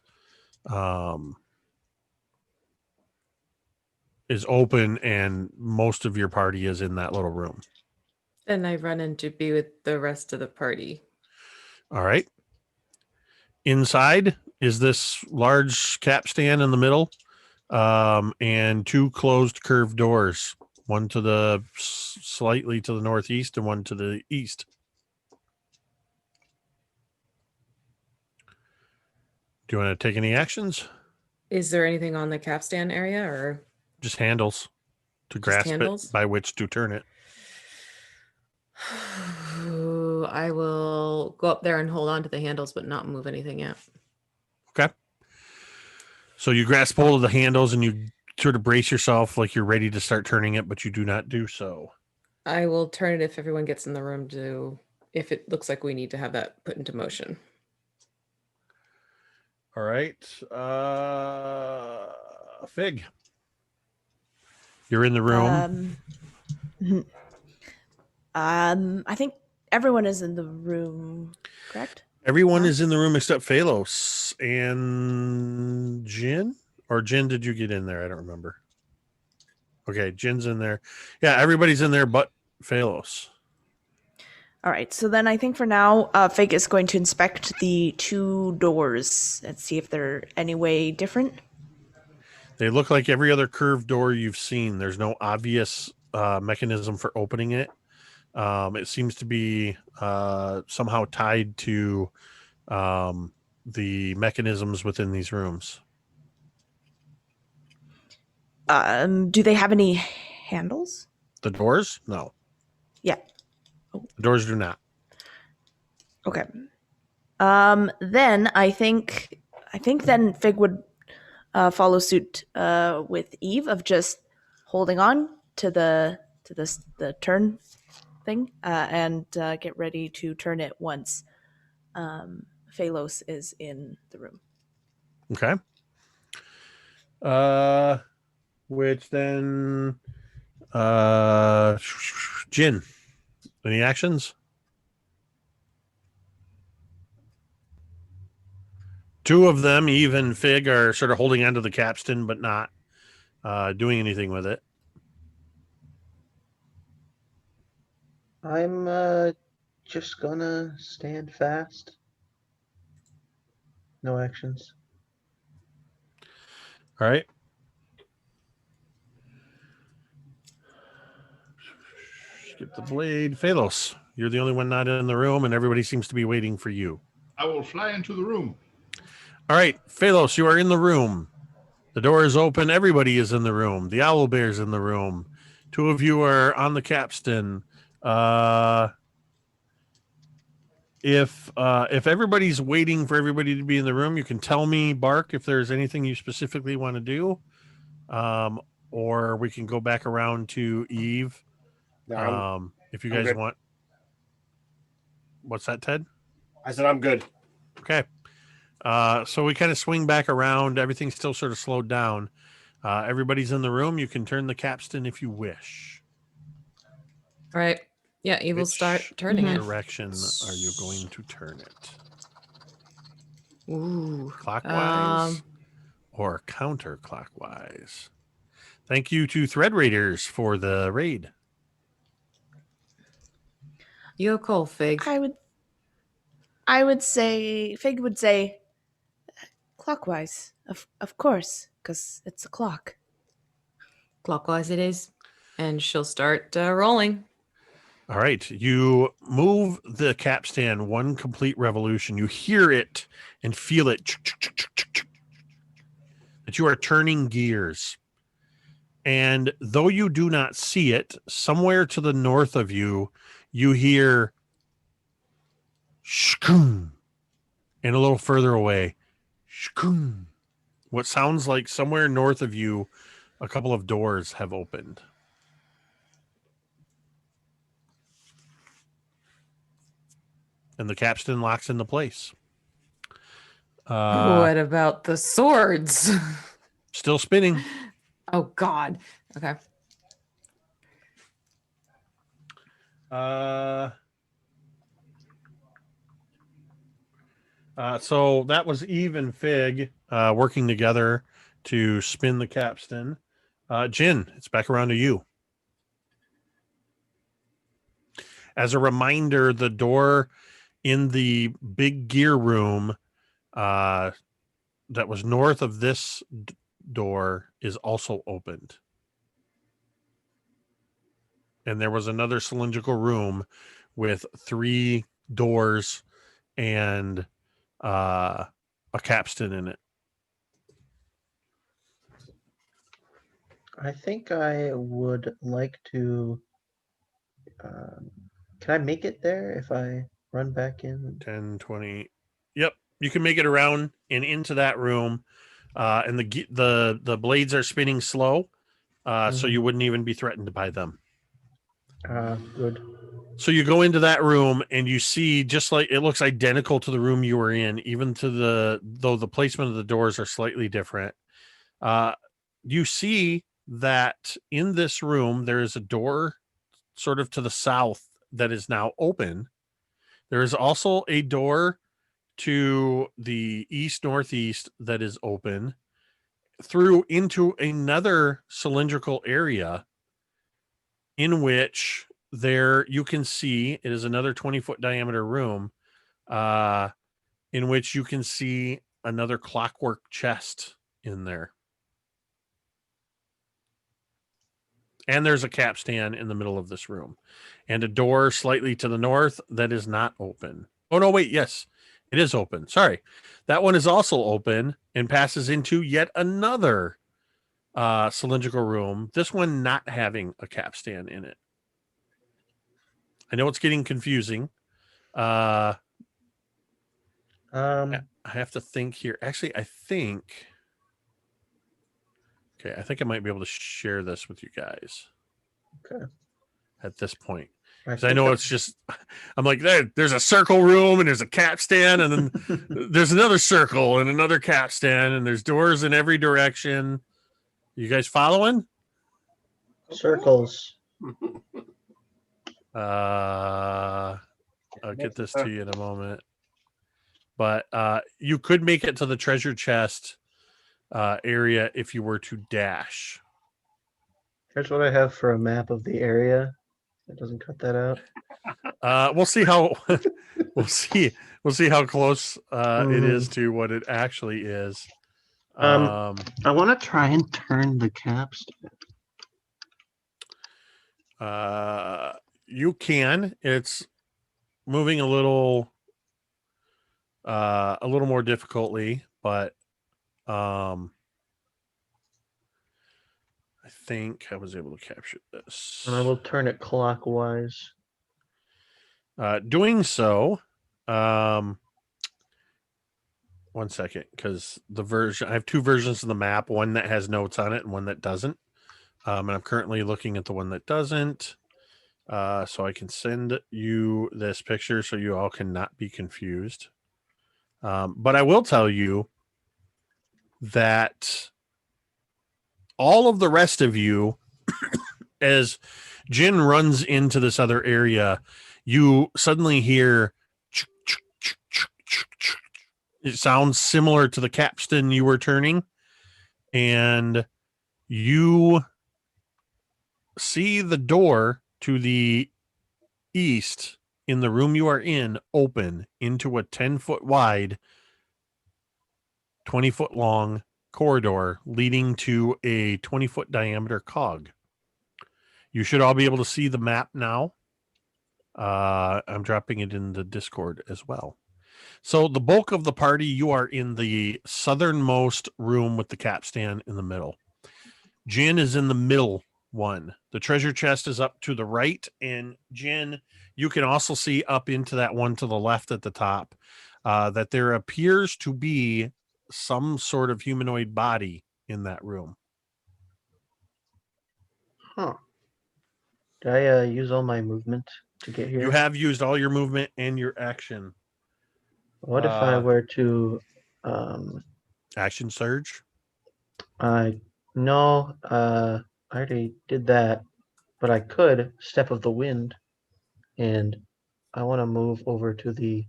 open, and most of your party is in that little room. Then I run in to be with the rest of the party. All right. Inside is this large capstan in the middle, and 2 closed curved doors, one to the slightly to the northeast and one to the east. Do you want to take any actions? Is there anything on the capstan area or Just handles to grasp handles? it by which to turn it. I will go up there and hold on to the handles, but not move anything yet. Okay. So you grasp hold of the handles and you sort of brace yourself like you're ready to start turning it, but you do not do so. I will turn it if everyone gets in the room if it looks like we need to have that put into motion. All right. Fig. You're in the room. I think everyone is in the room, correct? Everyone is in the room except Phalos and Jin. Or Jin, did you get in there? I don't remember. Okay, Jin's in there. Yeah, everybody's in there but Phalos. All right, so then I think for now, Fig is going to inspect the 2 doors and see if they're any way different. They look like every other curved door you've seen. There's no obvious mechanism for opening it. It seems to be somehow tied to the mechanisms within these rooms. Do they have any handles? The doors? No. Yeah. The doors do not. Okay. Then I think then Fig would follow suit with Eve of just holding on to the turn thing and get ready to turn it once Phalos is in the room. Okay. Which then Jin. Any actions? 2 of them, Eve and Fig, are sort of holding onto the capstan, but not doing anything with it. I'm just gonna stand fast. No actions. All right. Skip the blade. Phalos, you're the only one not in the room, and everybody seems to be waiting for you. I will fly into the room. All right, Phalos, you are in the room. The door is open. Everybody is in the room. The owl bear's in the room. 2 of you are on the capstan. If everybody's waiting for everybody to be in the room, you can tell me, Bark, if there's anything you specifically want to do, or we can go back around to Eve. If you guys want. What's that, Ted? I said I'm good. Okay. So we kind of swing back around. Everything's still sort of slowed down. Everybody's in the room. You can turn the capstan if you wish. All right. Yeah, Eve will start turning Which it. direction are you going to turn it? Ooh. Clockwise or counterclockwise? Thank you to Thread Raiders for the raid. You call Fig. I would say Fig would say Clockwise, of course, because it's a clock. Clockwise it is. And she'll start rolling. All right. You move the capstan one complete revolution. You hear it and feel it. That you are turning gears. And though you do not see it, somewhere to the north of you, you hear shkoom. And a little further away, shkoom. What sounds like somewhere north of you, a couple of doors have opened. And the capstan locks into place. What about the swords? Still spinning. Oh, God. Okay. So that was Eve and Fig working together to spin the capstan. Jin, it's back around to you. As a reminder, the door in the big gear room that was north of this door is also opened. And there was another cylindrical room with 3 doors and a capstan in it. I think I would like to. Can I make it there if I run back in? 10, 20. Yep, you can make it around and into that room. And the blades are spinning slow, so you wouldn't even be threatened by them. Good. So you go into that room and you see, just like it looks identical to the room you were in, even to though the placement of the doors are slightly different. You see that in this room there is a door sort of to the south that is now open. There is also a door to the east northeast that is open through into another cylindrical area in which there you can see it is another 20-foot diameter room in which you can see another clockwork chest in there. And there's a capstan in the middle of this room and a door slightly to the north that is not open. Oh, no, wait. Yes, it is open. Sorry. That one is also open and passes into yet another cylindrical room. This one not having a capstan in it. I know it's getting confusing. I have to think here. Actually, I think I might be able to share this with you guys. Okay. At this point. Because I know it's just, I'm like, there's a circle room and there's a capstan and then there's another circle and another capstan and there's doors in every direction. You guys following? Circles. I'll get this to you in a moment. But you could make it to the treasure chest area if you were to dash. Here's what I have for a map of the area. That doesn't cut that out. We'll see how we'll see how close it is to what it actually is. I want to try and turn the capstan. You can. It's moving a little more difficultly, but I think I was able to capture this. And I will turn it clockwise. Doing so, 1 second, because I have 2 versions of the map, one that has notes on it and one that doesn't. And I'm currently looking at the one that doesn't. So I can send you this picture so you all cannot be confused. But I will tell you that all of the rest of you, as Jin runs into this other area, you suddenly hear it sounds similar to the capstan you were turning, and you see the door to the east in the room you are in open into a 10-foot wide 20-foot long corridor leading to a 20-foot diameter cog. You should all be able to see the map now. I'm dropping it in the Discord as well. So the bulk of the party, you are in the southernmost room with the capstan in the middle. Jin is in the middle one. The treasure chest is up to the right, and Jin, you can also see up into that one to the left at the top that there appears to be some sort of humanoid body in that room. Huh. Did I use all my movement to get here? You have used all your movement and your action. What if I were to Action surge? no, I already did that, but I could step of the wind, and I want to move over to the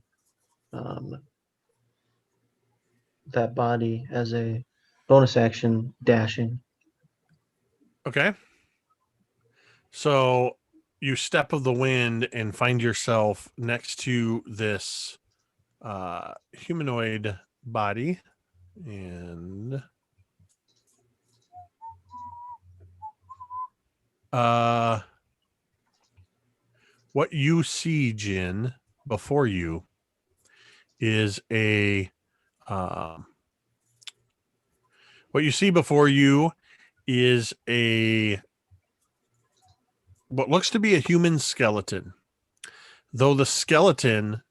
that body as a bonus action, dashing. Okay. So you step of the wind and find yourself next to this humanoid body. And what you see, Jin, before you is a what you see before you is a what looks to be a human skeleton, though the skeleton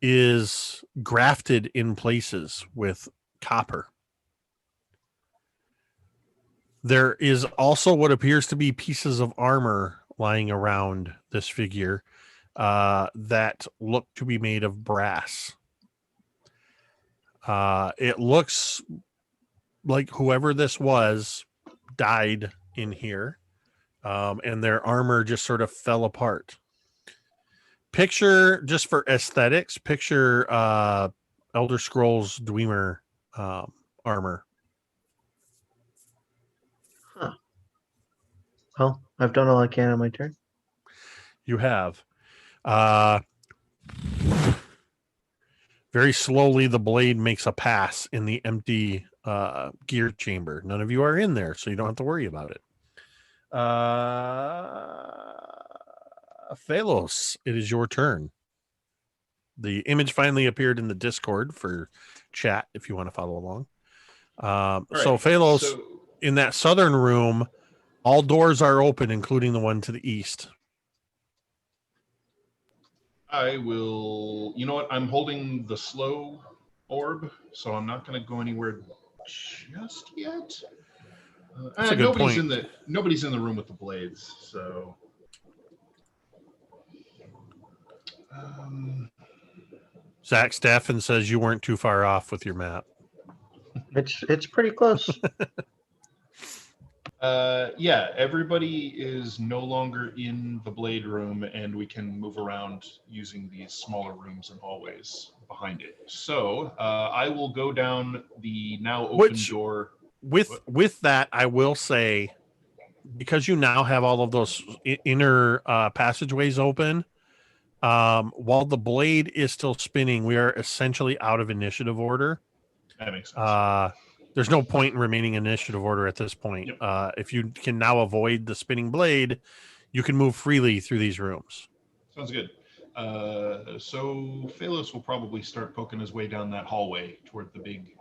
is grafted in places with copper. There is also what appears to be pieces of armor lying around this figure that look to be made of brass. It looks like whoever this was died in here, and their armor just sort of fell apart. Picture, just for aesthetics, picture Elder Scrolls Dwemer armor. Huh. Well, I've done all I can on my turn. You have. Very slowly, the blade makes a pass in the empty gear chamber. None of you are in there, so you don't have to worry about it. Phalos, it is your turn. The image finally appeared in the Discord for chat if you want to follow along. So Phalos, in that southern room, all doors are open, including the one to the east. I will. You know what? I'm holding the slow orb, so I'm not going to go anywhere just yet. That's a good nobody's point. Nobody's in the room with the blades, so. Zach Staffen says you weren't too far off with your map. It's pretty close. Yeah, everybody is no longer in the blade room, and we can move around using these smaller rooms and hallways behind it. So I will go down the now open door. With that, I will say, because you now have all of those inner passageways open, while the blade is still spinning, we are essentially out of initiative order. That makes sense. There's no point in remaining initiative order at this point. Yep. If you can now avoid the spinning blade, you can move freely through these rooms. Sounds good. So Phalos will probably start poking his way down that hallway toward the big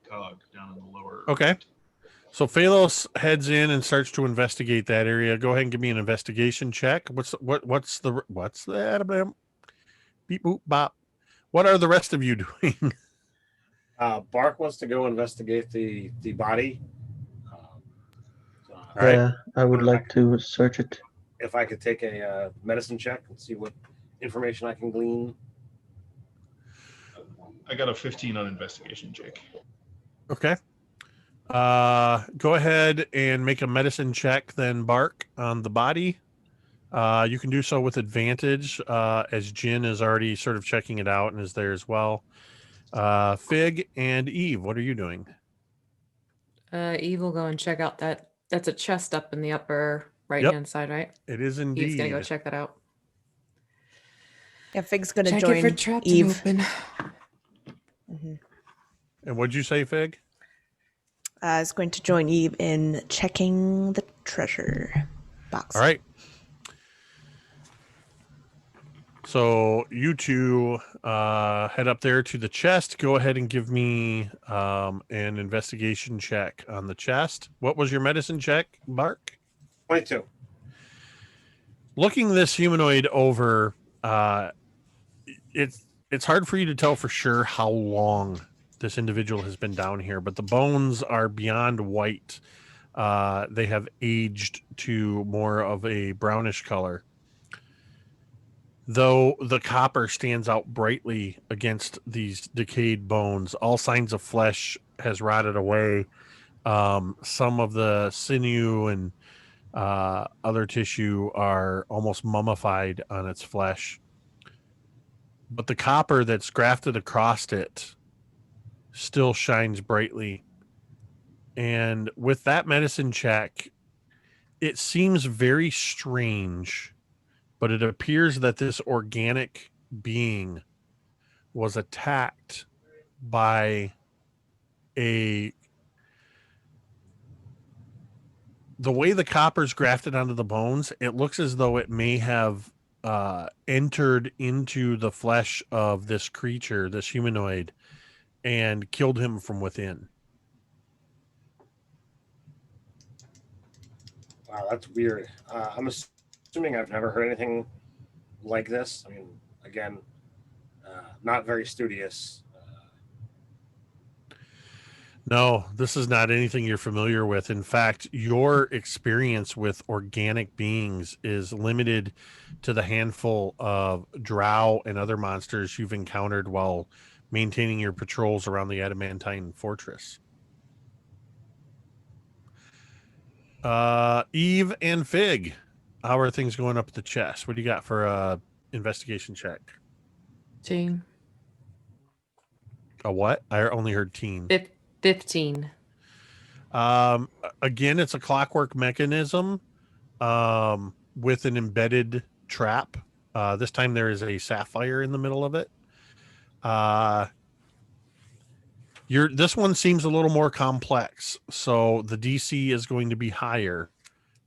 cog down in the lower. Okay. So Phalos heads in and starts to investigate that area. Go ahead and give me an investigation check. What's that? Beep boop bop. What are the rest of you doing? Bark wants to go investigate the body. All right. Yeah, I would like to search it. If I could take a medicine check and see what information I can glean. I got a 15 on investigation, Jake. Okay. Go ahead and make a medicine check then, Bark, on the body. You can do so with advantage, as Jin is already sort of checking it out and is there as well. Fig and Eve, what are you doing? Eve will go and check out that's a chest up in the upper right-hand side, right? It is indeed. Eve's gonna go check that out. Yeah, Fig's gonna Check join it for traps Eve. open. Mhm. And what'd you say, Fig? I was going to join Eve in checking the treasure box. All right. So you two head up there to the chest. Go ahead and give me an investigation check on the chest. What was your medicine check, Mark? 22. Looking this humanoid over, it's hard for you to tell for sure how long this individual has been down here, but the bones are beyond white. They have aged to more of a brownish color, though the copper stands out brightly against these decayed bones. All signs of flesh has rotted away. Some of the sinew and other tissue are almost mummified on its flesh, but the copper that's grafted across it still shines brightly. And with that medicine check, it seems very strange, but it appears that this organic being was attacked by the way the copper's grafted onto the bones, it looks as though it may have entered into the flesh of this creature, this humanoid, and killed him from within. Wow, that's weird. I'm assuming I've never heard anything like this. I mean, again, not very studious. No, this is not anything you're familiar with. In fact, your experience with organic beings is limited to the handful of drow and other monsters you've encountered while maintaining your patrols around the Adamantine fortress. Eve and Fig, how are things going up the chest? What do you got for investigation check? Teen. A what? I only heard teen. 15. Again, it's a clockwork mechanism with an embedded trap. This time there is a sapphire in the middle of it. This one seems a little more complex, so the DC is going to be higher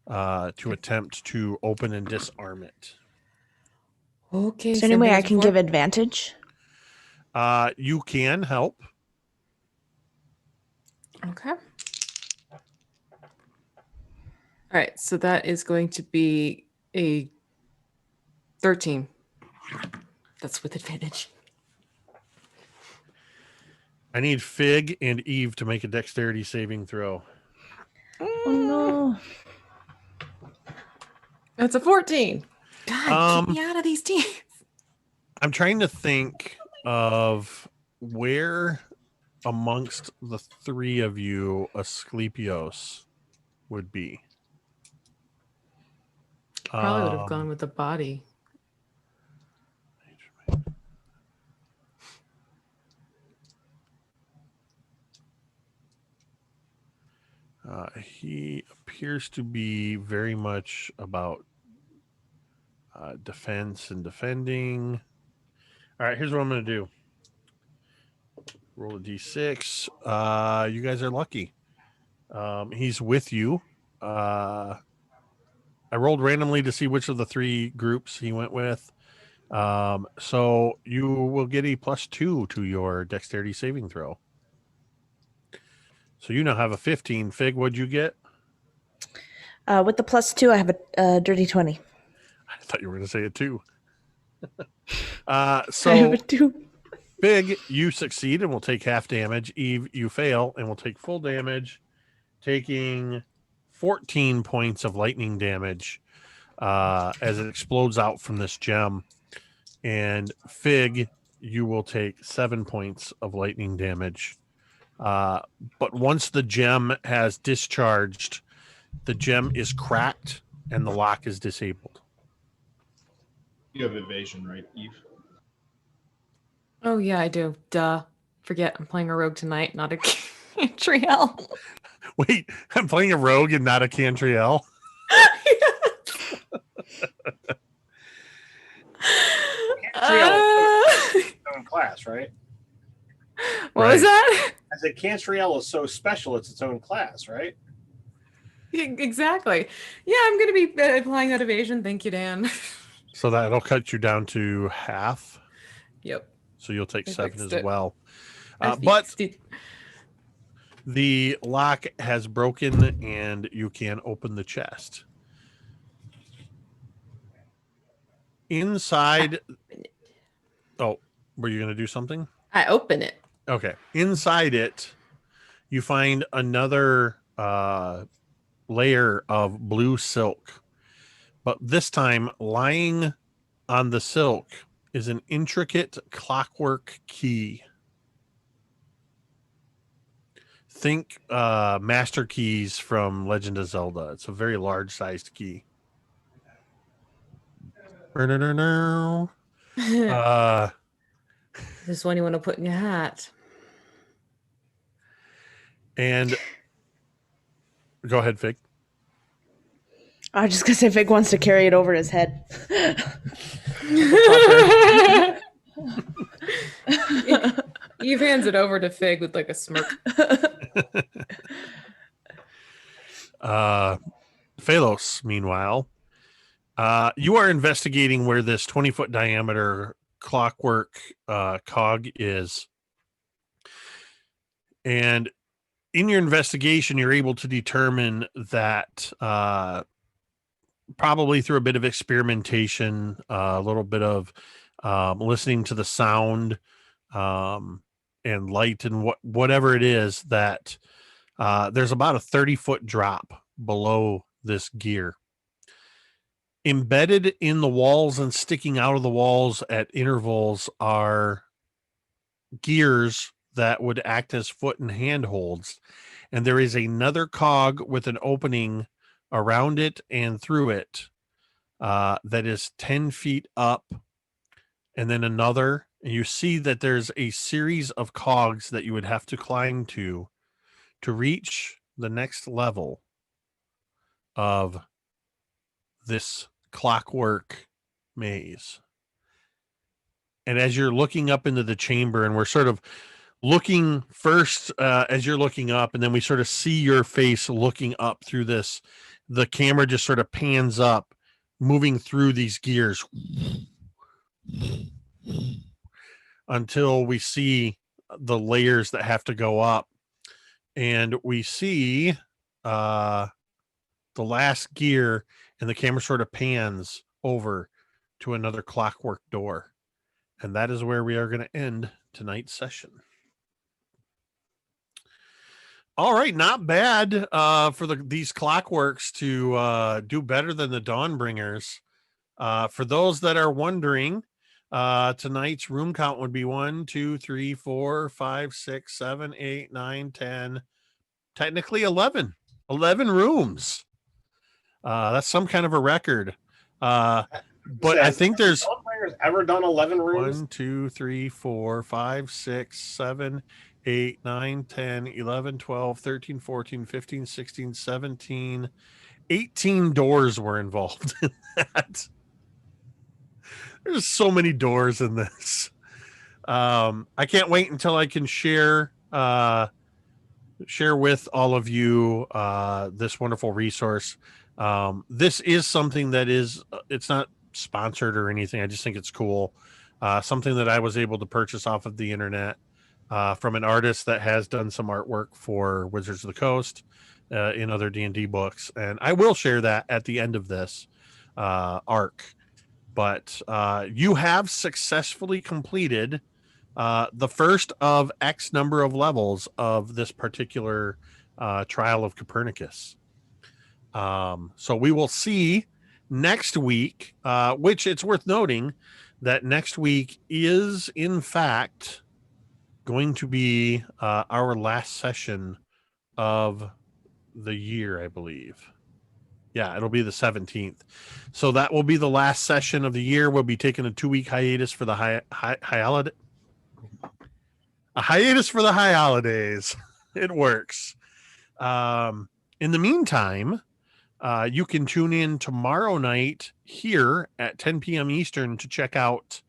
to attempt to open and disarm it. Okay. Is there any way I can give advantage? You can help. Okay. All right, so that is going to be a 13. That's with advantage. I need Fig and Eve to make a dexterity saving throw. Oh no. That's a 14. God, keep me out of these teams. I'm trying to think of where amongst the three of you Asclepios would be. Probably would have gone with the body. He appears to be very much about defense and defending. All right, here's what I'm going to do. Roll a d6. You guys are lucky. He's with you. I rolled randomly to see which of the three groups he went with. So you will get a +2 to your dexterity saving throw. So you now have a 15. Fig, what'd you get? With the +2, I have a dirty 20. I thought you were going to say a 2. I have So a 2. Fig, you succeed and will take half damage. Eve, you fail and will take full damage, taking 14 points of lightning damage as it explodes out from this gem. And Fig, you will take 7 points of lightning damage. But once the gem has discharged, the gem is cracked and the lock is disabled. You have evasion, right, Eve? Oh, yeah, I do. Duh. Forget, I'm playing a rogue tonight, not a Cantriel. Wait, I'm playing a rogue and not a Cantriel? Cantriel in class, right? What was that? I said Cantriel is so special; it's its own class, right? Exactly. Yeah, I'm going to be applying that evasion. Thank you, Dan. So that'll cut you down to half. Yep. So you'll take I 7 fixed as it. well. I But fixed it. the lock has broken and you can open the chest. Inside. Oh, were you going to do something? I open it. Okay. Inside it, you find another layer of blue silk. But this time, lying on the silk is an intricate clockwork key. Think master keys from Legend of Zelda. It's a very large-sized key. This is one you want to put in your hat. And go ahead, Fig. I was just gonna say Vic wants to carry it over his head. Eve hands it over to Fig with like a smirk. Phalos, meanwhile, you are investigating where this 20-foot diameter clockwork cog is. And in your investigation, you're able to determine that probably through a bit of experimentation, a little bit of listening to the sound and light and whatever it is, that there's about a 30-foot drop below this gear. Embedded in the walls and sticking out of the walls at intervals are gears that would act as foot and hand holds. And there is another cog with an opening around it and through it that is 10 feet up, and then another. And you see that there's a series of cogs that you would have to climb to reach the next level of this clockwork maze. And as you're looking up into the chamber, and we're sort of looking first as you're looking up, and then we sort of see your face looking up through this, the camera just sort of pans up, moving through these gears until we see the layers that have to go up. And we see the last gear, and the camera sort of pans over to another clockwork door. And that is where we are going to end tonight's session. All right, not bad for these clockworks to do better than the Dawnbringers. For those that are wondering, tonight's room count would be 1, 2, 3, 4, 5, 6, 7, 8, 9, 10, technically 11 rooms. That's some kind of a record. But I think there's Dawnbringers ever done 11 rooms? 1, 2, 3, 4, 5, 6, 7, 8, 9, 10, 11, 12, 13, 14, 15, 16, 17, 18 doors were involved in that. There's so many doors in this. I can't wait until I can share with all of you this wonderful resource. This is something that it's not sponsored or anything. I just think it's cool. Something that I was able to purchase off of the internet from an artist that has done some artwork for Wizards of the Coast in other D&D books. And I will share that at the end of this arc. But you have successfully completed the first of X number of levels of this particular Trial of Copernicus. So we will see next week, which it's worth noting that next week is, in fact, going to be our last session of the year, I believe. Yeah, it'll be the 17th. So that will be the last session of the year. We'll be taking a 2-week hiatus for the holiday. A hiatus for the high holidays. It works. In the meantime, you can tune in tomorrow night here at 10 p.m. Eastern to check out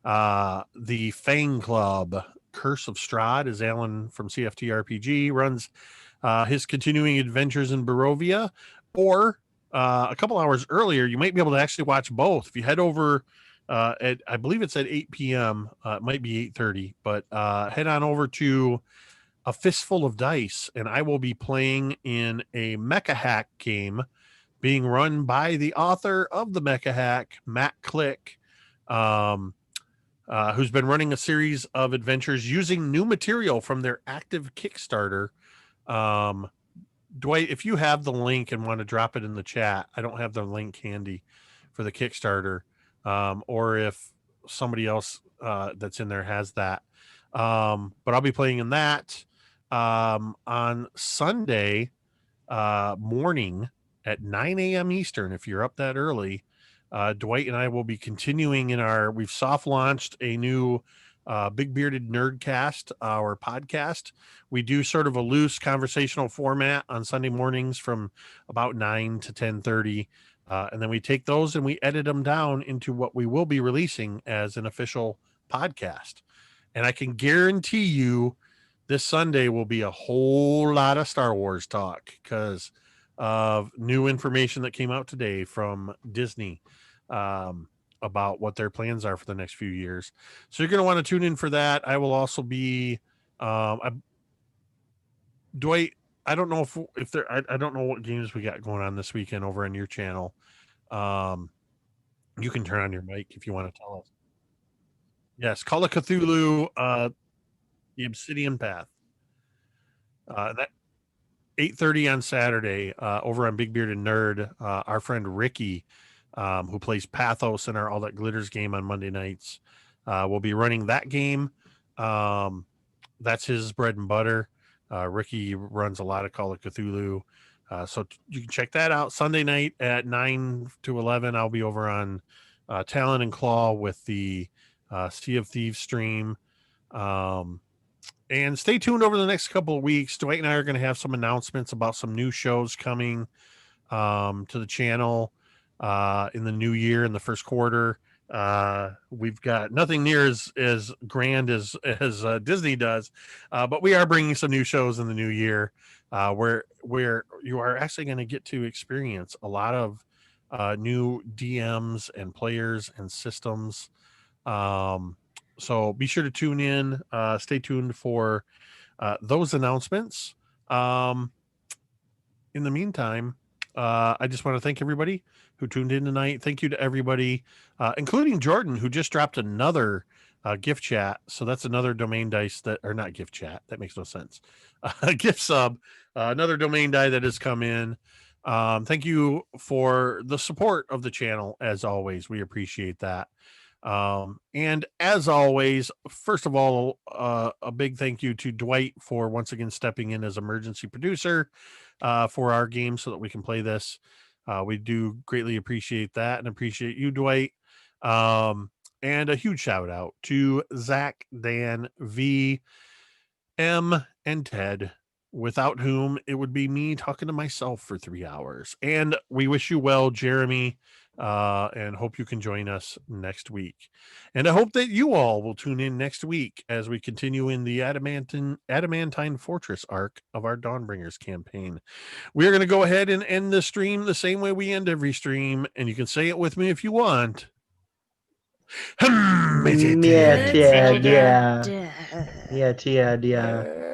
the Fang Club Curse of Strahd, as Alan from CFT RPG runs his continuing adventures in Barovia. Or a couple hours earlier, you might be able to actually watch both. If you head over at, I believe it's at 8 p.m., it might be 8:30, but head on over to A Fistful of Dice, and I will be playing in a Mecha Hack game being run by the author of the Mecha Hack, Matt Click, who's been running a series of adventures using new material from their active Kickstarter. Dwight, if you have the link and want to drop it in the chat, I don't have the link handy for the Kickstarter, or if somebody else that's in there has that. But I'll be playing in that on Sunday morning at 9 a.m. Eastern. If you're up that early, Dwight and I will be continuing we've soft launched a new Big Bearded Nerdcast, our podcast. We do sort of a loose conversational format on Sunday mornings from about 9 to 10:30. And then we take those and we edit them down into what we will be releasing as an official podcast. And I can guarantee you this Sunday will be a whole lot of Star Wars talk because of new information that came out today from Disney about what their plans are for the next few years. So you're going to want to tune in for that. I will also be, Dwight, I don't know if there, I don't know what games we got going on this weekend over on your channel. You can turn on your mic if you want to tell us. Yes, Call of Cthulhu, the Obsidian Path. That 8:30 on Saturday over on Big Bearded Nerd. Our friend Ricky, who plays Pathos in our All That Glitters game on Monday nights, will be running that game. That's his bread and butter. Ricky runs a lot of Call of Cthulhu. So you can check that out Sunday night at 9 to 11. I'll be over on Talon and Claw with the Sea of Thieves stream. And stay tuned over the next couple of weeks. Dwight and I are going to have some announcements about some new shows coming to the channel in the new year, in the first quarter. We've got nothing near as grand as Disney does, but we are bringing some new shows in the new year where you are actually going to get to experience a lot of new DMs and players and systems. So be sure to tune in. Stay tuned for those announcements. In the meantime, I just want to thank everybody who tuned in tonight. Thank you to everybody, including Jordan, who just dropped another gift chat. So that's another domain dice or not gift chat. That makes no sense. Gift sub, another domain die that has come in. Thank you for the support of the channel. As always, we appreciate that. And as always, first of all, a big thank you to Dwight for once again stepping in as emergency producer for our game so that we can play this. We do greatly appreciate that and appreciate you, Dwight. And a huge shout out to Zach, Dan, V, M, and Ted, without whom it would be me talking to myself for 3 hours. And we wish you well, Jeremy, and hope you can join us next week. And I hope that you all will tune in next week as we continue in the Adamantine Fortress arc of our Dawnbringers campaign. We are going to go ahead and end the stream the same way we end every stream, and you can say it with me if you want. Yeah, yeah.